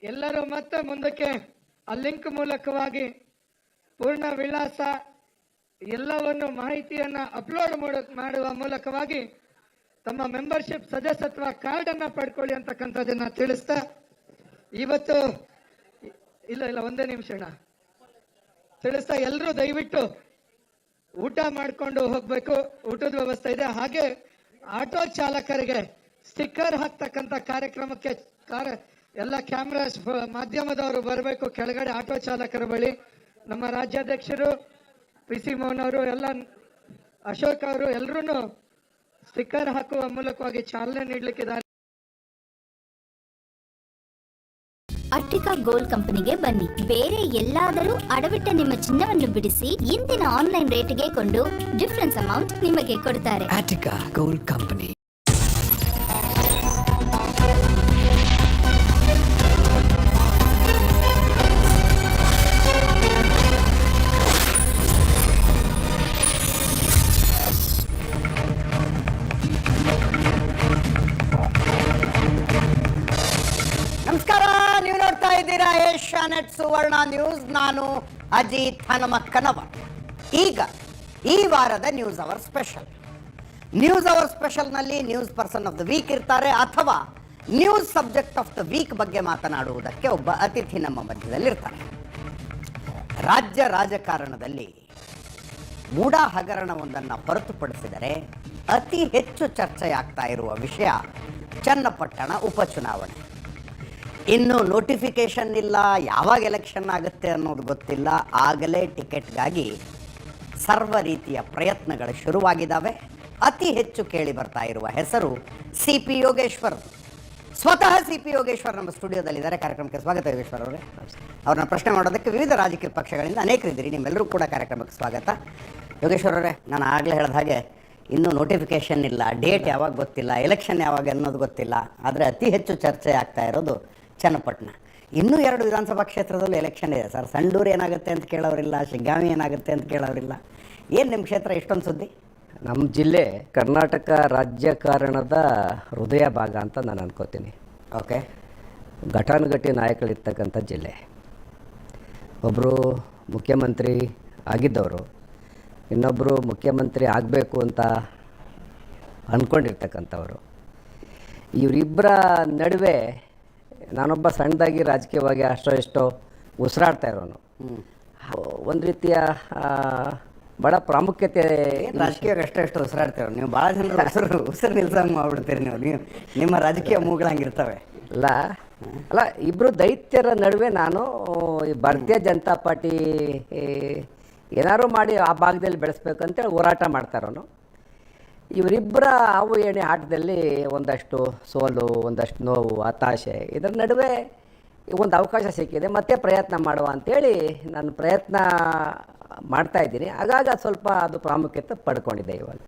ಎಲ್ಲರೂ ಮತ್ತೆ ಮುಂದಕ್ಕೆ ಆ ಲಿಂಕ್ ಮೂಲಕವಾಗಿ ಪೂರ್ಣ ವಿಳಾಸ ಎಲ್ಲವನ್ನು ಮಾಹಿತಿಯನ್ನ ಅಪ್ಲೋಡ್ ಮಾಡುವ ಮೂಲಕವಾಗಿ ತಮ್ಮ ಮೆಂಬರ್ಶಿಪ್ ಸದಸ್ಯತ್ವ ಕಾರ್ಡ್ ಅನ್ನ ಪಡ್ಕೊಳ್ಳಿ ಅಂತಕ್ಕಂಥದ್ದನ್ನ ತಿಳಿಸ್ತಾ, ಇವತ್ತು ಇಲ್ಲ ಒಂದೇ ನಿಮಿಷ ತಿಳಿಸ್ತಾ, ಎಲ್ಲರೂ ದಯವಿಟ್ಟು ಊಟ ಮಾಡ್ಕೊಂಡು ಹೋಗ್ಬೇಕು. ಊಟದ ವ್ಯವಸ್ಥೆ ಇದೆ. ಹಾಗೆ ಆಟೋ ಚಾಲಕರಿಗೆ ಸ್ಟಿಕ್ಕರ್ ಹಾಕ್ತಕ್ಕಂಥ ಕಾರ್ಯಕ್ರಮಕ್ಕೆ ಎಲ್ಲ ಕ್ಯಾಮ್ರಾಸ್ ಮಾಧ್ಯಮದವರು ಬರಬೇಕು ಕೆಳಗಡೆ ಆಟೋ ಚಾಲಕರ ಬಳಿ. ನಮ್ಮ ರಾಜ್ಯಾಧ್ಯಕ್ಷರು PC ಮೋಹನ್ ಅವರು, ಎಲ್ಲ ಅಶೋಕ್ ಅವರು ಎಲ್ಲರೂ ಸ್ಟಿಕ್ಕರ್ ಹಾಕುವ ಮೂಲಕವಾಗಿ ಚಾಲನೆ ನೀಡಲಿಕ್ಕಿದ್ದಾರೆ. ಆರ್ಟಿಕಾ ಗೋಲ್ಡ್ ಕಂಪನಿಗೆ ಬನ್ನಿ. ಬೇರೆ ಎಲ್ಲಾದರೂ ಅಡವಿಟ್ಟ ನಿಮ್ಮ ಚಿನ್ನವನ್ನು ಬಿಡಿಸಿ ಇಂದಿನ ಆನ್ಲೈನ್ ರೇಟ್ಗೆ ಕೊಂಡು ಡಿಫರೆನ್ಸ್ ಅಮೌಂಟ್ ನಿಮಗೆ ಕೊಡ್ತಾರೆ. ಆರ್ಟಿಕಾ ಗೋಲ್ಡ್ ಕಂಪನಿ. ನಮಸ್ಕಾರ, ನೀವು ನೋಡ್ತಾ ಇದ್ದೀರಾ ಏಷ್ಯಾನೆಟ್ ಸುವರ್ಣ ನ್ಯೂಸ್. ನಾನು ಅಜಿತ್ ಹನುಮಕ್ಕನವರ್. ಈಗ ಈ ವಾರದ ನ್ಯೂಸ್ ಅವರ್ ಸ್ಪೆಷಲ್ನಲ್ಲಿ news person of the week ಇರ್ತಾರೆ, ಅಥವಾ news subject of the week ಬಗ್ಗೆ ಮಾತನಾಡುವುದಕ್ಕೆ ಒಬ್ಬ ಅತಿಥಿ ನಮ್ಮ ಮಧ್ಯದಲ್ಲಿರ್ತಾರೆ. ರಾಜ್ಯ ರಾಜಕಾರಣದಲ್ಲಿ ಮೂಢ ಹಗರಣವೊಂದನ್ನು ಹೊರತುಪಡಿಸಿದರೆ ಅತಿ ಹೆಚ್ಚು ಚರ್ಚೆಯಾಗ್ತಾ ಇರುವ ವಿಷಯ ಚನ್ನಪಟ್ಟಣ ಉಪಚುನಾವಣೆ. ಇನ್ನು ನೋಟಿಫಿಕೇಶನ್ ಇಲ್ಲ, ಯಾವಾಗ ಎಲೆಕ್ಷನ್ ಆಗುತ್ತೆ ಅನ್ನೋದು ಗೊತ್ತಿಲ್ಲ. ಆಗಲೇ ಟಿಕೆಟ್ಗಾಗಿ ಸರ್ವ ರೀತಿಯ ಪ್ರಯತ್ನಗಳು ಶುರುವಾಗಿದ್ದಾವೆ. ಅತಿ ಹೆಚ್ಚು ಕೇಳಿ ಬರ್ತಾ ಇರುವ ಹೆಸರು CP ಯೋಗೇಶ್ವರ್. ಸ್ವತಃ CP ಯೋಗೇಶ್ವರ್ ನಮ್ಮ ಸ್ಟುಡಿಯೋದಲ್ಲಿದ್ದಾರೆ. ಕಾರ್ಯಕ್ರಮಕ್ಕೆ ಸ್ವಾಗತ ಯೋಗೇಶ್ವರ್ ಅವರೇ. ಅವ್ರನ್ನ ಪ್ರಶ್ನೆ ಮಾಡೋದಕ್ಕೆ ವಿವಿಧ ರಾಜಕೀಯ ಪಕ್ಷಗಳಿಂದ ಅನೇಕರಿದ್ದೀರಿ, ನಿಮ್ಮೆಲ್ಲರೂ ಕೂಡ ಕಾರ್ಯಕ್ರಮಕ್ಕೆ ಸ್ವಾಗತ. ಯೋಗೇಶ್ವರ್ ಅವರೇ, ನಾನು ಆಗಲೇ ಹೇಳಿದ ಹಾಗೆ ಇನ್ನೂ ನೋಟಿಫಿಕೇಶನ್ ಇಲ್ಲ, ಡೇಟ್ ಯಾವಾಗ ಗೊತ್ತಿಲ್ಲ, ಎಲೆಕ್ಷನ್ ಯಾವಾಗ ಅನ್ನೋದು ಗೊತ್ತಿಲ್ಲ. ಆದರೆ ಅತಿ ಹೆಚ್ಚು ಚರ್ಚೆ ಆಗ್ತಾ ಇರೋದು ಚನ್ನಪಟ್ಟಣ. ಇನ್ನೂ 2 ವಿಧಾನಸಭಾ ಕ್ಷೇತ್ರದಲ್ಲೂ ಎಲೆಕ್ಷನ್ ಇದೆ ಸರ್. ಸಂಡೂರು ಏನಾಗುತ್ತೆ ಅಂತ ಕೇಳೋರಿಲ್ಲ, ಶಿಗ್ಗಾಂವಿ ಏನಾಗುತ್ತೆ ಅಂತ ಕೇಳೋರಿಲ್ಲ. ಏನು ನಿಮ್ಮ ಕ್ಷೇತ್ರ ಇಷ್ಟೊಂದು ಸುದ್ದಿ? ನಮ್ಮ ಜಿಲ್ಲೆ ಕರ್ನಾಟಕ ರಾಜಕಾರಣದ ಹೃದಯ ಭಾಗ ಅಂತ ನಾನು ಅನ್ಕೋತೀನಿ. ಓಕೆ. ಘಟಾನುಘಟಿ ನಾಯಕರಿರ್ತಕ್ಕಂಥ ಜಿಲ್ಲೆ. ಒಬ್ಬರು ಮುಖ್ಯಮಂತ್ರಿ ಆಗಿದ್ದವರು, ಇನ್ನೊಬ್ಬರು ಮುಖ್ಯಮಂತ್ರಿ ಆಗಬೇಕು ಅಂತ ಅಂದ್ಕೊಂಡಿರ್ತಕ್ಕಂಥವ್ರು. ಇವರಿಬ್ಬರ ನಡುವೆ ನಾನೊಬ್ಬ ಸಣ್ಣದಾಗಿ ರಾಜಕೀಯವಾಗಿ ಅಷ್ಟೋ ಉಸಿರಾಡ್ತಾ ಇರೋನು. ಒಂದು ರೀತಿಯ ಭಾಳ ಪ್ರಾಮುಖ್ಯತೆ. ರಾಜಕೀಯವಾಗಿ ಅಷ್ಟು ಉಸಿರಾಡ್ತೀರ ನೀವು? ಭಾಳ ಜನರು ಉಸಿರು ನಿಲ್ಸಂಗೆ ಮಾಡ್ಬಿಡ್ತೀರಿ ನೀವು. ನಿಮ್ಮ ರಾಜಕೀಯ ಮೂಗಳಂಗಿರ್ತವೆ. ಅಲ್ಲ, ಇಬ್ಬರು ದೈತ್ಯರ ನಡುವೆ ನಾನು ಈ ಭಾರತೀಯ ಜನತಾ ಪಾರ್ಟಿ ಏನಾದ್ರು ಮಾಡಿ ಆ ಭಾಗದಲ್ಲಿ ಬೆಳೆಸ್ಬೇಕಂತೇಳಿ ಹೋರಾಟ ಮಾಡ್ತಾರೋನು. ಇವರಿಬ್ಬರ ಹಾವು ಎಣೆ ಆಟದಲ್ಲಿ ಒಂದಷ್ಟು ಸೋಲು, ಒಂದಷ್ಟು ನೋವು, ಹತಾಶೆ, ಇದರ ನಡುವೆ ಒಂದು ಅವಕಾಶ ಸಿಕ್ಕಿದೆ. ಮತ್ತೆ ಪ್ರಯತ್ನ ಮಾಡುವ ಅಂಥೇಳಿ ನಾನು ಪ್ರಯತ್ನ ಮಾಡ್ತಾ ಇದ್ದೀನಿ. ಆಗಾಗ ಸ್ವಲ್ಪ ಅದು ಪ್ರಾಮುಖ್ಯತೆ ಪಡ್ಕೊಂಡಿದೆ. ಇವಾಗ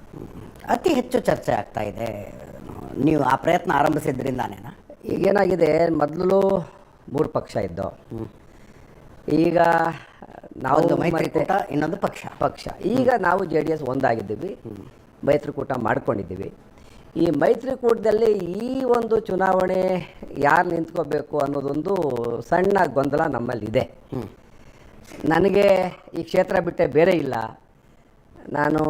ಅತಿ ಹೆಚ್ಚು ಚರ್ಚೆ ಆಗ್ತಾ ಇದೆ. ನೀವು ಆ ಪ್ರಯತ್ನ ಆರಂಭಿಸಿದ್ರಿಂದಾನೇನಾ? ಈಗೇನಾಗಿದೆ, ಮೊದಲು 3 ಪಕ್ಷ ಇದ್ದೋ, ಈಗ ನಾವು ಮೈತ್ರಿಕೂಟ, ಇನ್ನೊಂದು ಪಕ್ಷ. ಈಗ ನಾವು JDS ಒಂದಾಗಿದ್ದೀವಿ, ಮೈತ್ರಿಕೂಟ ಮಾಡ್ಕೊಂಡಿದ್ದೀವಿ. ಈ ಮೈತ್ರಿಕೂಟದಲ್ಲಿ ಈ ಒಂದು ಚುನಾವಣೆ ಯಾರು ನಿಂತ್ಕೋಬೇಕು ಅನ್ನೋದೊಂದು ಸಣ್ಣ ಗೊಂದಲ ನಮ್ಮಲ್ಲಿದೆ. ನನಗೆ ಈ ಕ್ಷೇತ್ರ ಬಿಟ್ಟರೆ ಬೇರೆ ಇಲ್ಲ. ನಾನು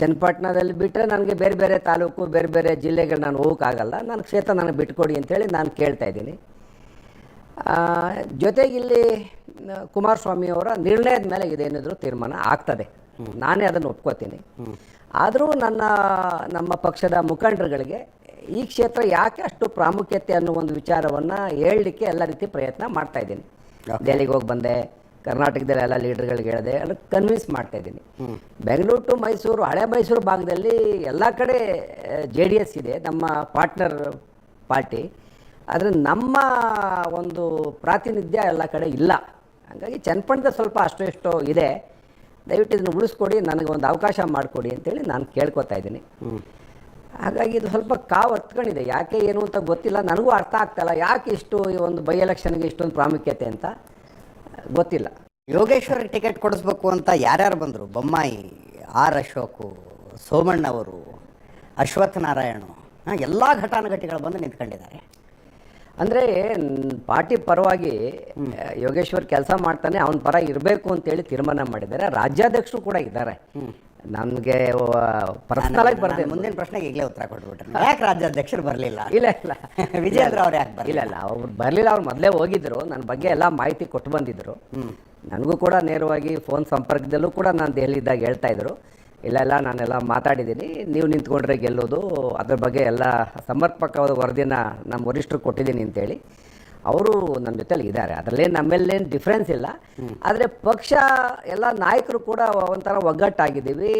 ಚನ್ನಪಟ್ಟಣದಲ್ಲಿ ಬಿಟ್ಟರೆ ನನಗೆ ಬೇರೆ ಬೇರೆ ತಾಲೂಕು, ಬೇರೆ ಬೇರೆ ಜಿಲ್ಲೆಗಳು ನಾನು ಹೋಗೋಕ್ಕಾಗಲ್ಲ. ನನ್ನ ಕ್ಷೇತ್ರ ನನಗೆ ಬಿಟ್ಕೊಡಿ ಅಂತೇಳಿ ನಾನು ಕೇಳ್ತಾ ಇದ್ದೀನಿ. ಜೊತೆಗೆ ಇಲ್ಲಿ ಕುಮಾರಸ್ವಾಮಿ ಅವರ ನಿರ್ಣಯದ ಮೇಲೆ ಇದೇನಿದ್ರು ತೀರ್ಮಾನ ಆಗ್ತದೆ, ನಾನೇ ಅದನ್ನು ಒಪ್ಕೋತೀನಿ. ಆದರೂ ನಮ್ಮ ಪಕ್ಷದ ಮುಖಂಡರುಗಳಿಗೆ ಈ ಕ್ಷೇತ್ರ ಯಾಕೆ ಅಷ್ಟು ಪ್ರಾಮುಖ್ಯತೆ ಅನ್ನೋ ಒಂದು ವಿಚಾರವನ್ನು ಹೇಳಲಿಕ್ಕೆ ಎಲ್ಲ ರೀತಿ ಪ್ರಯತ್ನ ಮಾಡ್ತಾ ಇದ್ದೀನಿ. ದೆಹಲಿಗೆ ಹೋಗಿ ಬಂದೆ, ಕರ್ನಾಟಕದಲ್ಲಿ ಎಲ್ಲ ಲೀಡರ್ಗಳಿಗೆ ಹೇಳಿದೆ, ಎಲ್ಲ ಕನ್ವಿನ್ಸ್ ಮಾಡ್ತಾ ಇದ್ದೀನಿ. ಬೆಂಗಳೂರು ಟು ಮೈಸೂರು, ಹಳೆ ಮೈಸೂರು ಭಾಗದಲ್ಲಿ ಎಲ್ಲ ಕಡೆ JDS ಇದೆ, ನಮ್ಮ ಪಾರ್ಟ್ನರ್ ಪಾರ್ಟಿ. ಆದರೆ ನಮ್ಮ ಒಂದು ಪ್ರಾತಿನಿಧ್ಯ ಎಲ್ಲ ಕಡೆ ಇಲ್ಲ. ಹಾಗಾಗಿ ಚನ್ನಪಟ್ಟಣದ ಸ್ವಲ್ಪ ಅಷ್ಟು ಎಷ್ಟೋ ಇದೆ. ದಯವಿಟ್ಟು ಇದನ್ನು ಉಳಿಸ್ಕೊಡಿ, ನನಗೆ ಒಂದು ಅವಕಾಶ ಮಾಡಿಕೊಡಿ ಅಂತೇಳಿ ನಾನು ಕೇಳ್ಕೊತಾ ಇದ್ದೀನಿ. ಹಾಗಾಗಿ ಇದು ಸ್ವಲ್ಪ ಕಾವು ಹತ್ಕೊಂಡಿದೆ. ಯಾಕೆ ಏನು ಅಂತ ಗೊತ್ತಿಲ್ಲ, ನನಗೂ ಅರ್ಥ ಆಗ್ತಾಯಿಲ್ಲ. ಯಾಕೆ ಇಷ್ಟು ಈ ಒಂದು ಬೈ ಎಲೆಕ್ಷನ್ಗೆ ಇಷ್ಟೊಂದು ಪ್ರಾಮುಖ್ಯತೆ ಅಂತ ಗೊತ್ತಿಲ್ಲ. ಯೋಗೇಶ್ವರಿಗೆ ಟಿಕೆಟ್ ಕೊಡಿಸ್ಬೇಕು ಅಂತ ಯಾರ್ಯಾರು ಬಂದರು? ಬೊಮ್ಮಾಯಿ, R ಅಶೋಕು, ಸೋಮಣ್ಣವರು, ಅಶ್ವತ್ಥ ನಾರಾಯಣ, ಎಲ್ಲ ಘಟಾನುಘಟಿಗಳು ಬಂದು ನಿಂತ್ಕೊಂಡಿದ್ದಾರೆ. ಅಂದರೆ ಪಾರ್ಟಿ ಪರವಾಗಿ ಯೋಗೇಶ್ವರ್ ಕೆಲಸ ಮಾಡ್ತಾನೆ, ಅವನ ಪರ ಇರಬೇಕು ಅಂತೇಳಿ ತೀರ್ಮಾನ ಮಾಡಿದ್ದಾರೆ. ರಾಜ್ಯಾಧ್ಯಕ್ಷರು ಕೂಡ ಇದ್ದಾರೆ. ನನಗೆ ಪರ್ಸನಲ್ ಆಗಿ ಬರ್ತದೆ. ಮುಂದಿನ ಪ್ರಶ್ನೆಗೆ ಈಗಲೇ ಉತ್ತರ ಕೊಟ್ಬಿಟ್ರೆ, ಯಾಕೆ ರಾಜ್ಯಾಧ್ಯಕ್ಷರು ಬರಲಿಲ್ಲ? ಇಲ್ಲ ವಿಜೇಂದ್ರ ಅವ್ರು ಯಾಕೆ ಬರಲಿಲ್ಲ? ಇಲ್ಲ ಅವ್ರು ಬರಲಿಲ್ಲ. ಅವ್ರು ಮೊದಲೇ ಹೋಗಿದ್ರು, ನನ್ನ ಬಗ್ಗೆ ಎಲ್ಲ ಮಾಹಿತಿ ಕೊಟ್ಟು ಬಂದಿದ್ದರು. ನನಗೂ ಕೂಡ ನೇರವಾಗಿ ಫೋನ್ ಸಂಪರ್ಕದಲ್ಲೂ ಕೂಡ ನಾನು ದೆಹಲಿದಾಗ ಹೇಳ್ತಾ ಇದ್ರು, ಇಲ್ಲ ನಾನೆಲ್ಲ ಮಾತಾಡಿದ್ದೀನಿ, ನೀವು ನಿಂತ್ಕೊಂಡ್ರೆ ಗೆಲ್ಲೋದು, ಅದ್ರ ಬಗ್ಗೆ ಎಲ್ಲ ಸಮರ್ಪಕವಾದ ವರದಿನ ನಮ್ಮ ವರಿಷ್ಠರು ಕೊಟ್ಟಿದ್ದೀನಿ ಅಂತೇಳಿ ಅವರು ನಮ್ಮ ಜೊತೆಲಿ ಇದ್ದಾರೆ. ಅದರಲ್ಲೇನು ನಮ್ಮೆಲ್ಲೇನು ಡಿಫ್ರೆನ್ಸ್ ಇಲ್ಲ. ಆದರೆ ಪಕ್ಷ ಎಲ್ಲ ನಾಯಕರು ಕೂಡ ಒಂಥರ ಒಗ್ಗಟ್ಟಾಗಿದ್ದೀವಿ.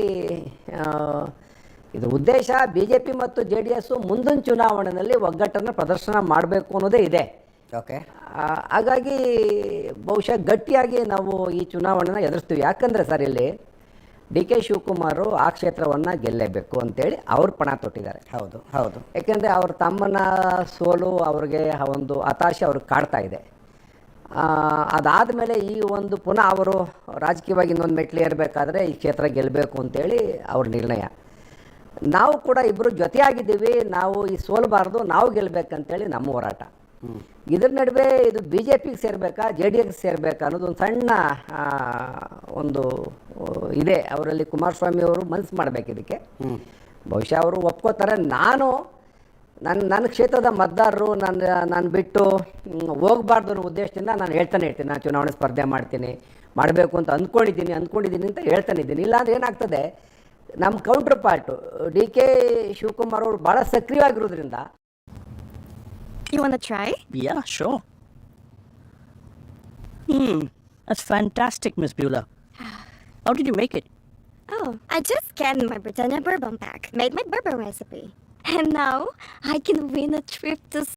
ಇದು ಉದ್ದೇಶ BJP ಮತ್ತು JDS ಮುಂದಿನ ಚುನಾವಣೆಯಲ್ಲಿ ಒಗ್ಗಟ್ಟನ್ನು ಪ್ರದರ್ಶನ ಮಾಡಬೇಕು ಅನ್ನೋದೇ ಇದೆ. ಓಕೆ. ಹಾಗಾಗಿ ಬಹುಶಃ ಗಟ್ಟಿಯಾಗಿ ನಾವು ಈ ಚುನಾವಣೆನ ಎದುರಿಸ್ತೀವಿ. ಯಾಕಂದರೆ ಸರ್ ಇಲ್ಲಿ ಡಿ ಕೆ ಶಿವಕುಮಾರ್ ಆ ಕ್ಷೇತ್ರವನ್ನು ಗೆಲ್ಲೇಬೇಕು ಅಂತೇಳಿ ಅವ್ರು ಪಣ ತೊಟ್ಟಿದ್ದಾರೆ. ಹೌದು ಹೌದು. ಯಾಕೆಂದರೆ ಅವ್ರ ತಮ್ಮನ ಸೋಲು ಅವ್ರಿಗೆ ಒಂದು ಹತಾಶೆ ಅವ್ರಿಗೆ ಕಾಡ್ತಾ ಇದೆ. ಅದಾದಮೇಲೆ ಈ ಒಂದು ಪುನಃ ಅವರು ರಾಜಕೀಯವಾಗಿ ಇನ್ನೊಂದು ಮೆಟ್ಲು ಏರಬೇಕಾದ್ರೆ ಈ ಕ್ಷೇತ್ರ ಗೆಲ್ಲಬೇಕು ಅಂತೇಳಿ ಅವ್ರ ನಿರ್ಣಯ. ನಾವು ಕೂಡ ಇಬ್ಬರು ಜೊತೆಯಾಗಿದ್ದೀವಿ, ನಾವು ಈ ಸೋಲಬಾರ್ದು, ನಾವು ಗೆಲ್ಲಬೇಕಂತೇಳಿ ನಮ್ಮ ಹೋರಾಟ. ಇದ್ರ ನಡುವೆ ಇದು ಬಿ ಜೆ ಪಿಗೆ ಸೇರಬೇಕಾ ಜೆ ಡಿ ಎಸ್ ಸೇರಬೇಕಾ ಅನ್ನೋದು ಒಂದು ಸಣ್ಣ ಒಂದು ಇದೆ ಅವರಲ್ಲಿ. ಕುಮಾರಸ್ವಾಮಿ ಅವರು ಮನಸ್ಸು ಮಾಡಬೇಕು ಇದಕ್ಕೆ. ಬಹುಶಃ ಅವರು ಒಪ್ಕೋತಾರೆ. ನನ್ನ ಕ್ಷೇತ್ರದ ಮತದಾರರು ನಾನು ಬಿಟ್ಟು ಹೋಗಬಾರ್ದು ಅನ್ನೋ ಉದ್ದೇಶದಿಂದ ನಾನು ಹೇಳ್ತಾನೆ ಇರ್ತೀನಿ, ನಾನು ಚುನಾವಣೆ ಸ್ಪರ್ಧೆ ಮಾಡಬೇಕು ಅಂತ ಅಂದ್ಕೊಂಡಿದ್ದೀನಿ ಅಂತ ಹೇಳ್ತಾನೆ ಇದ್ದೀನಿ. ಇಲ್ಲಾಂದ್ರೆ ಏನಾಗ್ತದೆ, ನಮ್ಮ counter part D K Shivakumar ಅವರು ಭಾಳ ಸಕ್ರಿಯವಾಗಿರೋದ್ರಿಂದ. You want to try? Yeah, sure. That's fantastic, Miss Beulah. How did you make it? Oh, I just scanned my Britannia bourbon pack, made my bourbon recipe. And now I can win a trip to